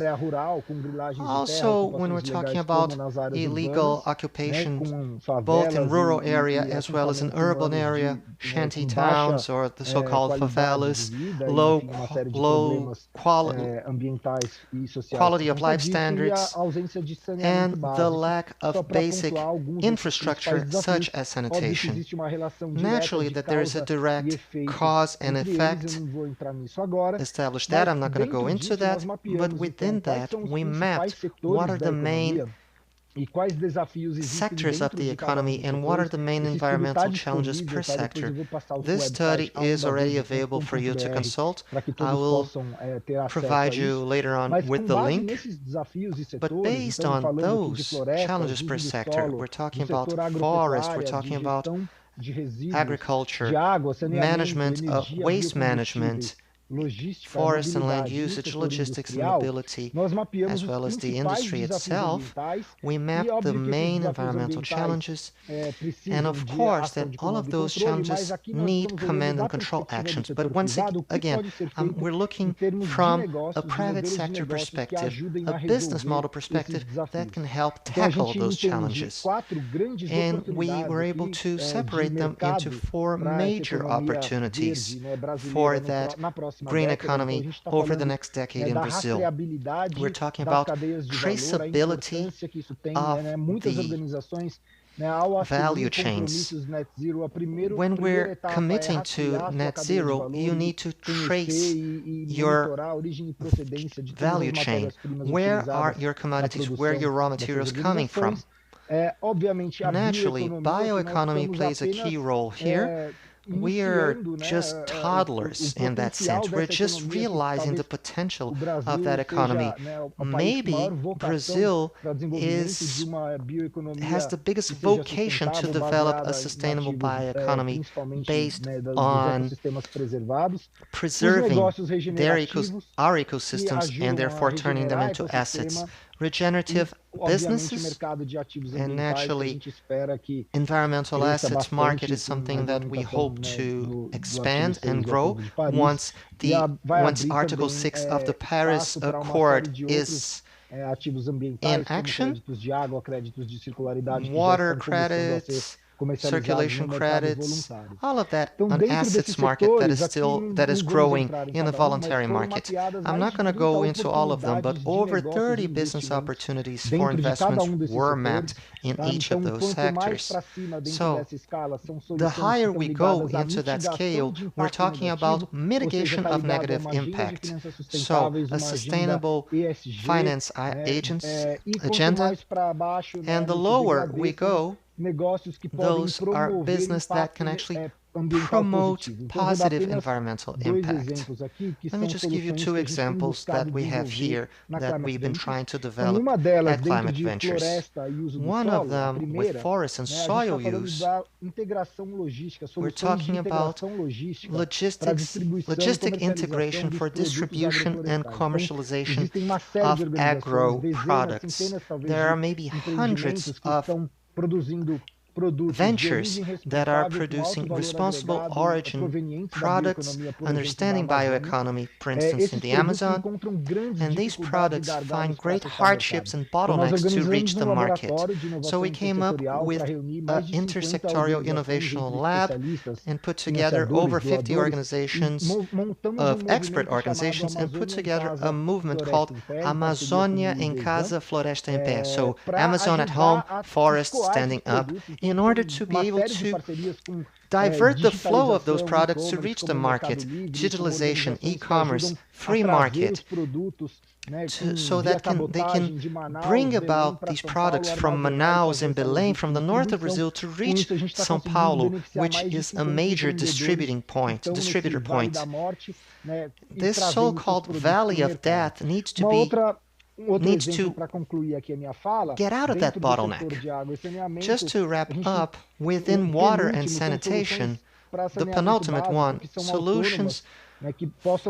Also, when we're talking about illegal occupation, both in rural area as well as in urban area, shanty towns or the so-called favelas, low quality of life standards, and the lack of basic infrastructure such as sanitation. Naturally, that there is a direct cause and effect established that. I'm not going to go into that, but within that, we mapped what are the main sectors of the economy and what are the main environmental challenges per sector. This study is already available for you to consult. I will provide you later on with the link. But based on those challenges per sector, we're talking about forest, we're talking about agriculture, management of waste management, forest and land usage, logistics and mobility, as well as the industry itself. We map the main environmental challenges, and of course that all of those challenges need command and control actions. But once again, we're looking from a private sector perspective, a business model perspective that can help tackle those challenges. And we were able to separate them into 4 major opportunities for that green economy over the next decade in Brazil. We're talking about traceability of the value chains. When we're committing to net zero, you need to trace your value chain. Where are your commodities? Where are your raw materials coming from? Naturally, bioeconomy plays a key role here. We are just toddlers in that sense. We're just realizing the potential of that economy. Maybe Brazil has the biggest vocation to develop a sustainable bioeconomy based on preserving our ecosystems and therefore turning them into assets. Regenerative businesses, and naturally environmental assets market is something that we hope to expand and grow once Article 6 of the Paris Accord is in action. Water credits, circulation credits, all of that, an assets market that is growing in a voluntary market. I'm not going to go into all of them, but over 30 business opportunities for investments were mapped in each of those sectors. So the higher we go into that scale, we're talking about mitigation of negative impact. So a sustainable finance agenda, and the lower we go, those are business that can actually promote positive environmental impact. Let me just give you 2 examples that we have here that we've been trying to develop at Climate Ventures. One of them with forest and soil use, we're talking about logistic integration for distribution and commercialization of agro products. There are maybe hundreds of ventures that are producing responsible origin products, understanding bioeconomy, for instance, in the Amazon, and these products find great hardships and bottlenecks to reach the market. So we came up with an intersectorial innovational lab and put together over 50 organizations of expert organizations and put together a movement called Amazônia em Casa, Floresta em Pé. So Amazon at home, forest standing up, in order to be able to divert the flow of those products to reach the market. Digitalization, e-commerce, free market, so that they can bring about these products from Manaus and Belém, from the north of Brazil, to reach São Paulo, which is a major distributor point. This so-called Valley of Death needs to be needs to get out of that bottleneck. Just to wrap up, within water and sanitation, the penultimate one, solutions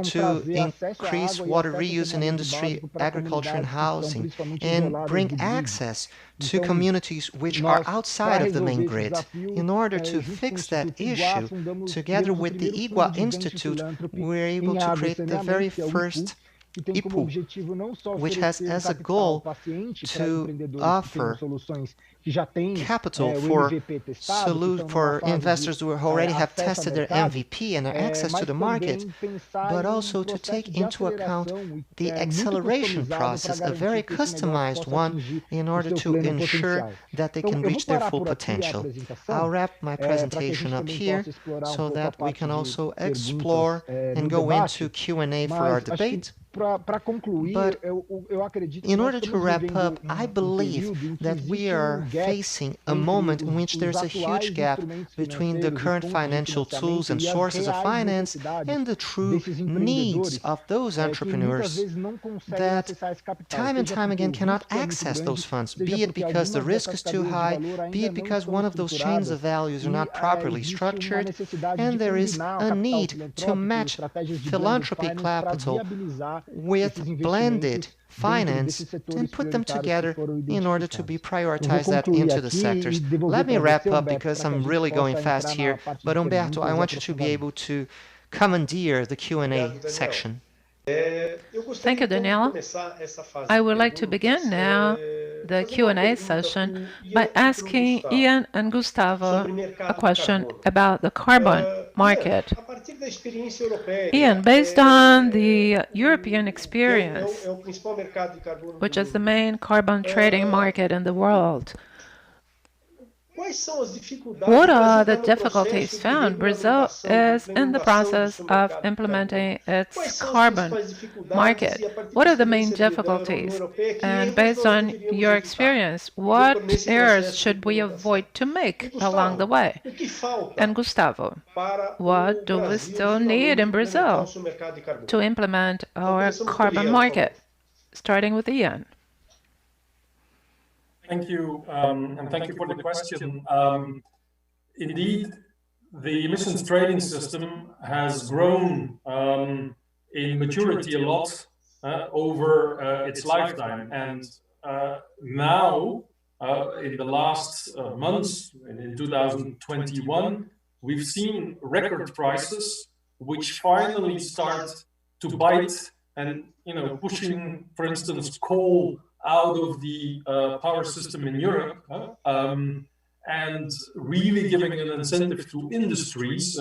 to increase water reuse in industry, agriculture, and housing, and bring access to communities which are outside of the main grid. In order to fix that issue, together with the IGUA Institute, we're able to create the very first IPU, which has as a goal to offer capital for investors who already have tested their MVP and access to the market, but also to take into account the acceleration process, a very customized one, in order to ensure that they can reach their full potential. I'll wrap my presentation up here so that we can also explore and go into Q&A for our debate. But in order to wrap up, I believe that we are facing a moment in which there's a huge gap between the current financial tools and sources of finance and the true needs of those entrepreneurs that time and time again cannot access those funds, be it because the risk is too high, be it because one of those chains of values are not properly structured, and there is a need to match philanthropy capital with blended finance and put them together in order to be prioritized that into the sectors. Let me wrap up because I'm really going fast here, but Humberto, I want you to be able to commandeer the Q&A section. Thank you, Daniela. I would like to begin now the Q&A session by asking Ian and Gustavo a question about the carbon market. Ian, based on the European experience, which is the main carbon trading market in the world, what are the difficulties found? Brazil is in the process of implementing its carbon market. What are the main difficulties? And based on your experience, what errors should we avoid to make along the way? And Gustavo, what do we still need in Brazil to implement our carbon market? Starting with Ian. Thank you, and thank you for the question. Indeed, the emissions trading system has grown in maturity a lot over its lifetime. And now, in the last months, in 2021, we've seen record prices, which finally start to bite and, pushing, for instance, coal out of the power system in Europe, and really giving an incentive to industries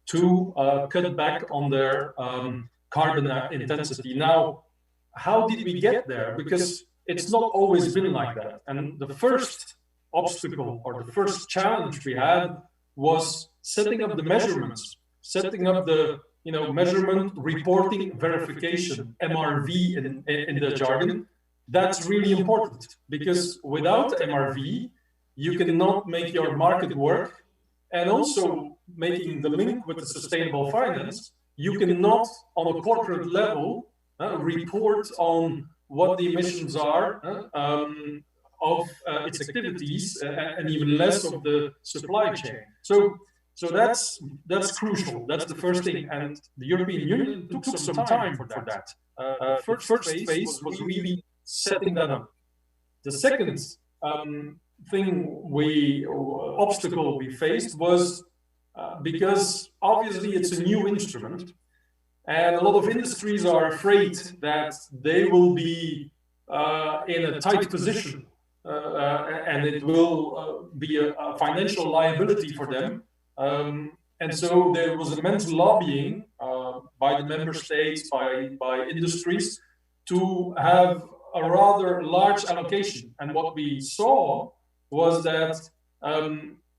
to cut back on their carbon intensity. Now, how did we get there? Because it's not always been like that. And the first obstacle or the first challenge we had was setting up the measurements, setting up the measurement, reporting, verification, MRV in the jargon. That's really important because without MRV, you cannot make your market work. And also making the link with the sustainable finance, you cannot, on a corporate level, report on what the emissions are of its activities and even less of the supply chain. So that's crucial. That's the first thing. And the European Union took some time for that. First phase was really setting that up. The second obstacle we faced was because obviously it's a new instrument, and a lot of industries are afraid that they will be in a tight position, and it will be a financial liability for them. And so there was immense lobbying by the member states, by industries, to have a rather large allocation. And what we saw was that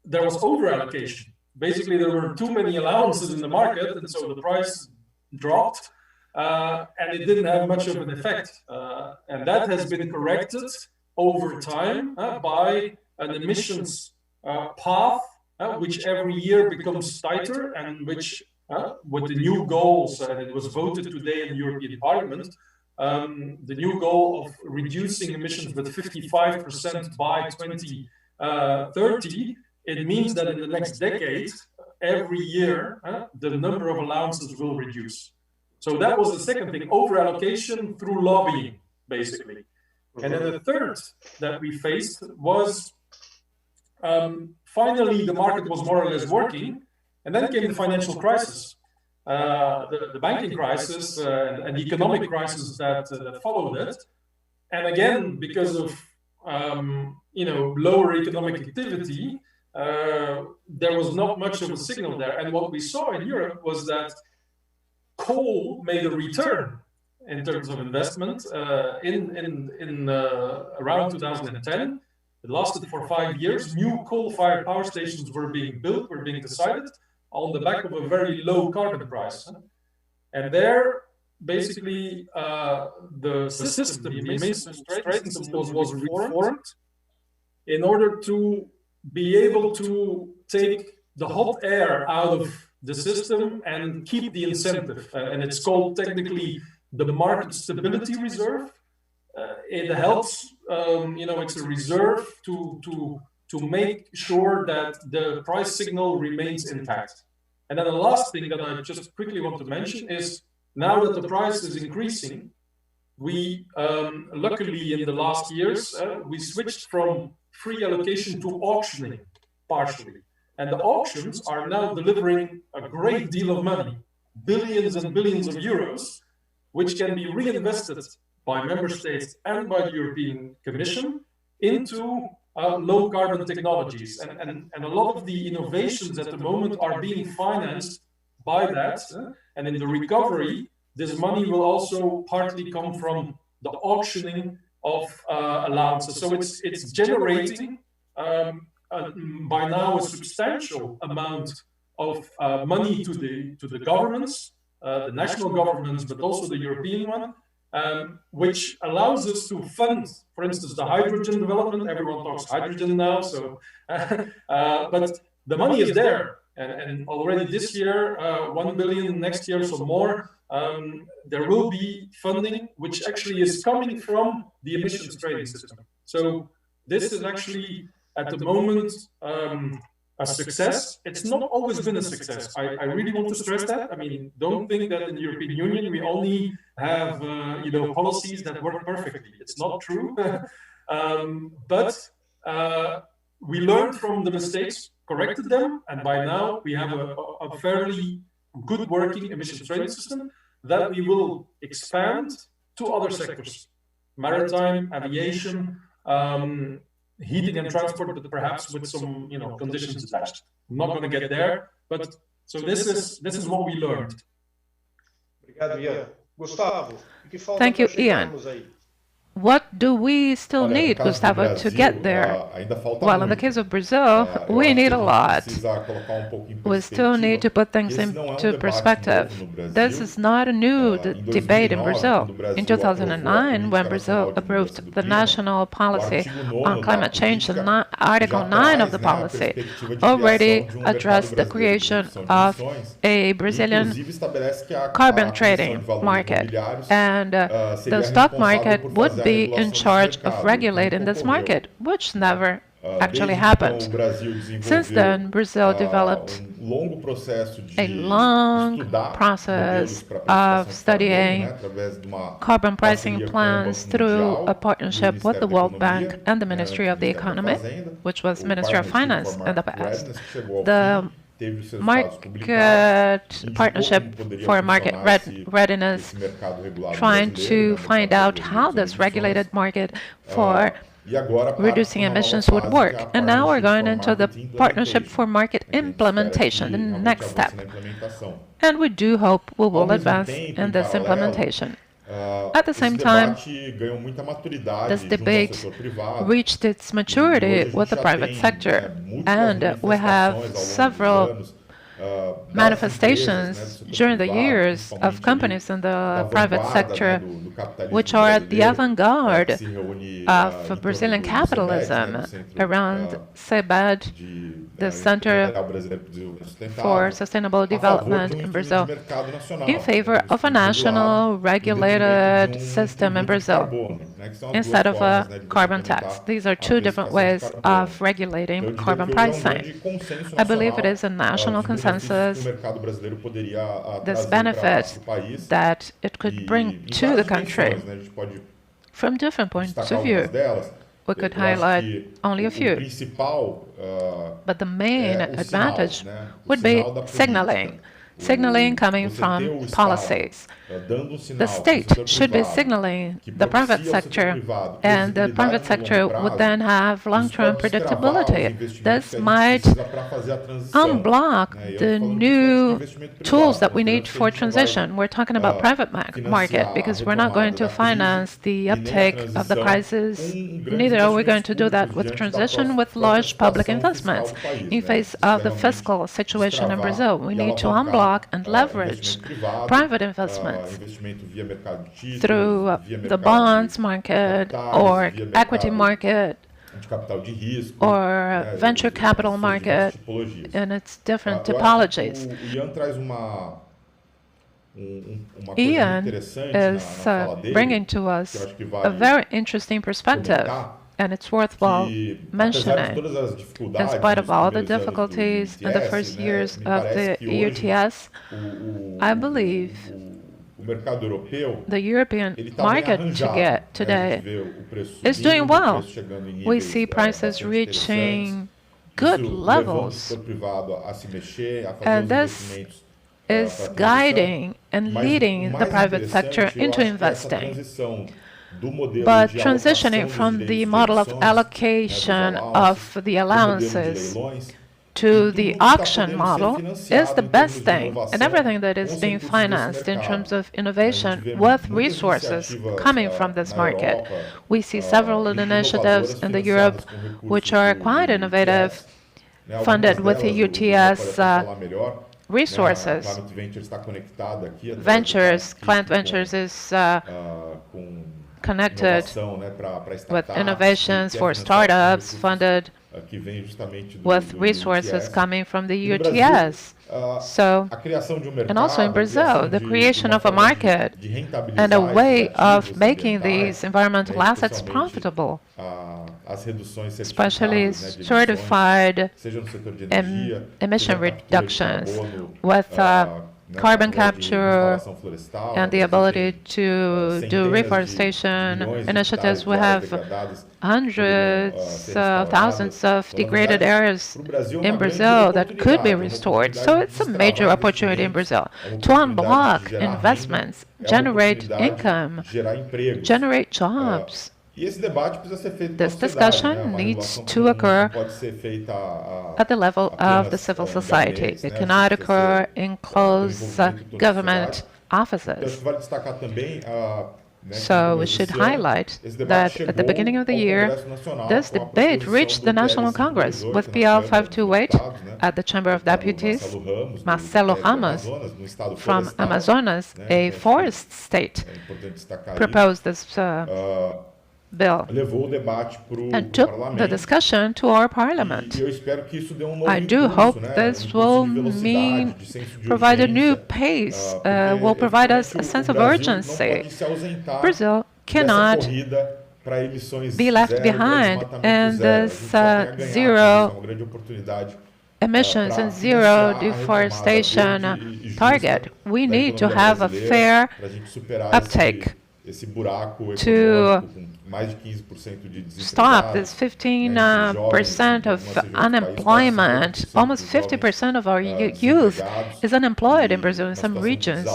there was over-allocation. Basically, there were too many allowances in the market, and so the price dropped, and it didn't have much of an effect. And that has been corrected over time by an emissions path, which every year becomes tighter, and which, with the new goals, and it was voted today in the European Parliament, the new goal of reducing emissions with 55% by 2030, it means that in the next decade, every year, the number of allowances will reduce. So that was the second thing, over-allocation through lobbying, basically. And then the third that we faced was, finally, the market was more or less working, and then came the financial crisis. The banking crisis and the economic crisis that followed it, and again because of lower economic activity, there was not much of a signal there. And what we saw in Europe was that coal made a return in terms of investment in around 2010. It lasted for 5 years. New coal-fired power stations were being built, were being decided, on the back of a very low carbon price. And there, basically, the system, the emissions trading system was reformed in order to be able to take the hot air out of the system and keep the incentive. And it's called technically the Market Stability Reserve. It helps, it's a reserve to make sure that the price signal remains intact. And then the last thing that I just quickly want to mention is, now that the price is increasing, we, luckily in the last years, we switched from free allocation to auctioning, partially. And the auctions are now delivering a great deal of money, billions and billions of euros, which can be reinvested by member states and by the European Commission into low carbon technologies. And a lot of the innovations at the moment are being financed by that. And in the recovery, this money will also partly come from the auctioning of allowances. So it's generating by now a substantial amount of money to the governments, the national governments, but also the European one, which allows us to fund, for instance, the hydrogen development. Everyone talks hydrogen now, so but the money is there, and already this year, 1 billion, next year some more. There will be funding which actually is coming from the emissions trading system. So this is actually at the moment a success. It's not always been a success. I really want to stress that. I mean, don't think that in the European Union we only have policies that work perfectly. It's not true. But we learned from the mistakes, corrected them, and by now we have a fairly good working emissions trading system that we will expand to other sectors: maritime, aviation, heating and transport, but perhaps with some conditions attached. I'm not going to get there, but so this is what we learned. Thank you, Ian. What do we still need, Gustavo, to get there? Well, in the case of Brazil, we need a lot. We still need to put things into perspective. This is not a new debate in Brazil. In 2009, when Brazil approved the national policy on climate change, Article 9 of the policy already addressed the creation of a Brazilian carbon trading market. And the stock market would be in charge of regulating this market, which never actually happened. Since then, Brazil developed a long process of studying carbon pricing plans through a partnership with the World Bank and the Ministry of the Economy, which was Ministry of Finance in the past. The market partnership for market readiness, trying to find out how this regulated market for reducing emissions would work. And now we're going into the partnership for market implementation, the next step. And we do hope we will advance in this implementation. At the same time, this debate reached its maturity with the private sector, and we have several manifestations during the years of companies in the private sector, which are at the avant-garde of Brazilian capitalism around CEBAD, the Center for Sustainable Development in Brazil, in favor of a national regulated system in Brazil instead of a carbon tax. These are two different ways of regulating carbon pricing. I believe it is a national consensus, this benefit that it could bring to the country from different points of view. We could highlight only a few, but the main advantage would be signaling. Signaling coming from policies. The state should be signaling the private sector, and the private sector would then have long-term predictability. This might unblock the new tools that we need for transition. We're talking about private market because we're not going to finance the uptake of the prices. Neither are we going to do that with transition with large public investments. In face of the fiscal situation in Brazil, we need to unblock and leverage private investments through the bonds market or equity market or venture capital market in its different typologies. Ian is bringing to us a very interesting perspective, and it's worthwhile mentioning. In spite of all the difficulties in the first years of the ETS, I believe the European market today is doing well. We see prices reaching good levels, and this is guiding and leading the private sector into investing. But transitioning from the model of allocation of the allowances to the auction model is the best thing, and everything that is being financed in terms of innovation with resources coming from this market. We see several initiatives in Europe which are quite innovative, funded with the UTS resources. Client Ventures is connected with innovations for startups funded with resources coming from the UTS. And also in Brazil, the creation of a market and a way of making these environmental assets profitable, especially certified emission reductions with carbon capture and the ability to do reforestation initiatives. We have hundreds of thousands of degraded areas in Brazil that could be restored. So it's a major opportunity in Brazil to unblock investments, generate income, generate jobs. This discussion needs to occur at the level of the civil society. It cannot occur in closed government offices. So we should highlight that at the beginning of the year, this debate reached the National Congress with PL 528 at the Chamber of Deputies. Marcelo Ramos from Amazonas, a forest state, proposed this bill and took the discussion to our parliament. I do hope this will provide a new pace, will provide us a sense of urgency. Brazil cannot be left behind in this zero emissions and zero deforestation target. We need to have a fair uptake to stop this 15% of unemployment. Almost 50% of our youth is unemployed in Brazil in some regions.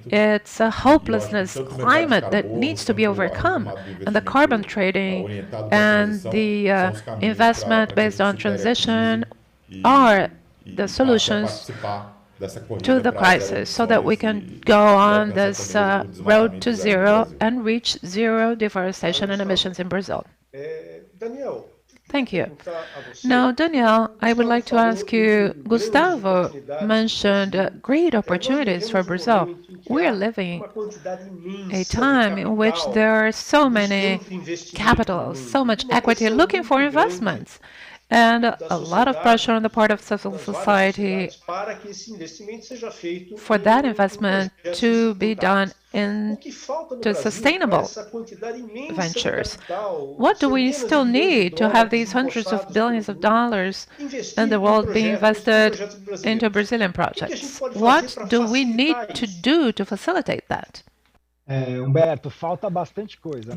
It's a hopelessness climate that needs to be overcome. And the carbon trading and the investment based on transition are the solutions to the crisis so that we can go on this road to zero and reach zero deforestation and emissions in Brazil. Thank you. Now, Daniel, I would like to ask you, Gustavo mentioned great opportunities for Brazil. We are living a time in which there are so many capitals, so much equity looking for investments, and a lot of pressure on the part of civil society for that investment to be done into sustainable ventures. What do we still need to have these hundreds of billions of dollars in the world being invested into Brazilian projects? What do we need to do to facilitate that?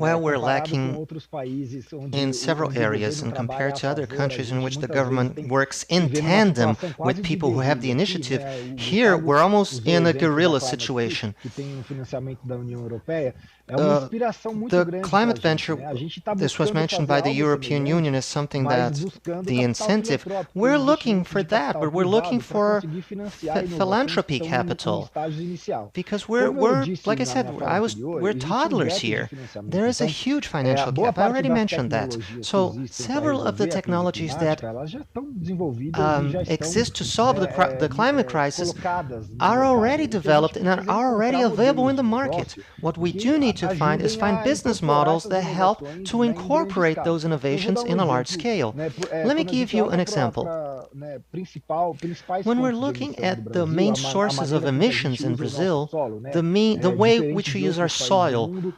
Well, we're lacking in several areas, and compared to other countries in which the government works in tandem with people who have the initiative, here we're almost in a guerrilla situation. The climate venture, this was mentioned by the European Union as something that's the incentive. We're looking for that, but we're looking for philanthropy capital, because we're like I said, we're toddlers here. There is a huge financial gap. I already mentioned that. So several of the technologies that exist to solve the climate crisis are already developed and are already available in the market. What we do need to find business models that help to incorporate those innovations in a large scale. Let me give you an example. When we're looking at the main sources of emissions in Brazil, the way which we use our soil,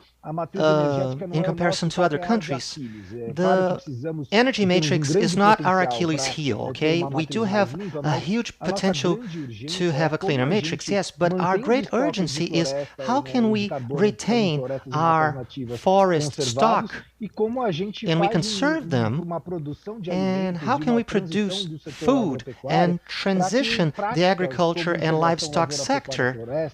in comparison to other countries, the energy matrix is not our Achilles heel, okay? We do have a huge potential to have a cleaner matrix, yes, but our great urgency is how can we retain our forest stock and we conserve them, and how can we produce food and transition the agriculture and livestock sector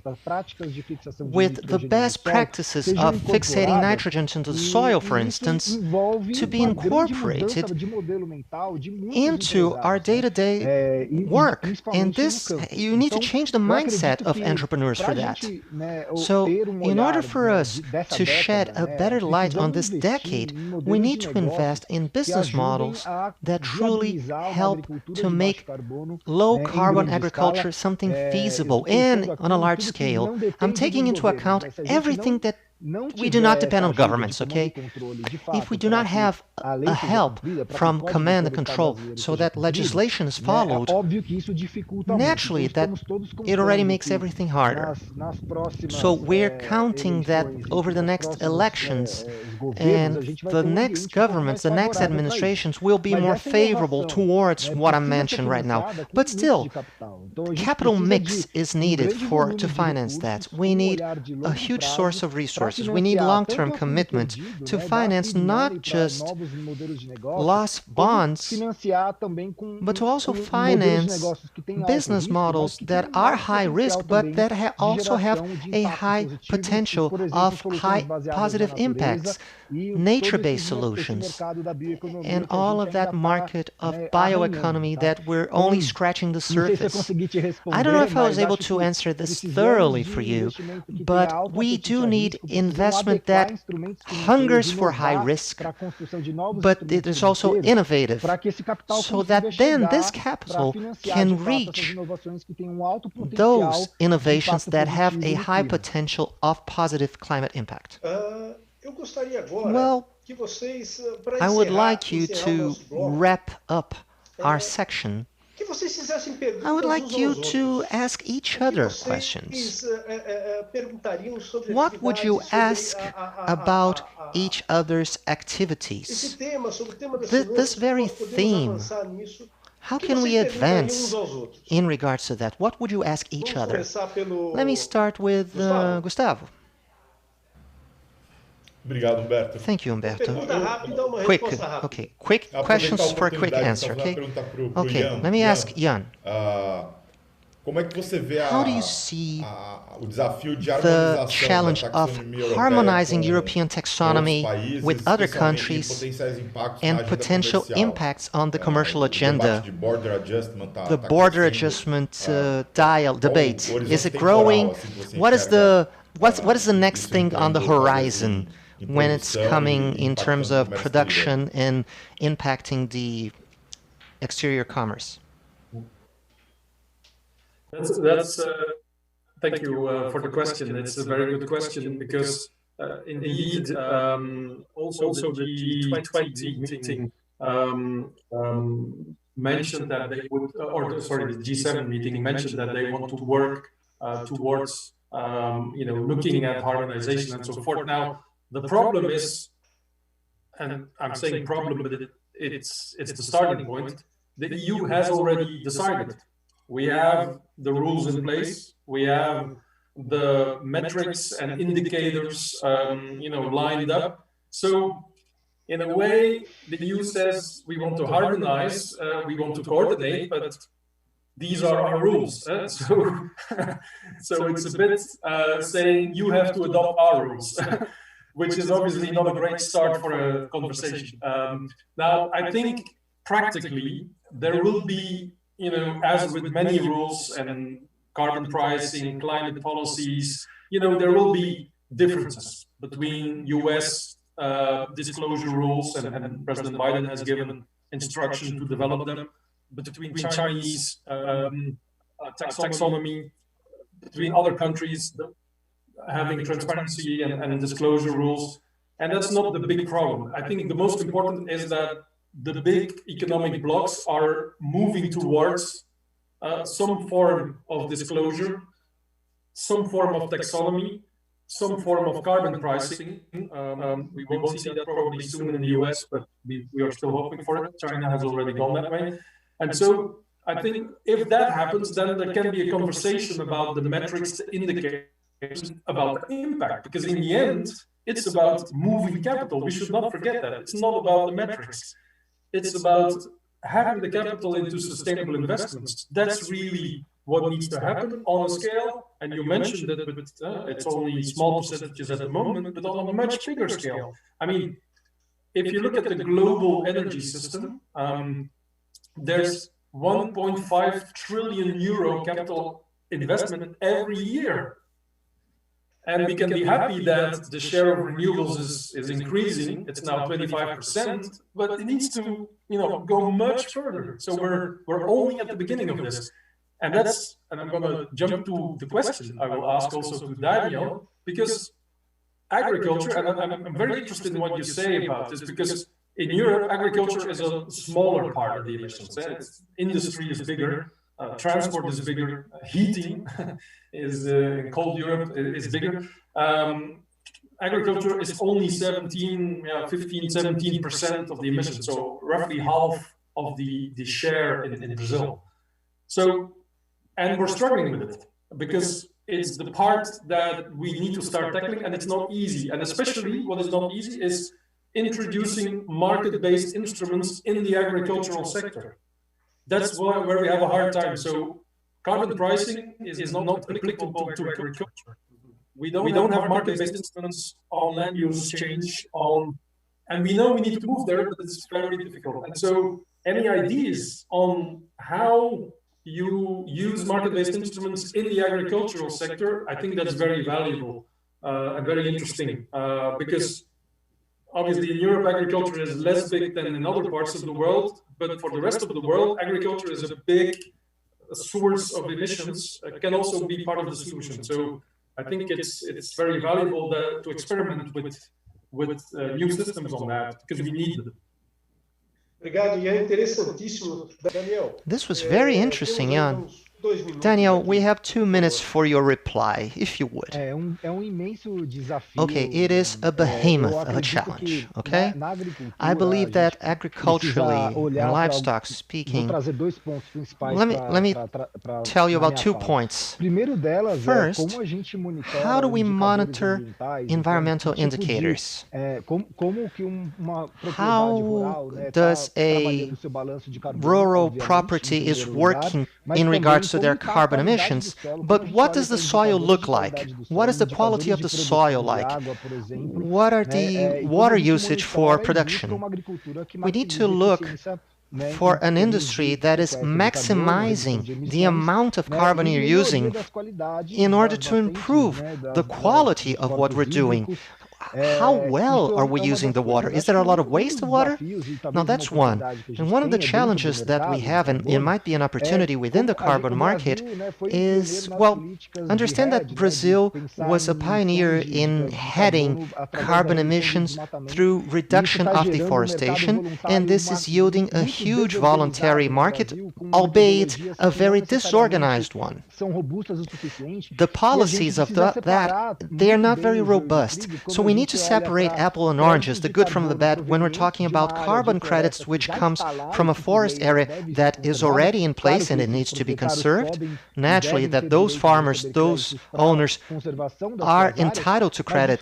with the best practices of fixating nitrogen into the soil, for instance, to be incorporated into our day-to-day work. And this, you need to change the mindset of entrepreneurs for that. So in order for us to shed a better light on this decade, we need to invest in business models that truly help to make low-carbon agriculture something feasible and on a large scale. I'm taking into account everything that we do not depend on governments, okay? If we do not have a help from command and control so that legislation is followed, naturally that it already makes everything harder. So we're counting that over the next elections and the next governments, the next administrations will be more favorable towards what I mentioned right now. But still, capital mix is needed to finance that. We need a huge source of resources. We need long-term commitment to finance not just lost bonds, but to also finance business models that are high risk, but that also have a high potential of high positive impacts, nature-based solutions, and all of that market of bioeconomy that we're only scratching the surface. I don't know if I was able to answer this thoroughly for you, but we do need investment that hungers for high risk, but it is also innovative, so that then this capital can reach those innovations that have a high potential of positive climate impact. Well, I would like you to wrap up our section. I would like you to ask each other questions. What would you ask about each other's activities? This very theme, how can we advance in regards to that? What would you ask each other? Let me start with Gustavo. Thank you, Humberto. Quick questions for a quick answer, okay? Okay, let me ask Jan. How do you see the challenge of harmonizing European taxonomy with other countries and potential impacts on the commercial agenda? The border adjustment debate, is it growing? What is the next thing on the horizon? when it's coming in terms of production and impacting the exterior commerce? Thank you for the question. It's a very good question because indeed, also the G20 meeting mentioned that they would, the G7 meeting mentioned that they want to work towards, looking at harmonization and so forth. Now, the problem is, and I'm saying problem, but it's the starting point. The EU has already decided. We have the rules in place. We have the metrics and indicators, lined up. So, in a way, the EU says we want to harmonize, we want to coordinate, but these are our rules. So it's a bit saying you have to adopt our rules, which is obviously not a great start for a conversation. Now, I think practically there will be, as with many rules and carbon pricing, climate policies, there will be differences between US disclosure rules, and President Biden has given instruction to develop them, between Chinese taxonomy, between other countries having transparency and disclosure rules. And that's not the big problem. I think the most important is that the big economic blocs are moving towards some form of disclosure, some form of taxonomy, some form of carbon pricing. We won't see that probably soon in the US, but we are still hoping for it. China has already gone that way. And so I think if that happens, then there can be a conversation about the metrics, the indicators, about the impact, because in the end, it's about moving capital. We should not forget that. It's not about the metrics. It's about having the capital into sustainable investments. That's really what needs to happen on a scale. And you mentioned that, but it's only small percentages at the moment, but on a much bigger scale. I mean, if you look at the global energy system, there's 1.5 trillion euro capital investment every year. And we can be happy that the share of renewables is increasing. It's now 25%, but it needs to go much further. So we're only at the beginning of this. And I'm going to jump to the question I will ask also to Daniel, because agriculture, and I'm very interested in what you say about this, because in Europe, agriculture is a smaller part of the emissions. Industry is bigger, transport is bigger, heating is in cold Europe is bigger. Agriculture is only 17% of the emissions, so roughly half of the share in Brazil. So, and we're struggling with it because it's the part that we need to start tackling, and it's not easy. And especially what is not easy is introducing market-based instruments in the agricultural sector. That's where we have a hard time. So carbon pricing is not applicable to agriculture. We don't have market-based instruments on land use change, and we know we need to move there, but it's very difficult. And so any ideas on how you use market-based instruments in the agricultural sector, I think that's very valuable and very interesting because obviously in Europe, agriculture is less big than in other parts of the world, but for the rest of the world, agriculture is a big source of emissions, can also be part of the solution. So I think it's very valuable to experiment with new systems on that, because we need them. This was very interesting, Jan. Daniel, we have 2 minutes for your reply, if you would. Okay, it is a behemoth of a challenge, okay? I believe that agriculturally and livestock speaking, let me tell you about 2 points. First, how do we monitor environmental indicators? How does a rural property is working in regards to their carbon emissions, but what does the soil look like? What is the quality of the soil like? What are the water usage for production? We need to look for an industry that is maximizing the amount of carbon you're using in order to improve the quality of what we're doing. how well are we using the water? Is there a lot of waste of water? Now, that's one. And one of the challenges that we have, and it might be an opportunity within the carbon market, is, well, understand that Brazil was a pioneer in heading carbon emissions through reduction of deforestation, and this is yielding a huge voluntary market, albeit a very disorganized one. The policies of that, they are not very robust. So we need to separate apple and oranges, the good from the bad, when we're talking about carbon credits, which comes from a forest area that is already in place and it needs to be conserved. Naturally, that those farmers, those owners are entitled to credit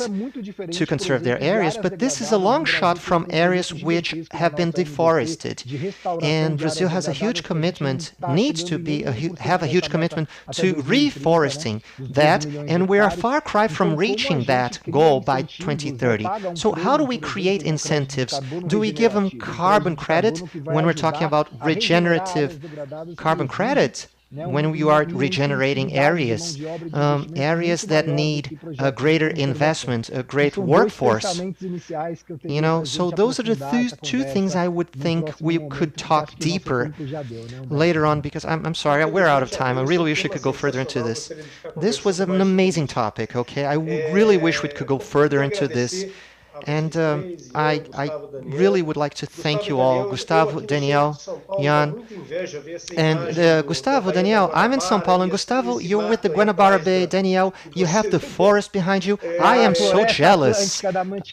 to conserve their areas, but this is a long shot from areas which have been deforested. And Brazil has a huge commitment, needs to have a huge commitment to reforesting that, and we are a far cry from reaching that goal by 2030. So how do we create incentives? Do we give them carbon credit when we're talking about regenerative carbon credit? When you are regenerating areas, areas that need a greater investment, a great workforce, you know, so those are the two things I would think we could talk deeper later on, because I'm sorry, we're out of time. I really wish we could go further into this. This was an amazing topic, okay? I really wish we could go further into this. And I really would like to thank you all, Gustavo, Daniel, Jan, and Gustavo, Daniel, I'm in São Paulo, and Gustavo, you're with the Guanabara Bay. Daniel, you have the forest behind you. I am so jealous.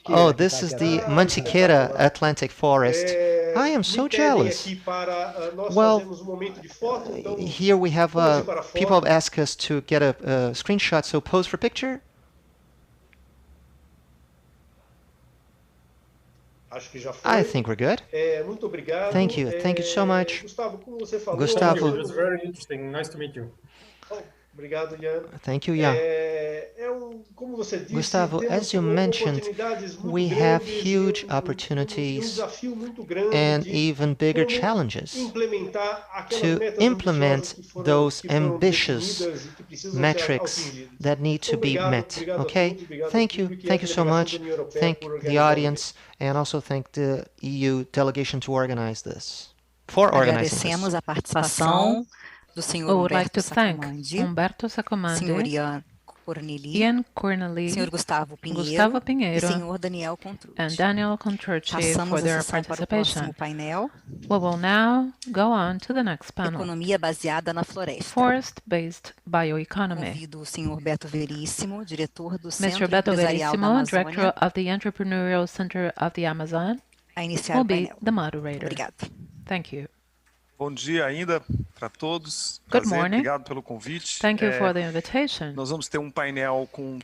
Oh, this is the Mantiqueira Atlantic Forest. I am so jealous. Well, here we have people have asked us to get a screenshot, so pose for picture. I think we're good. Thank you. Thank you so much. Gustavo. It was very interesting. Nice to meet you. Thank you, Jan. Gustavo, as you mentioned, we have huge opportunities and even bigger challenges to implement those ambitious metrics that need to be met. Okay? Thank you. Thank you so much. Thank the audience, and also thank the EU delegation to organize this. For organizing this. Agradecemos a participação do senhor I would like to thank Sacomandi, Humberto Sacomandi, senhor Ian Corneli, Ian Corneli, senhor Gustavo Pinheiro, Gustavo e Pinheiro, senhor Daniel Contrucci. and Daniel Contrucci Passamos for a their sessão para o participation. próximo painel, We will now go on to the next panel, Economia baseada na floresta. Forest-Based Bioeconomy. Convido o senhor Beto Veríssimo, diretor do Centro Mr. Beto Empresarial da Verissimo, Director Amazônia, of the Entrepreneurial Center of the Amazon, a iniciar will o be painel. the moderator. Obrigada. Thank you. Bom dia ainda para todos. Good Prazer, morning. obrigado pelo convite. Thank you for the invitation. Nós vamos ter um painel com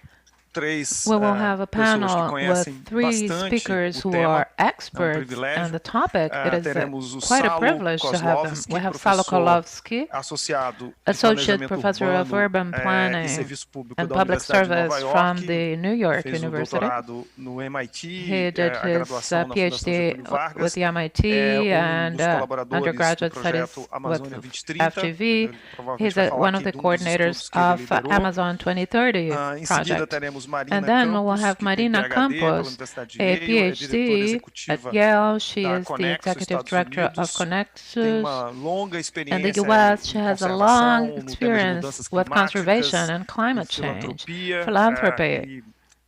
três We will have a pessoas que panel conhecem with three bastante speakers o who tema. are experts in the topic. It is Teremos o quite a Salo privilege to have them. Kozlovski, We have Salo professor Kozlovski, associado em Associate Planejamento Professor of Urbano, Urban e Planning Serviço Público and da Public Universidade de Nova Service York. from the New York Fez University. doutorado no MIT, He did a his graduação na Fundação PhD Getúlio Vargas. with the MIT and dos colaboradores undergraduate do studies projeto with Amazônia 2030. FGV. Ele provavelmente He's vai falar one of aqui the de coordinators que ele of liderou. Amazon 2030 Em seguida project. teremos Marina And then we will Campos, have que tem Marina PhD pela Campos, Universidade de a Yale, é diretora PhD executiva at Yale. She da is the Conexo, executive Estados director Unidos. of Tem Connexus. uma longa In experiência the US, she em has a conservação, long no tema de experience mudanças with climáticas, conservation and em climate change, filantropia, philanthropy, e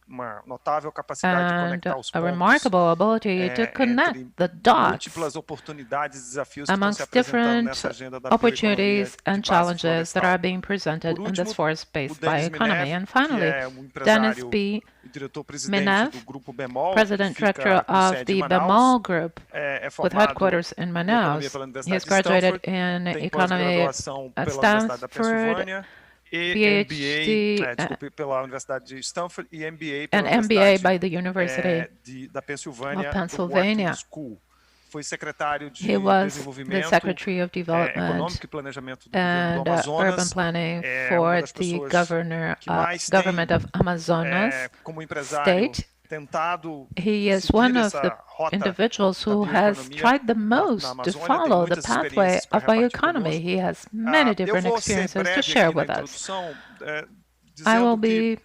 uma notável capacidade de and conectar os a pontos remarkable ability to connect entre the dots múltiplas oportunidades e desafios que estão se amongst apresentando different nessa agenda da opportunities bioeconomia and de base challenges that florestal. are being presented Por in this último, forest-based o Denis bioeconomy. Minev, And finally, que é Dennis empresário B. e diretor-presidente Minev, do Grupo Bemol, President que fica Director com of sede em the Manaus, Bemol Group é with formado headquarters in em economia Manaus. pela He Universidade has de graduated Stanford, in tem economy pós-graduação at pela Universidade da Stanford, Pensilvânia e PhD, MBA, pela Universidade de Stanford e MBA and pela MBA by Universidade the University da Pensilvânia, of do Pennsylvania. Wharton School. Foi secretário de He was the Desenvolvimento Secretary of Development Econômico e Planejamento do governo and do Amazonas. Urban Planning uma for das the pessoas que mais tem, government of Amazonas como empresário, state. tentado He is seguir one of essa the rota individuals da who has bioeconomia tried the na most to Amazônia, tem follow the muitas pathway experiências para of repartir bioeconomy. conosco. He has many Eu different vou ser experiences to breve share aqui na with us. introdução, I will dizendo que be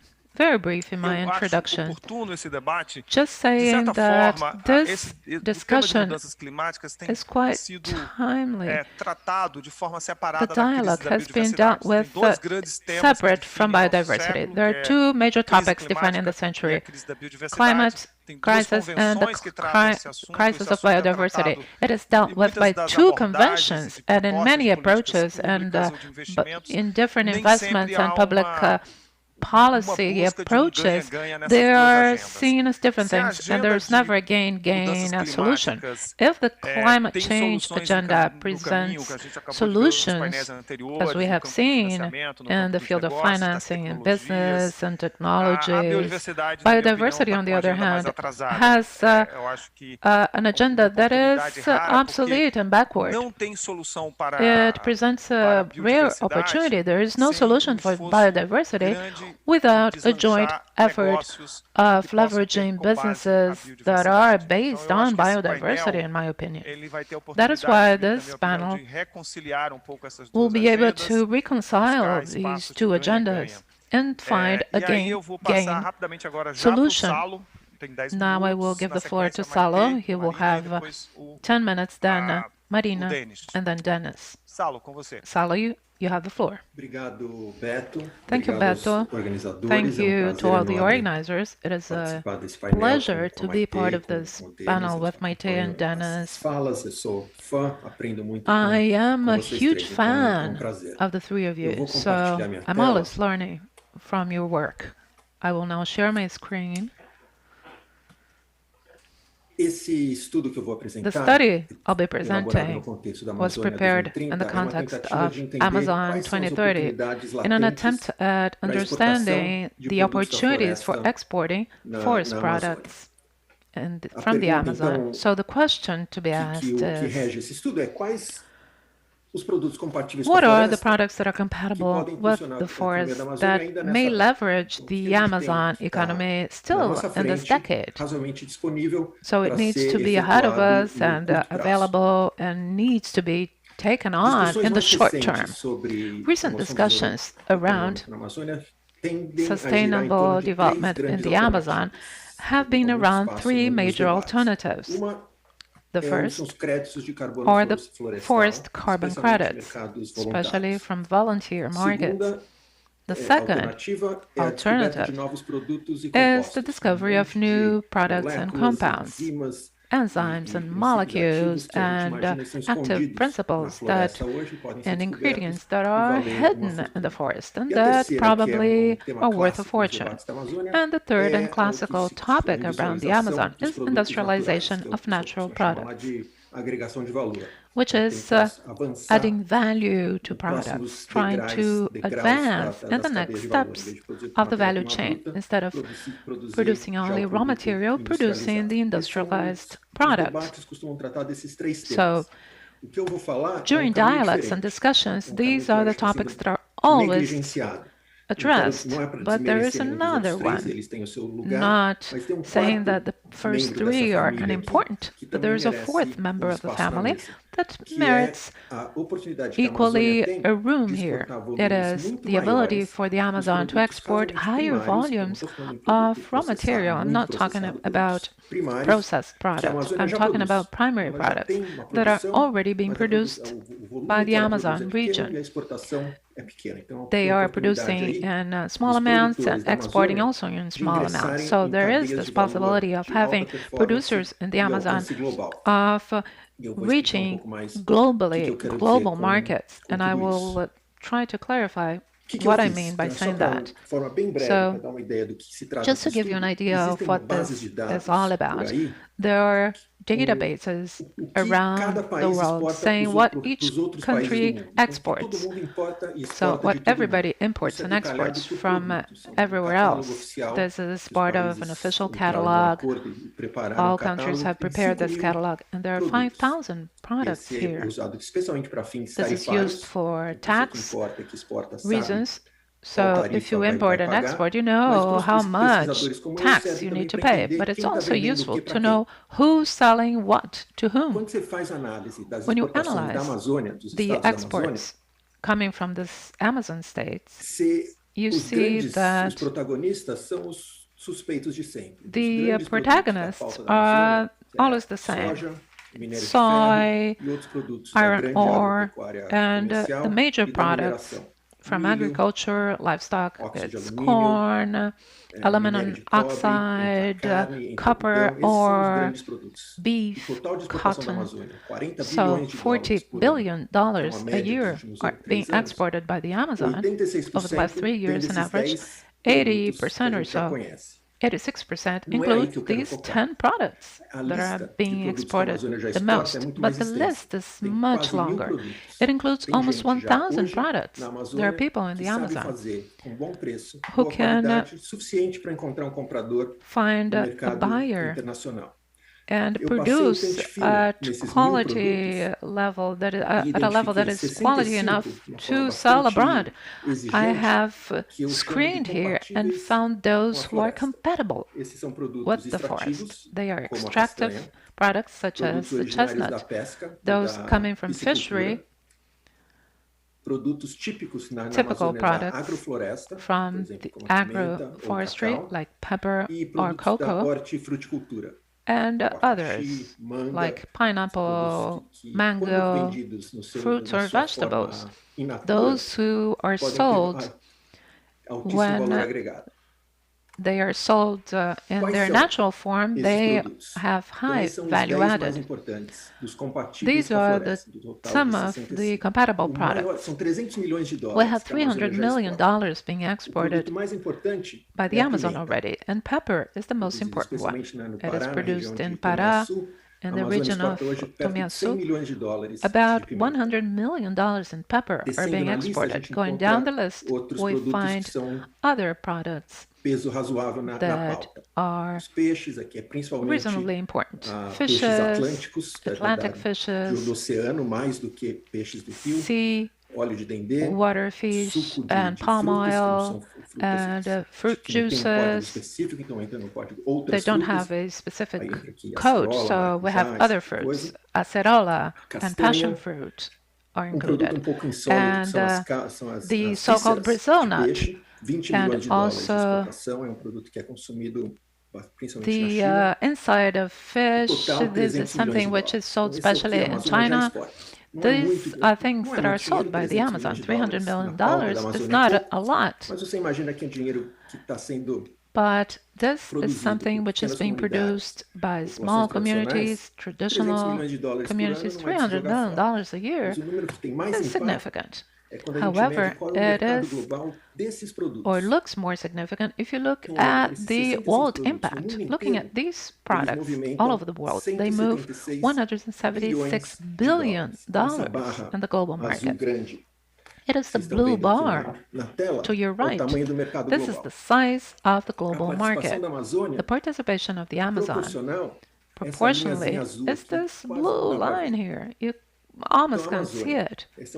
very brief in my introduction, just saying that this discussion is quite timely. The dialogue has been dealt with separate from biodiversity. There are two major topics defining the century: climate crisis and the crisis of biodiversity. It is dealt with by two conventions and in many approaches and in different investments and public policy approaches, they are seen as different things, and there's never a gain-gain solution. If the climate change agenda presents solutions, as we have seen in the field of financing and business and technology, biodiversity, on the other hand, has an agenda that is obsolete and backward. It presents a rare opportunity. There is no solution for biodiversity without a joint effort of leveraging businesses that are based on biodiversity, in my opinion. That is why this panel will be able to reconcile these two agendas and find a gain solution. Now I will give the floor to Salo. He will have 10 minutes, then Marina, and then Dennis. Salo, you have the floor. Thank you, Beto. Thank you to all the organizers. It is a pleasure to be part of this panel with Maite and Dennis. I am a huge fan of the three of you, so I'm always learning from your work. I will now share my screen. The study I'll be presenting was prepared in the context of Amazon 2030 in an attempt at understanding the opportunities for exporting forest products from the Amazon. So the question to be asked is, what are the products that are compatible with the forest that may leverage the Amazon economy still in this decade? So it needs to be ahead of us and available and needs to be taken on in the short term. Recent discussions around sustainable development in the Amazon have been around three major alternatives. The first are the forest carbon credits, especially from volunteer markets. The second alternative is the discovery of new products and compounds, enzymes and molecules and active principles and ingredients that are hidden in the forest and that probably are worth a fortune. And the third and classical topic around the Amazon is industrialization of natural products, which is adding value to products, trying to advance in the next steps of the value chain. Instead of producing only raw material, producing the industrialized product. So, during dialogues and discussions, these are the topics that are always addressed, but there is another one, not saying that the first three are unimportant, but there is a fourth member of the family that merits equally a room here. It is the ability for the Amazon to export higher volumes of raw material. I'm not talking about processed products. I'm talking about primary products that are already being produced by the Amazon region. They are producing in small amounts and exporting also in small amounts. So there is this possibility of having producers in the Amazon of reaching global markets. And I will try to clarify what I mean by saying that. So, just to give you an idea of what this is all about, there are databases around the world saying what each country exports. So what everybody imports and exports from everywhere else. This is part of an official catalog. All countries have prepared this catalog, and there are 5,000 products here. This is used for tax reasons. So if you import and export, you know how much tax you need to pay, but it's also useful to know who's selling what to whom. When you analyze the exports coming from this Amazon states, you see that the protagonists are always the same: soy, iron ore, and the major products from agriculture, livestock, it's corn, aluminum oxide, copper ore, beef, cotton. So $40 billion a year are being exported by the Amazon over the last 3 years on average. 80% or so, 86% include these 10 products that are being exported the most. But the list is much longer. It includes almost 1,000 products. There are people in the Amazon who can find a buyer and produce at quality level that at a level that is quality enough to sell abroad. I have screened here and found those who are compatible with the forest. They are extractive products such as the chestnut, those coming from fishery, typical products from the agroforestry like pepper or cocoa, and others like pineapple, mango, fruits or vegetables, those who are sold when they are sold in their natural form, they have high value added. These are some of the compatible products. We have $300 million being exported by the Amazon already, and pepper is the most important one. It is produced in Pará, in the region of Tomiaçu. About $100 million in pepper are being exported. Going down the list, we find other products that are reasonably important. Fishes, Atlantic fishes, sea, water fish, and palm oil, and fruit juices. They don't have a specific code, so we have other fruits. Acerola and passion fruit are included. And the so-called Brazil nut, and also the inside of fish. This is something which is sold especially in China. These are things that are sold by the Amazon. $300 million is not a lot. But this is something which is being produced by small communities, traditional communities. $300 million a year is significant. However, it is, or looks more significant if you look at the world impact. Looking at these products all over the world, they move $176 billion in the global market. It is the blue bar to your right. This is the size of the global market. The participation of the Amazon proportionally is this blue line here. You almost can't see it. This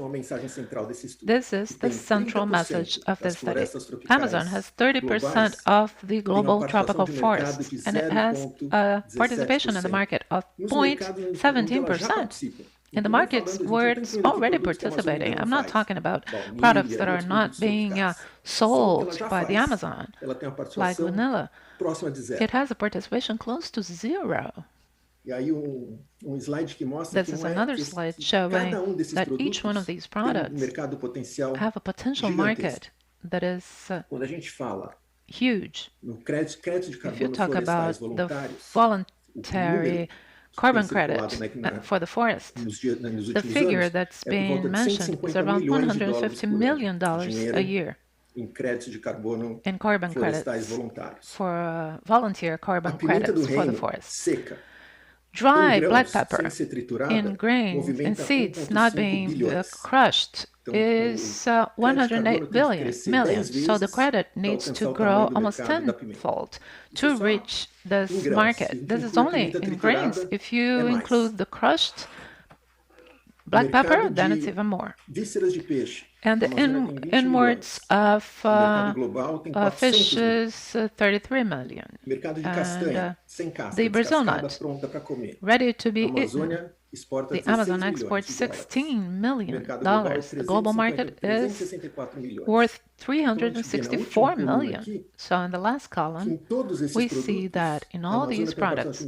is the central message of this study. Amazon has 30% of the global tropical forest, and it has a participation in the market of 0.17%. In the markets where it's already participating. I'm not talking about products that are not being sold by the Amazon, like vanilla. It has a participation close to zero. This is another slide showing that each one of these products have a potential market that is huge. If you talk about the voluntary carbon credit for the forest, the figure that's being mentioned is around $150 million a year in carbon credits for volunteer carbon credits for the forest. Dry black pepper in grains, in seeds, not being crushed, is 108 million. So the credit needs to grow almost tenfold to reach this market. This is only in grains. If you include the crushed black pepper, then it's even more. And the inwards of fish is 33 million. And the Brazil nut, ready to be eaten. The Amazon exports $16 million. The global market is worth 364 million. So in the last column, we see that in all these products,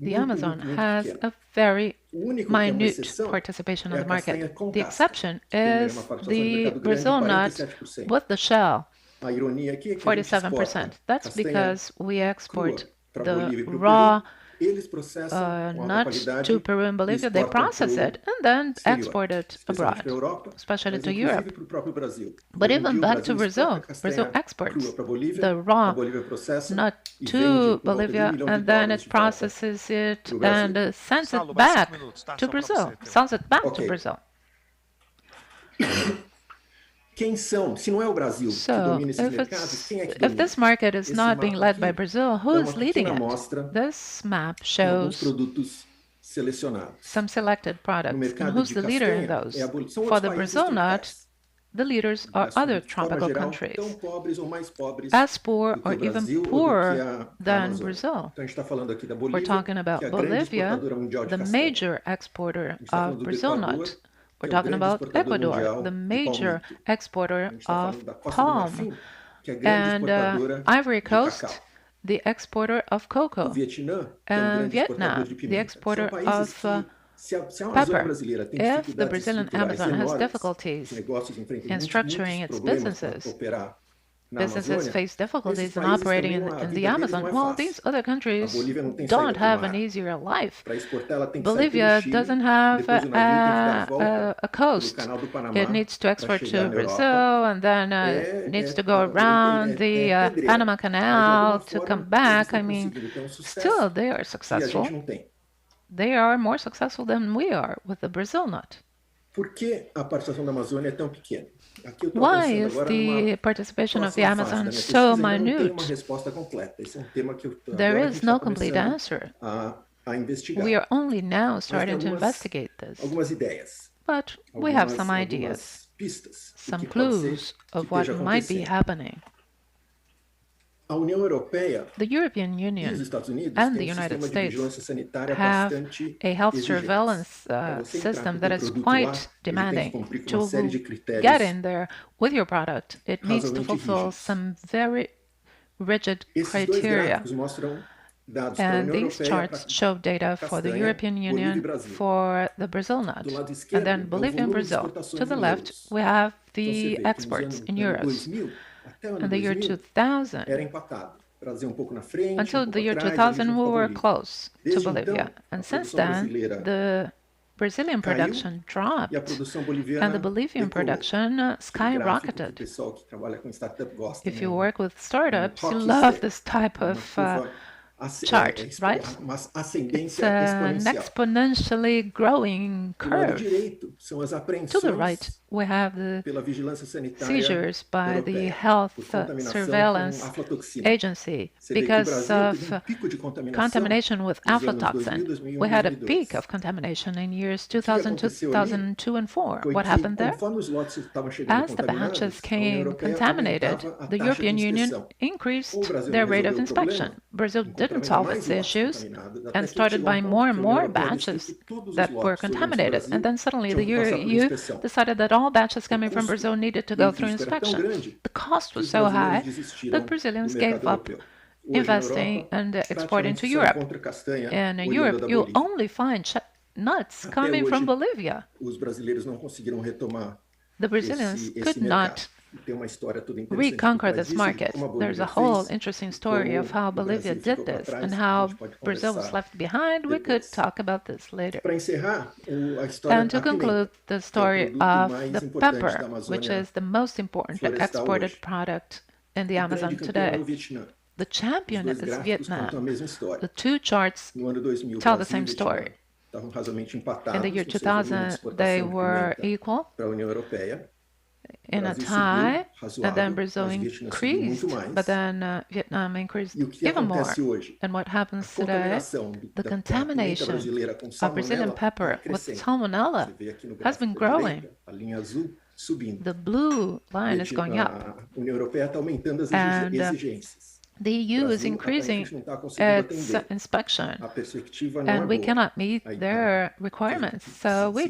the Amazon has a very minute participation in the market. The exception is the Brazil nut with the shell, 47%. That's because we export the raw nut to Peru and Bolivia. They process it and then export it abroad, especially to Europe. But even back to Brazil, Brazil exports the raw nut to Bolivia and then it processes it and sends it back to Brazil, sells it back to Brazil. So, if this market is not being led by Brazil, who is leading it? This map shows some selected products, and who's the leader in those? For the Brazil nut, the leaders are other tropical countries, as poor or even poorer than Brazil. We're talking about Bolivia, the major exporter of Brazil nut. We're talking about Ecuador, the major exporter of palm, and Ivory Coast, the exporter of cocoa, and Vietnam, the exporter of pepper. If the Brazilian Amazon has difficulties in structuring its businesses, businesses face difficulties in operating in the Amazon, well, these other countries don't have an easier life. Bolivia doesn't have a coast. It needs to export to Brazil and then it needs to go around the Panama Canal to come back. I mean, still, they are successful. They are more successful than we are with the Brazil nut. Why is the participation of the Amazon so minute? There is no complete answer. We are only now starting to investigate this. But we have some ideas, some clues of what might be happening. The European Union and the United States have a health surveillance system that is quite demanding. To get in there with your product, it needs to fulfill some very rigid criteria. And these charts show data for the European Union, for the Brazil nut, and then Bolivia and Brazil. To the left, we have the exports in euros. In the year 2000, until the year 2000, we were close to Bolivia. And since then, the Brazilian production dropped, and the Bolivian production skyrocketed. If you work with startups, you love this type of chart, right? It's an exponentially growing curve. To the right, we have the seizures by the health surveillance agency because of contamination with aflatoxin. We had a peak of contamination in years 2000, 2002, and 2004. What happened there? As the batches came contaminated, the European Union increased their rate of inspection. Brazil didn't solve its issues and started buying more and more batches that were contaminated. And then suddenly the EU decided that all batches coming from Brazil needed to go through inspection. The cost was so high that Brazilians gave up investing and exporting to Europe. In Europe, you'll only find nuts coming from Bolivia. The Brazilians could not reconquer this market. There's a whole interesting story of how Bolivia did this and how Brazil was left behind. We could talk about this later. And to conclude, the story of the pepper, which is the most important exported product in the Amazon today. The champion is Vietnam. The two charts tell the same story. In the year 2000, they were equal in a tie, and then Brazil increased, but then Vietnam increased even more. And what happens today? The contamination of Brazilian pepper with salmonella has been growing. the blue line is going up. And the EU is increasing its inspection, and we cannot meet their requirements. So we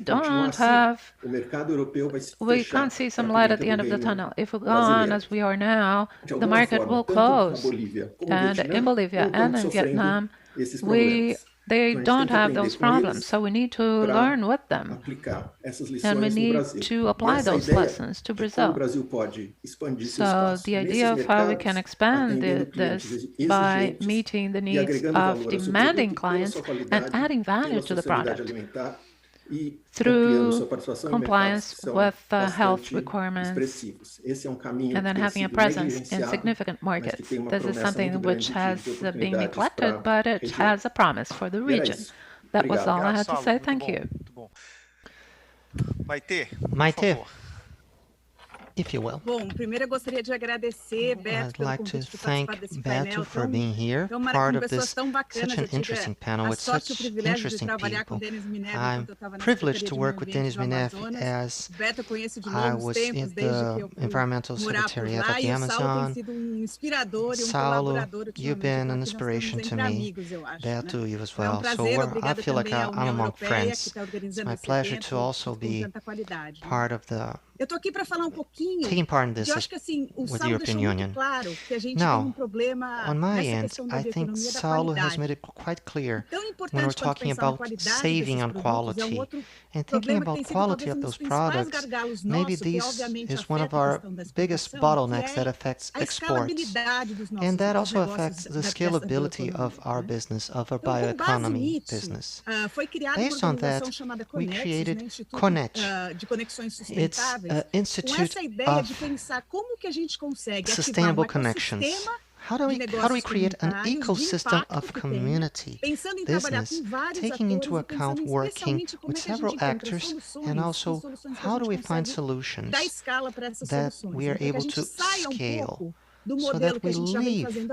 can't see some light at the end of the tunnel. If we go on as we are now, the market will close. And in Bolivia and in Vietnam, they don't have those problems, so we need to learn with them. And we need to apply those lessons to Brazil. So the idea of how we can expand this by meeting the needs of demanding clients and adding value to the product through compliance with health requirements and then having a presence in significant markets. This is something which has been neglected, but it has a promise for the region. That was all I had to say. Thank you. Maite, if you will. Bom, primeiro eu gostaria de agradecer, Beto, pelo convite para participar desse painel for being here, part of this such an interesting panel with such interesting people. I'm privileged to work with Denis Minef as I was in the Environmental Secretariat of the Amazon. Saulo, you've been an inspiration to me. Beto, you as well. So I feel like I'm among friends. It's my pleasure to also be part of the taking part in this with the European Union. Now, on my end, I think Saulo has made it quite clear when we're talking about saving on quality and thinking about quality of those products. Maybe this is one of our biggest bottlenecks that affects exports, and that also affects the scalability of our business, of our bioeconomy business. Based on that, we created Connect. It's Institute of Sustainable Connections. How do we create an ecosystem of community business, taking into account working with several actors, and also how do we find solutions that we are able to scale, so that we leave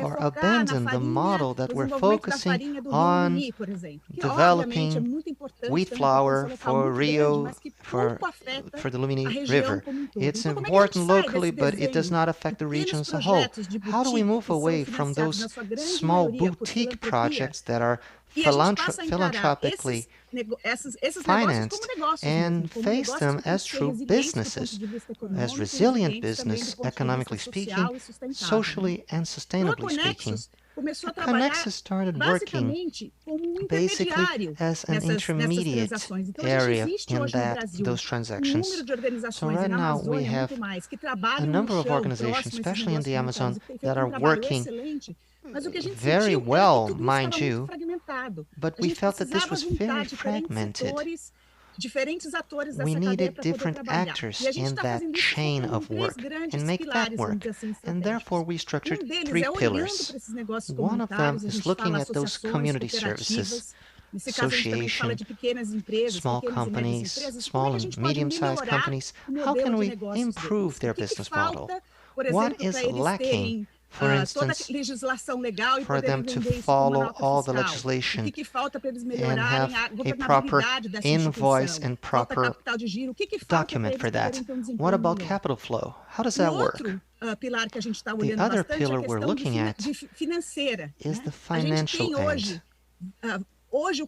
or abandon the model that we're focusing on developing wheat flour for Rio, for the Lumini River. It's important locally, but it does not affect the region as a whole. How do we move away from those small boutique projects that are philanthropically financed and face them as true businesses, as resilient business, economically speaking, socially and sustainably speaking. Connect started working basically as an intermediate area in those transactions. So right now we have a number of organizations, especially in the Amazon, that are working very well, mind you, but we felt that this was very fragmented. We needed different actors in that chain of work and make that work. And therefore, we structured 3 pillars. One of them is looking at those community services, association, small companies, small and medium-sized companies. How can we improve their business model? What is lacking? For instance, for them to follow all the legislation and have a proper invoice and proper document for that. What about capital flow? How does that work? The other pillar we're looking at is the financial end. What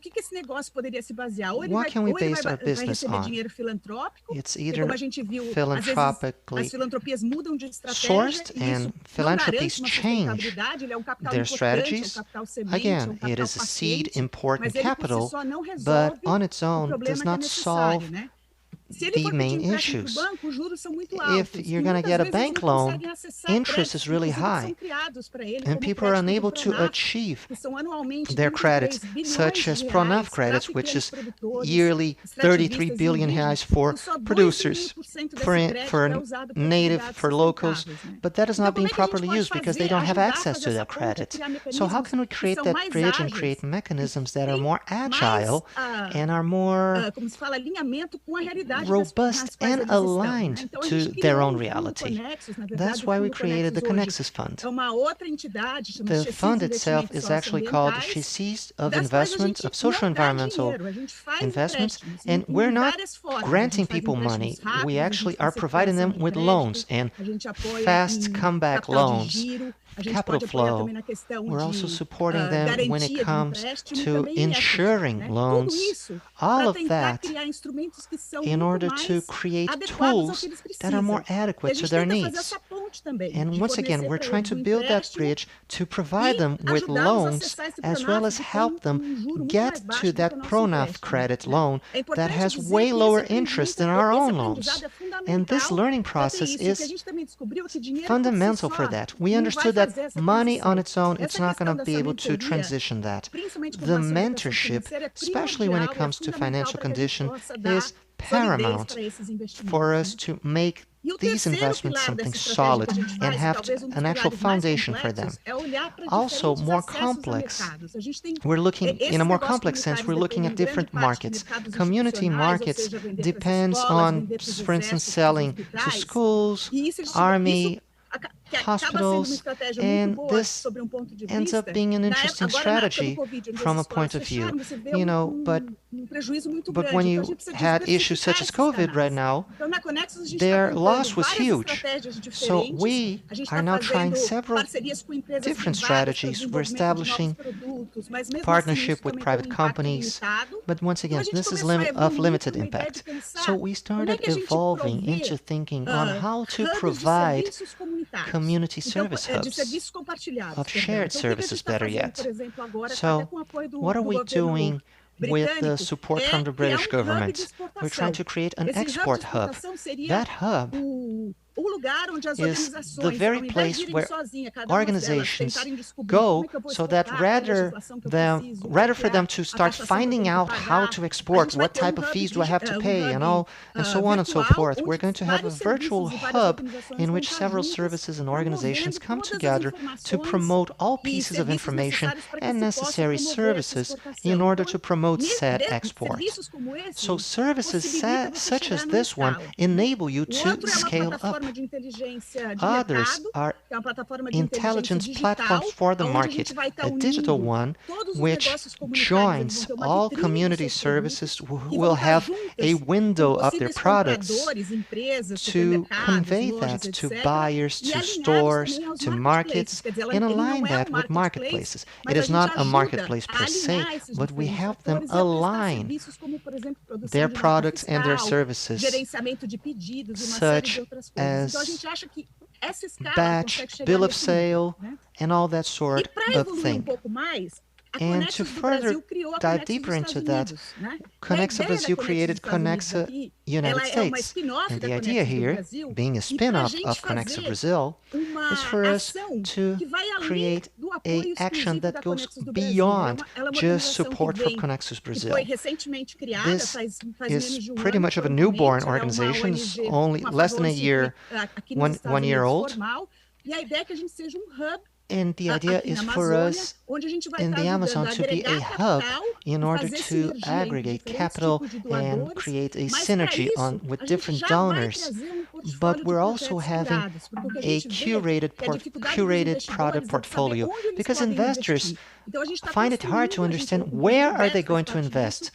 can we base our business on? It's either philanthropically sourced, and philanthropies change their strategies. Again, it is a seed, important capital, but on its own does not solve the main issues. If you're going to get a bank loan, interest is really high, and people are unable to achieve their credits, such as PRONAF credits, which is yearly 33 billion reais for producers, for locals, but that is not being properly used because they don't have access to that credit. So how can we create that bridge and create mechanisms that are more agile and are more robust and aligned to their own reality. That's why we created the Connexus Fund. The fund itself is actually called Chassis of Investment, of Social Environmental Investments, and we're not granting people money. We actually are providing them with loans and fast comeback loans, capital flow. We're also supporting them when it comes to insuring loans, all of that in order to create tools that are more adequate to their needs. And once again, we're trying to build that bridge to provide them with loans as well as help them get to that PRONAF credit loan that has way lower interest than our own loans. And this learning process is fundamental for that. We understood that money on its own, it's not going to be able to transition that. The mentorship, especially when it comes to financial condition, is paramount for us to make these investments something solid and have an actual foundation for them. Also, more complex. We're looking, in a more complex sense, we're looking at different markets. Community markets depends on, for instance, selling to schools, army, hospitals, and this ends up being an interesting strategy from a point of view. You know, but when you had issues such as COVID right now, their loss was huge. So we are now trying several different strategies. We're establishing partnership with private companies, but once again, this is of limited impact. So we started evolving into thinking on how to provide community service hubs of shared services, better yet. So what are we doing with the support from the British government? We're trying to create an export hub. That hub is the very place where organizations go so that rather for them to start finding out how to export, what type of fees do I have to pay, and so on and so forth, we're going to have a virtual hub in which several services and organizations come together to promote all pieces of information and necessary services in order to promote said export. So services such as this one enable you to scale up. Others are intelligence platforms for the market, a digital one which joins all community services who will have a window of their products to convey that to buyers, to stores, to markets, and align that with marketplaces. It is not a marketplace per se, but we help them align their products and their services, such as batch, bill of sale, and all that sort of thing. And to further dive deeper into that, Conexa Brazil created Conexa United States. And the idea here, being a spin-off of Conexa Brazil, is for us to create an action that goes beyond just support for Conexa Brazil. This is pretty much of a newborn organization, it's only less than a year, one year old. And the idea is for us in the Amazon to be a hub in order to aggregate capital and create a synergy with different donors. But we're also having a curated product portfolio because investors find it hard to understand where are they going to invest.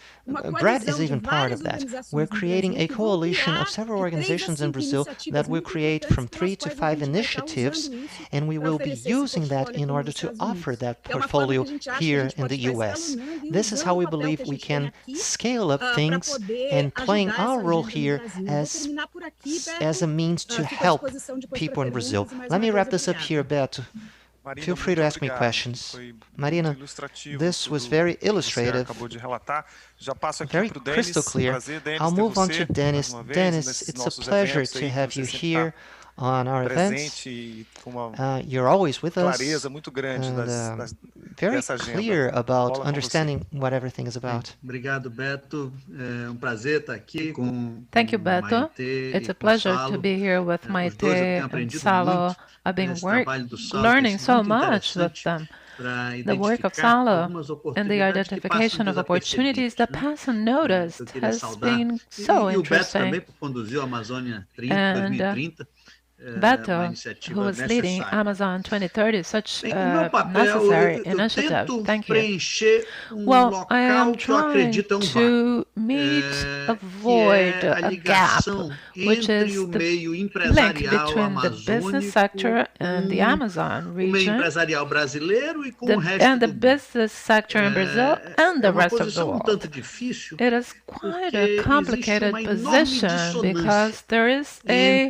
Brett is even part of that. We're creating a coalition of several organizations in Brazil that will create from 3 to 5 initiatives, and we will be using that in order to offer that portfolio here in the US. This is how we believe we can scale up things and playing our role here as a means to help people in Brazil. Let me wrap this up here, Beto. Feel free to ask me questions. Marina, this was very illustrative, very crystal clear. I'll move on to Dennis. Dennis, it's a pleasure to have you here on our events. You're always with us and very clear about understanding what everything is about. Thank you, Beto. It's a pleasure to be here with Maite and Salo. I've been learning so much with them. The work of Salo and the identification of opportunities that pass unnoticed has been so interesting. And Beto, who was leading Amazon 2030, such a necessary initiative. Thank you. Well, I am trying to meet a void, a gap, which is the link between the business sector and the Amazon region, and the business sector in Brazil and the rest of the world. It is quite a complicated position because there is a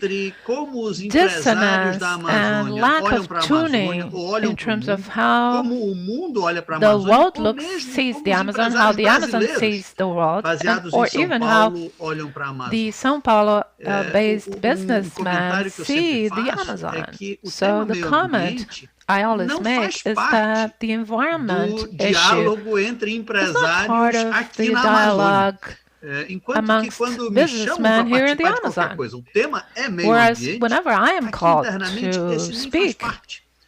dissonance and lack of tuning in terms of how the world sees the Amazon, how the Amazon sees the world, or even how the São Paulo-based businessmen see the Amazon. So the comment I always make is that the environment issue is not part of the dialogue amongst businessmen here in the Amazon. Whereas whenever I am called to speak,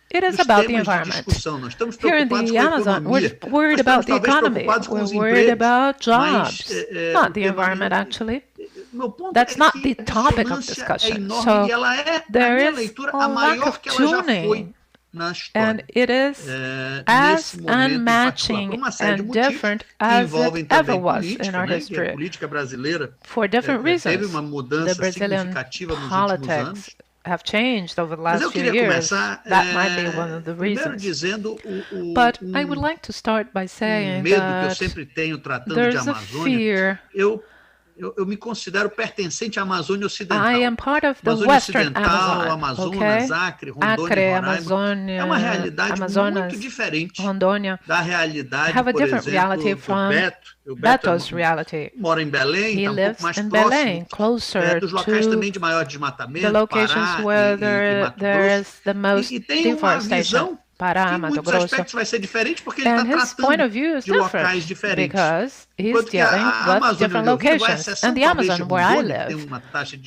it is about the environment. Here in the Amazon, we're worried about the economy. We're worried about jobs, not the environment, actually. That's not the topic of discussion. So there is a lack of tuning. And it is as unmatching and different as it ever was in our history, for different reasons. The Brazilian politics have changed over the last few years. That might be one of the reasons. But I would like to start by saying that there's a fear. Eu me considero pertencente à Amazônia Ocidental. I am part of the Western Amazon, Amazonas, Acre, Rondônia, Roraima. É uma realidade muito diferente da realidade, por exemplo, do Beto's reality. Mora em Belém, he lives mais in próximo, Belém, closer dos locais to também de maior desmatamento, the locations Pará where Mato there Grosso. is the most deforestation. Pará, Mato Grosso. Vai ser diferente porque ele And está his point of view is different because he's dealing with different locations. And the Amazon, where I live,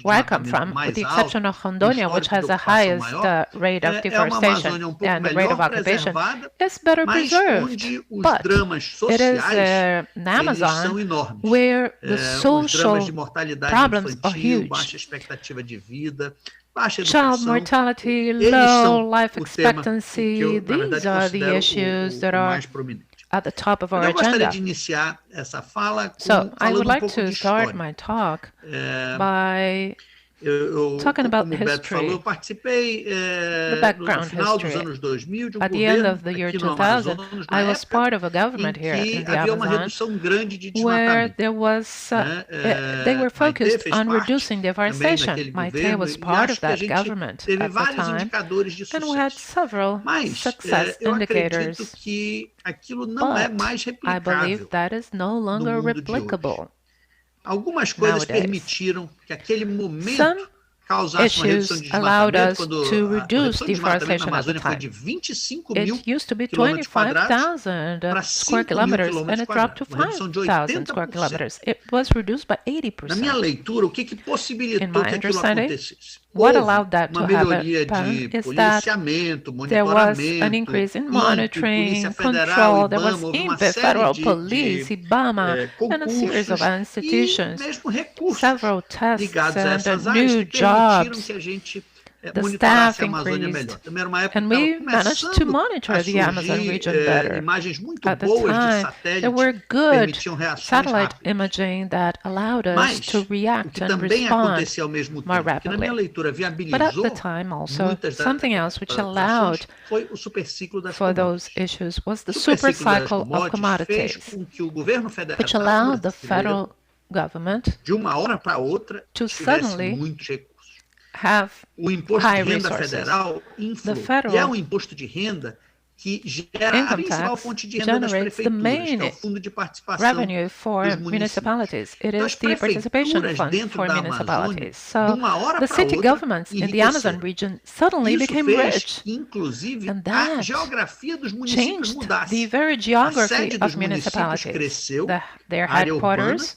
where I come from, with the exception of Rondônia, which has the highest rate of deforestation and the rate of occupation, is better preserved. But it is an Amazon where the social problems are huge. Child mortality, low life expectancy, these are the issues that are at the top of our agenda. So I would like to start my talk by talking about history, the background history. At the end of the year 2000, I was part of a government here in the Amazon where there was, they were focused on reducing deforestation. Maite was part of that government at the time, and we had several success indicators. But I believe that is no longer replicable. Algumas coisas permitiram que aquele momento issues allowed us to reduce deforestation at the time. It used to be 25,000 square kilometers and it dropped to 5,000 square kilometers. It was reduced by 80%. In my understanding, what allowed that to happen is that there was an increase in monitoring, control, there was INPE, federal police, IBAMA, and a series of institutions, several tests and new jobs. The staff increased, and we managed to monitor the Amazon region better. At the time, there were good satellite imaging that allowed us to react and respond more rapidly. But at the time also, something else which allowed for those issues was the super cycle of commodities, which allowed the federal government to suddenly have high resources. The federal income tax generates the main revenue for municipalities. It is the participation fund for municipalities. So the city governments in the Amazon region suddenly became rich, and that changed the very geography of municipalities. Their headquarters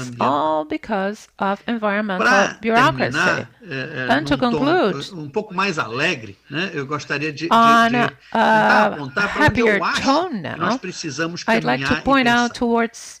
is all because of environmental bureaucracy. And to conclude, pouco mais alegre, né? Eu gostaria de on tentar apontar para onde happier eu acho tone que nós now, precisamos I'd like to caminhar point e out pensar. towards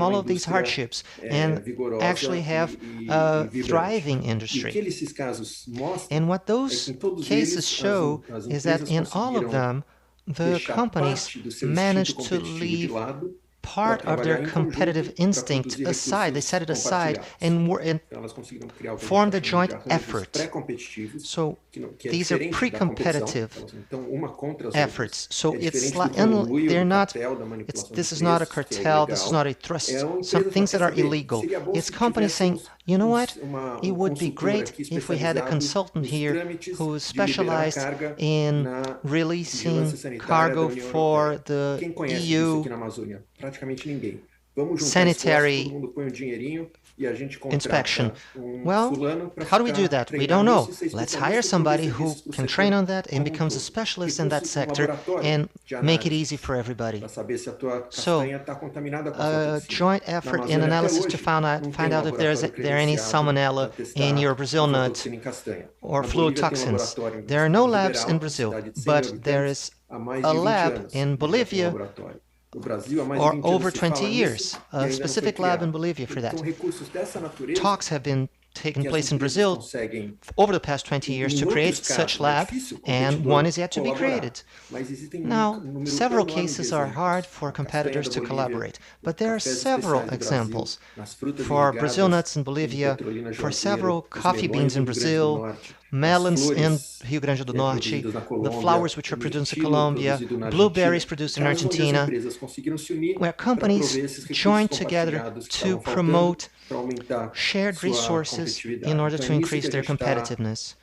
overcome all of these hardships and actually have a thriving industry. And what those cases show is that in all of them, the companies managed to leave part of their competitive instinct aside. They set it aside and formed a joint effort. So these are pre-competitive efforts. So it's like, they're not, this is not a cartel, this is not a trust, some things that are illegal. It's companies saying, you know what, it would be great if we had a consultant here who is specialized in releasing cargo for the EU sanitary inspection. Well, how do we do that? We don't know. Let's hire somebody who can train on that and becomes a specialist in that sector and make it easy for everybody. So, a joint effort in analysis to find out if there are any salmonella in your Brazil nut or fluid toxins. There are no labs in Brazil, but there is a lab in Bolivia or over 20 years, a specific lab in Bolivia for that. Talks have been taking place in Brazil over the past 20 years to create such lab, and one is yet to be created. Now, several cases are hard for competitors to collaborate, but there are several examples. For Brazil nuts in Bolivia, for several coffee beans in Brazil, melons in Rio Grande do Norte, the flowers which are produced in Colombia, blueberries produced in Argentina, where companies join together to promote shared resources in order to increase their competitiveness.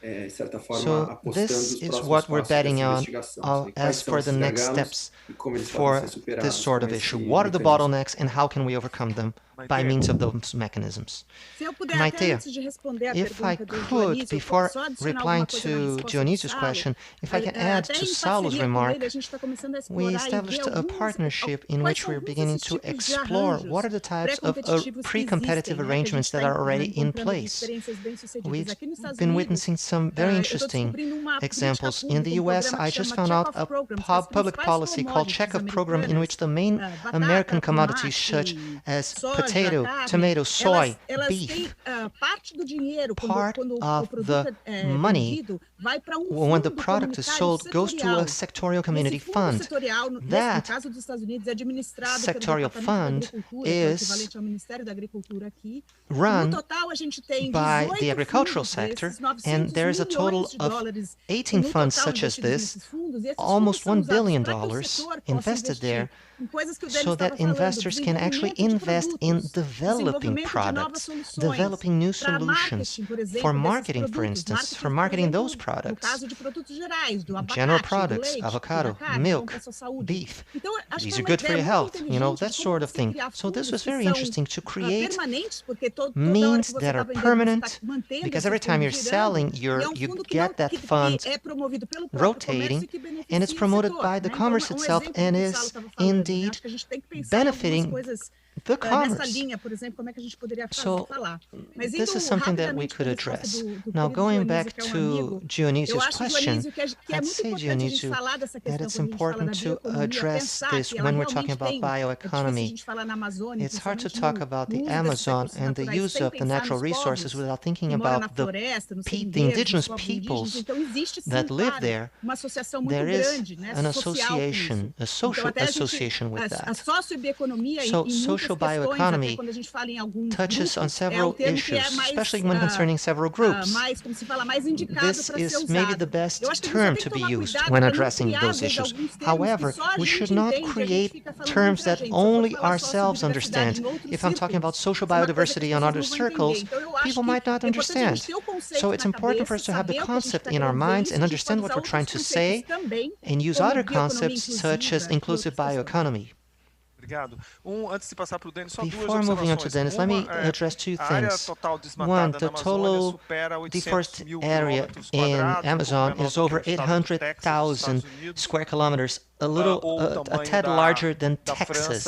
So this is what we're betting on as for the next steps for this sort of issue. What are the bottlenecks and how can we overcome them by means of those mechanisms? Maite, if I could, before replying to Dionísio's question, if I can add to Saulo's remark, we established a partnership in which we're beginning to explore what are the types of pre-competitive arrangements that are already in place. We've been witnessing some very interesting examples. In the US, I just found out a public policy called Checkup Program in which the main American commodities such as potato, tomato, soy, beef, part of the money when the product is sold goes to a sectorial community fund. That sectorial fund is run by the agricultural sector, and there is a total of 18 funds such as this, almost $1 billion invested there, so that investors can actually invest in developing products, developing new solutions for marketing, for instance, for marketing those products, general products, avocado, milk, beef. These are good for your health, you know, that sort of thing. So this was very interesting to create means that are permanent, because every time you're selling, you get that fund rotating, and it's promoted by the commerce itself and is indeed benefiting the commerce. So this is something that we could address. Now, going back to Dionísio's question, I'd say, Dionísio, that it's important to address this when we're talking about bioeconomy. It's hard to talk about the Amazon and the use of the natural resources without thinking about the indigenous peoples that live there. There is an association, a social association with that. So social bioeconomy touches on several issues, especially when concerning several groups. This is maybe the best term to be used when addressing those issues. However, we should not create terms that only ourselves understand. If I'm talking about social biodiversity on other circles, people might not understand. So it's important for us to have the concept in our minds and understand what we're trying to say and use other concepts such as inclusive bioeconomy. Before moving on to Dennis, let me address two things. One, the total deforested area in Amazon is over 800,000 square kilometers, a tad larger than Texas,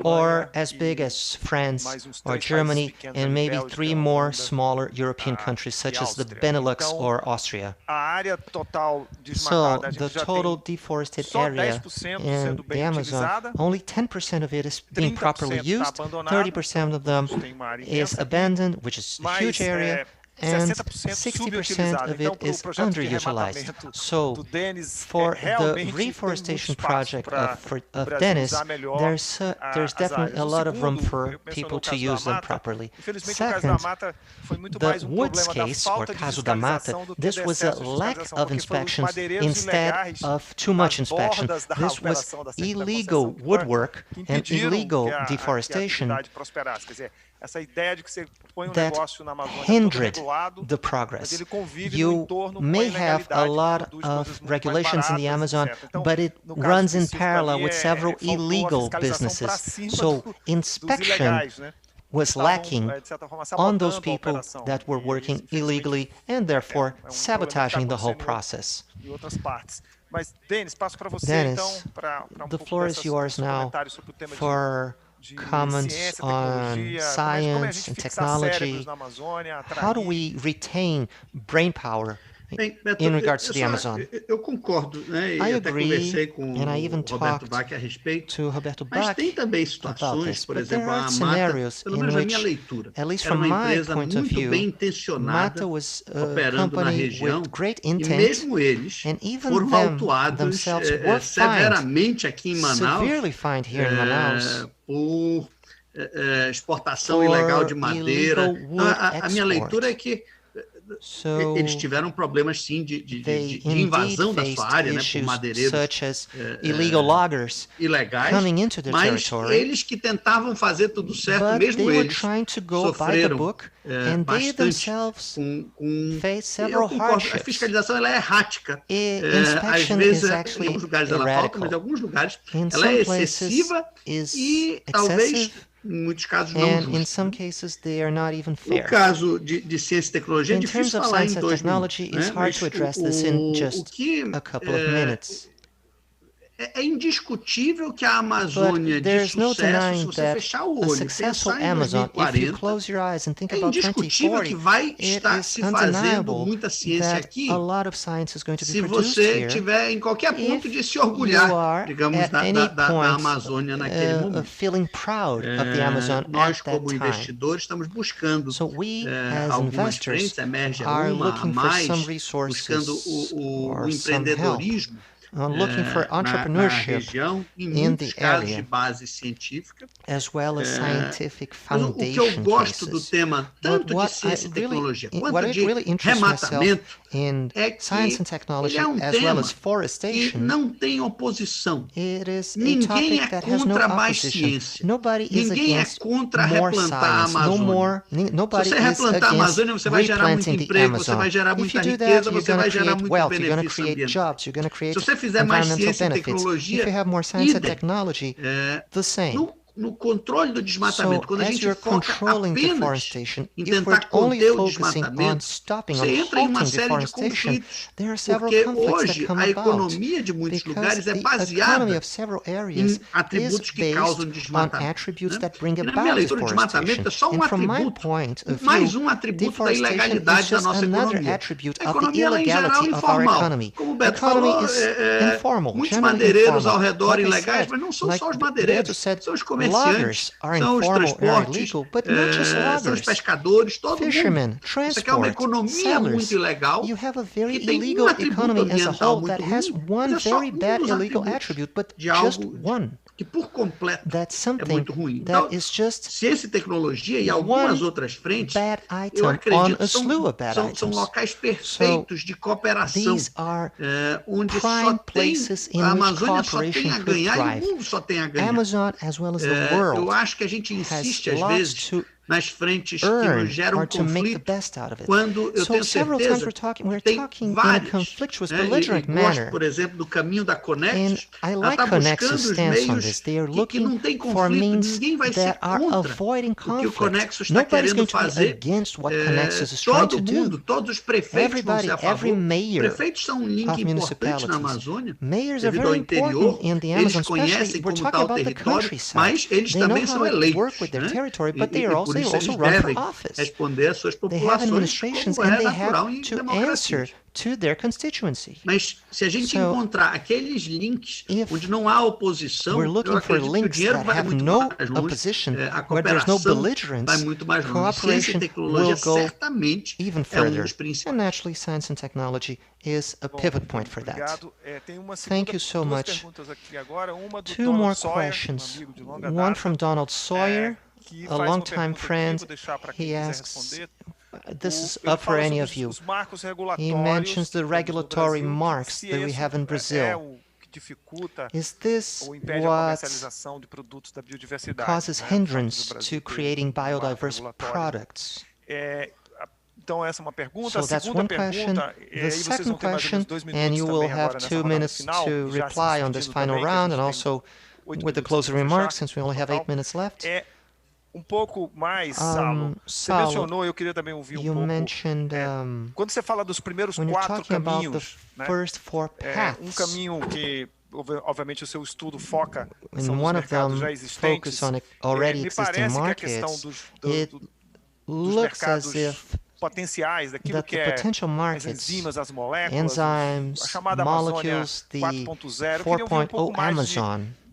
or as big as France or Germany, and maybe 3 more smaller European countries, such as the Benelux or Austria. So the total deforested area in the Amazon, only 10% of it is being properly used, 30% of them is abandoned, which is a huge area, and 60% of it is underutilized. So, for the reforestation project of Dennis, there's definitely a lot of room for people to use them properly. Second, the woods case, or caso da mata, this was a lack of inspections instead of too much inspection. This was illegal woodwork and illegal deforestation that hindered the progress. You may have a lot of regulations in the Amazon, but it runs in parallel with several illegal businesses. So inspection was lacking on those people that were working illegally and therefore sabotaging the whole process. Dennis, the floor is yours now for comments on science and technology. How do we retain brain power in regards to the Amazon? Eu concordo, né? I até agree, conversei com and I even o Roberto talked Bach a respeito. to Roberto Mas Bach tem também about situações, this, por but there exemplo, a are Mata, scenarios pelo in menos na which, minha leitura, at least era from uma my empresa point of muito view, bem intencionada, Mata was a operando na company região, with great e intent, mesmo eles and even foram them autuados themselves were fined, severamente aqui em Manaus, severely fined here in Manaus, por exportação for ilegal de madeira. illegal wood A minha leitura é export. que So eles tiveram problemas, sim, de they invasão indeed da faced sua área, né, por issues madeireiros such as illegal loggers ilegais, coming into their mas territory, eles que tentavam fazer tudo certo, but mesmo they were eles trying to go by the sofreram book, and they bastante themselves com faced eu several concordo, a hardships. fiscalização ela é errática. Às Inspection vezes, is em actually alguns lugares ela falta, mas em erratical. alguns lugares In ela é some places excessiva is e talvez, excessive, em muitos casos, não and in justa. some cases they are not even No fair. caso de ciência e tecnologia, é In terms difícil of falar science em and 2 technology, minutos, it's né? hard to address this in o just que a couple of minutes. é indiscutível que a Amazônia But de there's no sucesso, se denying você that fechar o a olho e successful pensar em Amazon, if you 2040, close your eyes and think é about indiscutível que 2040, vai it estar is se fazendo undeniable muita ciência that aqui a lot of science is going to be se produced você here tiver em qualquer ponto de se you orgulhar, are digamos, at any da point Amazônia naquele momento. of feeling proud of the Amazon Nós, at that como time. investidores, estamos buscando So we, as algumas investors, frentes, emerge are uma a looking for mais, some buscando resources o or some help, empreendedorismo looking for na entrepreneurship região, em in muitos the casos area, de base científica. as well as scientific Mas o que eu foundation gosto do cases. tema, tanto de What ciência e tecnologia what quanto de really interests myself rematamento, in é que science and technology, ele é as well tema as que forestation, não tem oposição. it is a Ninguém topic é that has no contra mais opposition. ciência. Nobody is Ninguém é against contra more replantar a science. Amazônia. Nobody Se você is replantar a against Amazônia, você vai gerar muito replanting the emprego, você Amazon. vai gerar If muita you do that, riqueza, you're você going vai to gerar create muito wealth, you're going to benefício create ambiental. jobs, you're going to create Se você fizer mais environmental ciência e benefits. tecnologia, If you have more science and idem. technology, the same. No controle do desmatamento, So, quando a as gente you're foca controlling apenas deforestation, em if we're tentar only conter o focusing on desmatamento, stopping, você on entra em uma halting série de deforestation, conflitos, there are several porque conflicts that hoje come a about, economia de muitos because lugares é the baseada economy of several areas em atributos is que based causam on desmatamento. attributes Né? that bring E na minha about leitura, o desmatamento deforestation. é só um And from my atributo, point of mais view, um atributo da deforestation is ilegalidade da just nossa another economia. attribute A of the economia ela é, em geral, illegality of our informal. economy. Como o Beto Economy falou, is informal, muitos generally madeireiros informal. ao redor Like I ilegais, said, mas não são like só os Beto madeireiros, said, são os loggers comerciantes, are são os informal, are transportes, illegal, but not just são os loggers. pescadores, todo Fishermen, mundo. Isso aqui é uma transport, economia muito sellers. ilegal, You have a very que tem illegal atributo economy as a ambiental whole that muito has ruim, one mas é só very bad dos illegal atributos attribute, but de just algo one. que por completo That's é something muito ruim. Então, that is just ciência e tecnologia e algumas outras frentes, bad eu item on acredito a slew of bad são items. locais perfeitos de cooperação, These are onde prime só tem places in a which Amazônia só tem cooperation a could ganhar e o thrive. mundo só tem a ganhar. Amazon, as well as the Eu world, acho que a gente insiste às lots vezes to nas frentes que earn nos geram or to make the conflito, best out of it. quando eu So tenho several times certeza we're tem talking in a vários. conflictuous, E belligerent gosto, manner. por exemplo, do caminho da And Conexus. I Ela like está Connex's buscando os stance on meios this. They are que looking não tem for conflito, means ninguém vai ser that are contra avoiding o que o conflict. Conexus está Nobody's querendo going to be fazer. against what Connexus is trying Todo to mundo, do. todos os prefeitos vão Everybody, ser a favor. every mayor Prefeitos são um link of importante na municipalities. Amazônia, Mayors are devido ao very interior. important in the Eles Amazon, especially conhecem we're como talking está o about the território, countryside. mas eles They know também how são to eleitos. work with their Né? territory, but they E are por also Por they isso also eles run for devem office. responder às suas They have populações, administrations como é and they natural em have to democracia. answer to their constituency. Mas se a gente encontrar aqueles links onde não há oposição, We're eu looking for acredito que o links dinheiro that vai have muito no mais longe, opposition, a where there's no cooperação vai belligerence, muito mais longe. Ciência e cooperation tecnologia will go certamente even é further. dos principais. And naturally, science and technology is a pivot point for that. Thank you so much. Two more questions. One from Donald Sawyer, a longtime friend. He asks, this is up for any of you. He mentions the regulatory marks that we have in Brazil. Is this what causes hindrance to creating biodiverse products? So that's one question. The second question, and you will have 2 minutes to reply on this final round, and also with the closing remarks, since we only have 8 minutes left. Saulo, eu queria também ouvir mentioned, quando você fala dos primeiros when 4 caminhos, first 4 paths, caminho que obviamente o seu estudo foca são os mercados já existentes, me parece que a questão dos mercados potenciais, daquilo que é as enzimas, as moléculas, a chamada Amazônia 4.0, eu queria ouvir um pouco mais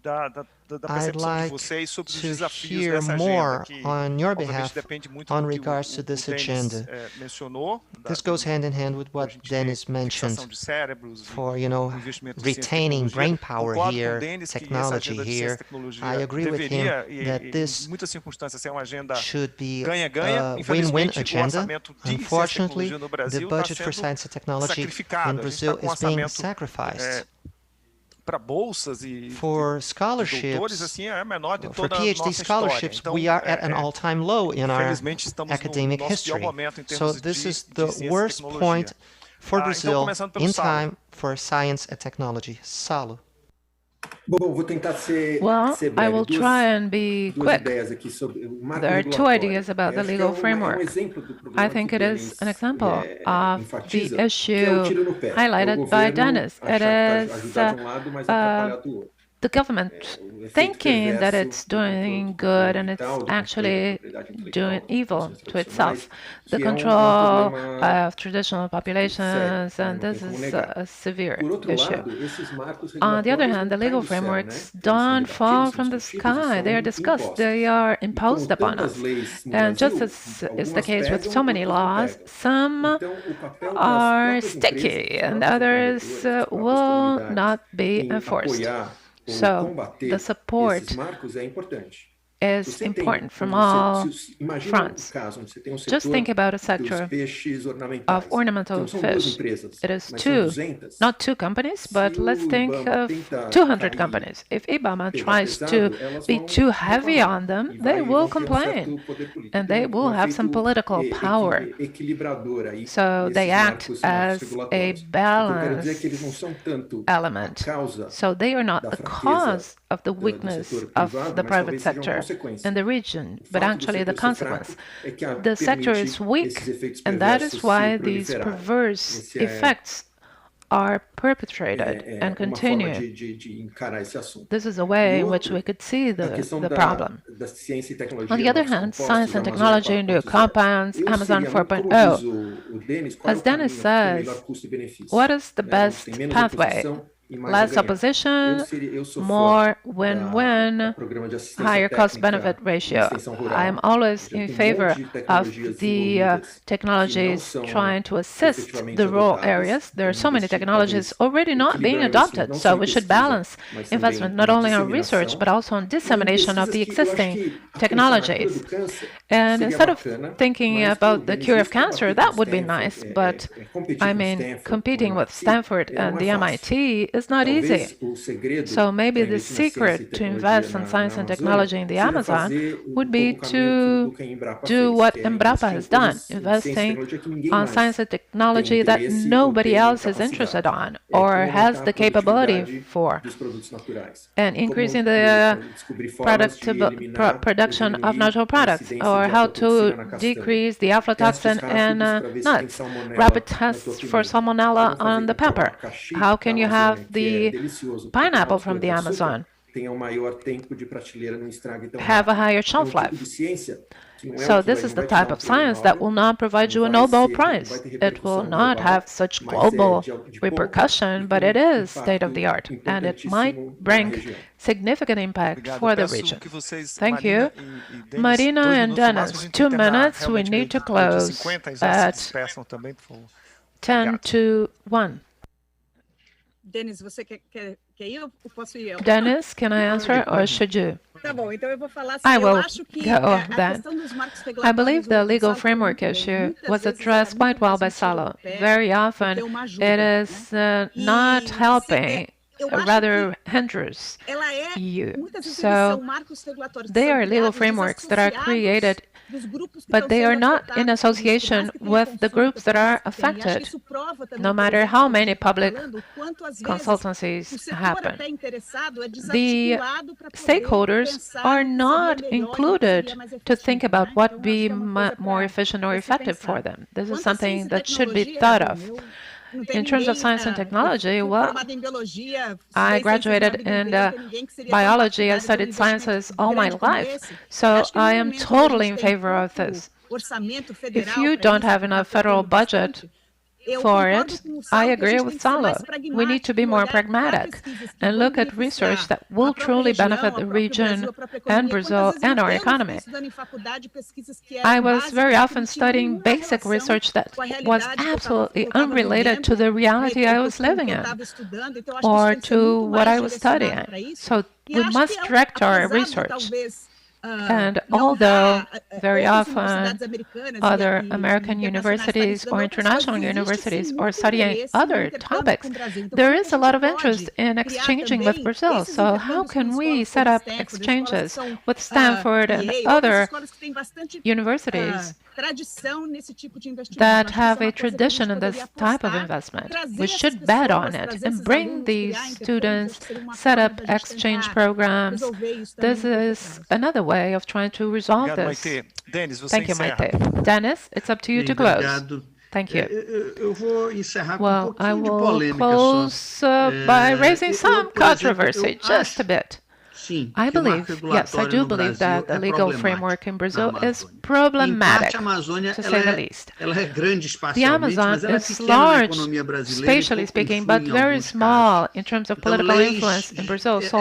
da percepção de vocês sobre os desafios dessa agenda, que obviamente depende muito do que o Denis mencionou. This goes hand in hand with what Dennis mentioned for, retaining brain power here, technology here. I agree with him that this should be a win-win agenda. Unfortunately, the budget for science and technology in Brazil is being sacrificed. For scholarships, for PhD scholarships, we are at an all-time low in our academic history. So this is the worst point for Brazil in time for science and technology. Saulo. Well, I will try and be quick. There are 2 ideas about the legal framework. I think it is an example of the issue highlighted by Dennis. It is the government thinking that it's doing good and it's actually doing evil to itself. The control of traditional populations, and this is a severe issue. On the other hand, the legal frameworks don't fall from the sky. They are discussed. They are imposed upon us. And just as is the case with so many laws, some are sticky and others will not be enforced. So the support is important from all fronts. Just think about a sector of ornamental fish. It is not 2 companies, but let's think of 200 companies. If IBAMA tries to be too heavy on them, they will complain, and they will have some political power. So they act as a balance element. So they are not the cause of the weakness of the private sector in the region, but actually the consequence. The sector is weak, and that is why these perverse effects are perpetrated and continue. This is a way in which we could see the problem. On the other hand, science and technology, new compounds, Amazon 4.0. As Dennis says, what is the best pathway? Less opposition, more win-win, higher cost-benefit ratio. I'm always in favor of the technologies trying to assist the rural areas. There are so many technologies already not being adopted, so we should balance investment not only on research, but also on dissemination of the existing technologies. And instead of thinking about the cure of cancer, that would be nice, but I mean, competing with Stanford and the MIT is not easy. So maybe the secret to invest in science and technology in the Amazon would be to do what Embrapa has done, investing on science and technology that nobody else is interested on or has the capability for, and increasing the production of natural products, or how to decrease the aflatoxin in nuts, rapid tests for salmonella on the pepper. How can you have the pineapple from the Amazon have a higher shelf life? So this is the type of science that will not provide you a Nobel Prize. It will not have such global repercussion, but it is state-of-the-art, and it might bring significant impact for the region. Thank you. Marina and Dennis, 2 minutes. We need to close at 10 to 1. Dennis, você quer ir ou posso ir eu? Dennis, can I answer or should you? Tá bom, então eu vou falar assim, I eu will acho que go a then. questão dos marcos regulatórios I believe the legal framework issue was addressed quite well by Salo. Very often, it is not helping, rather hinders you. So they are legal frameworks that are created, but they are not in association with the groups that are affected, no matter how many public consultancies happen. The stakeholders are not included to think about what would be more efficient or effective for them. This is something that should be thought of. In terms of science and technology, well, I graduated in biology. I studied sciences all my life, so I am totally in favor of this. If you don't have enough federal budget for it, I agree with Salo. We need to be more pragmatic and look at research that will truly benefit the region and Brazil and our economy. I was very often studying basic research that was absolutely unrelated to the reality I was living in or to what I was studying. So we must direct our research. And although very often other American universities or international universities are studying other topics, there is a lot of interest in exchanging with Brazil. So how can we set up exchanges with Stanford and other universities that have a tradition in this type of investment? We should bet on it and bring these students, set up exchange programs. This is another way of trying to resolve this. Thank you, Maite. Dennis, it's up to you to close. Thank you. Well, I will close by raising some controversy, just a bit. I believe, yes, I do believe that the legal framework in Brazil is problematic, to say the least. The Amazon is large, spatially speaking, but very small in terms of political influence in Brazil. So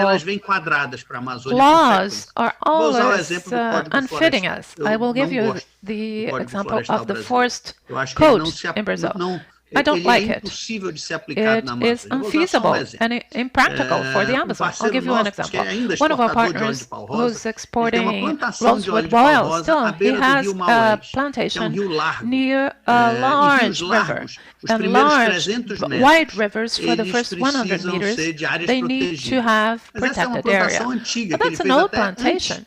laws are always unfitting us. I will give you the example of the forest code in Brazil. I don't like it. It is unfeasible and impractical for the Amazon. I'll give you an example. One of our partners who's exporting rosewood oil, still he has a plantation near a large river. And large, wide rivers for the first 100 meters, they need to have protected area. But that's an old plantation.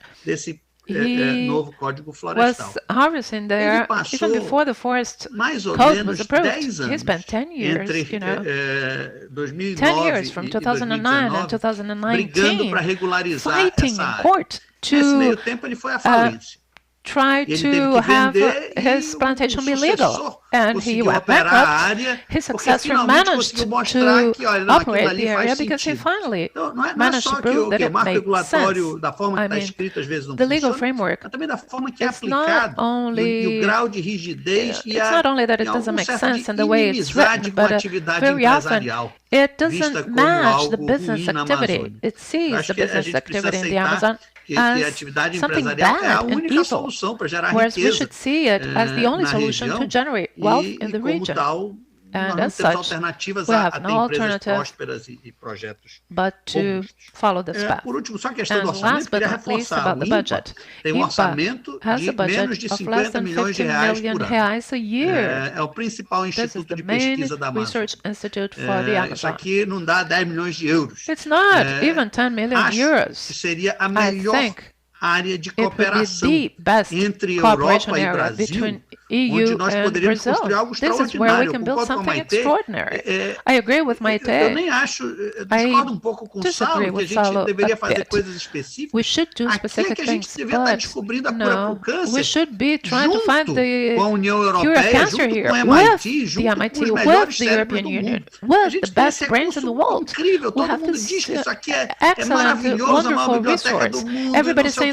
He was harvesting there even before the forest code was approved. He spent 10 years, 10 years from 2009 and 2019 fighting in court to try to have his plantation be legal. And he went bankrupt. His successor managed to operate the area because he finally managed to prove that it made sense. I mean, the legal framework is not only, it's not only that it doesn't make sense in the way it's written, but very often it doesn't match the business activity. It sees the business activity in the Amazon as something bad and evil, whereas we should see it as the only solution to generate wealth in the region. And as such, we have no alternative but to follow this path. And last but not least, about the budget. IPA has a budget of less than 50 million reais a year. This is the main research institute for the Amazon. It's not even 10 million euros. I think it would be the best cooperation area between EU and Brazil. This is where we can build something extraordinary. I agree with Maite. I disagree with Salo a bit. We should do specific things, but no, we should be trying to find the cure of cancer here with the MIT, with the European Union, with the best brains in the world. We have this excellent, wonderful resource. Everybody saying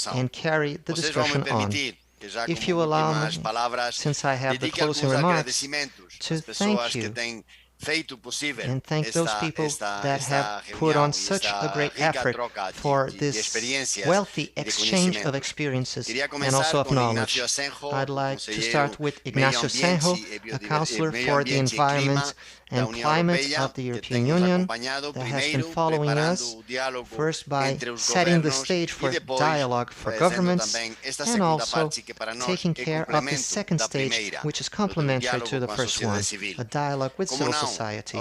discussão. and carry the discussion on. if you allow me, since I have the closing remarks, to thank you and thank those people that have put on such a great effort for this wealthy exchange of experiences and also of knowledge. I'd like to start with Ignacio Senjo, a counselor for the environment and climate of the European Union that has been following us, first by setting the stage for dialogue for governments and also taking care of the second stage, which is complementary to the first one, a dialogue with civil society.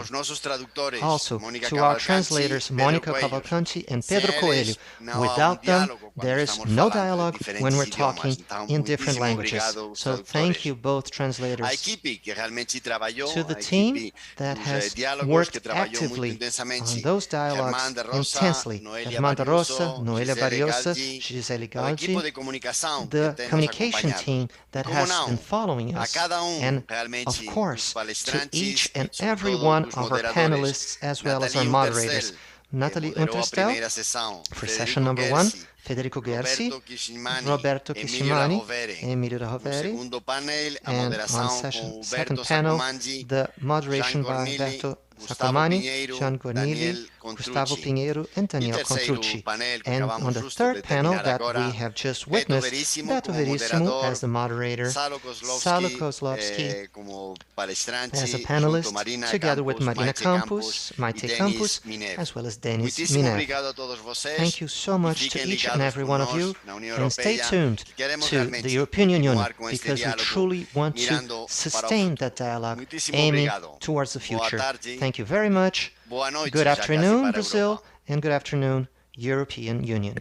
Also, to our translators, Monica Cavalcanti and Pedro Coelho, without them, there is no dialogue when we're talking in different languages. So thank you both translators. To the team that has worked actively on those dialogues intensely, Armanda Rosa, Noelia Barriosa, Gisele Galdi, the communication team that has been following us, and of course, to each and every one of our panelists as well as our moderators. Natalie Unterstel for session number 1, Federico Gersi, Roberto Kishimani, Emilio Roveri, and on second panel, the moderation by Alberto Sacomani, Jean Gornilli, Gustavo Pinheiro, and Daniel Contrucci. And on the third panel that we have just witnessed, Beto Verissimo as the moderator, Salo Kozlovsky as a panelist, together with Marina Campos, Maite Campos, as well as Denis Minev. Thank you so much to each and every one of you, and stay tuned to the European Union, because we truly want to sustain that dialogue, aiming towards the future. Thank you very much. Good afternoon, Brazil, and good afternoon, European Union.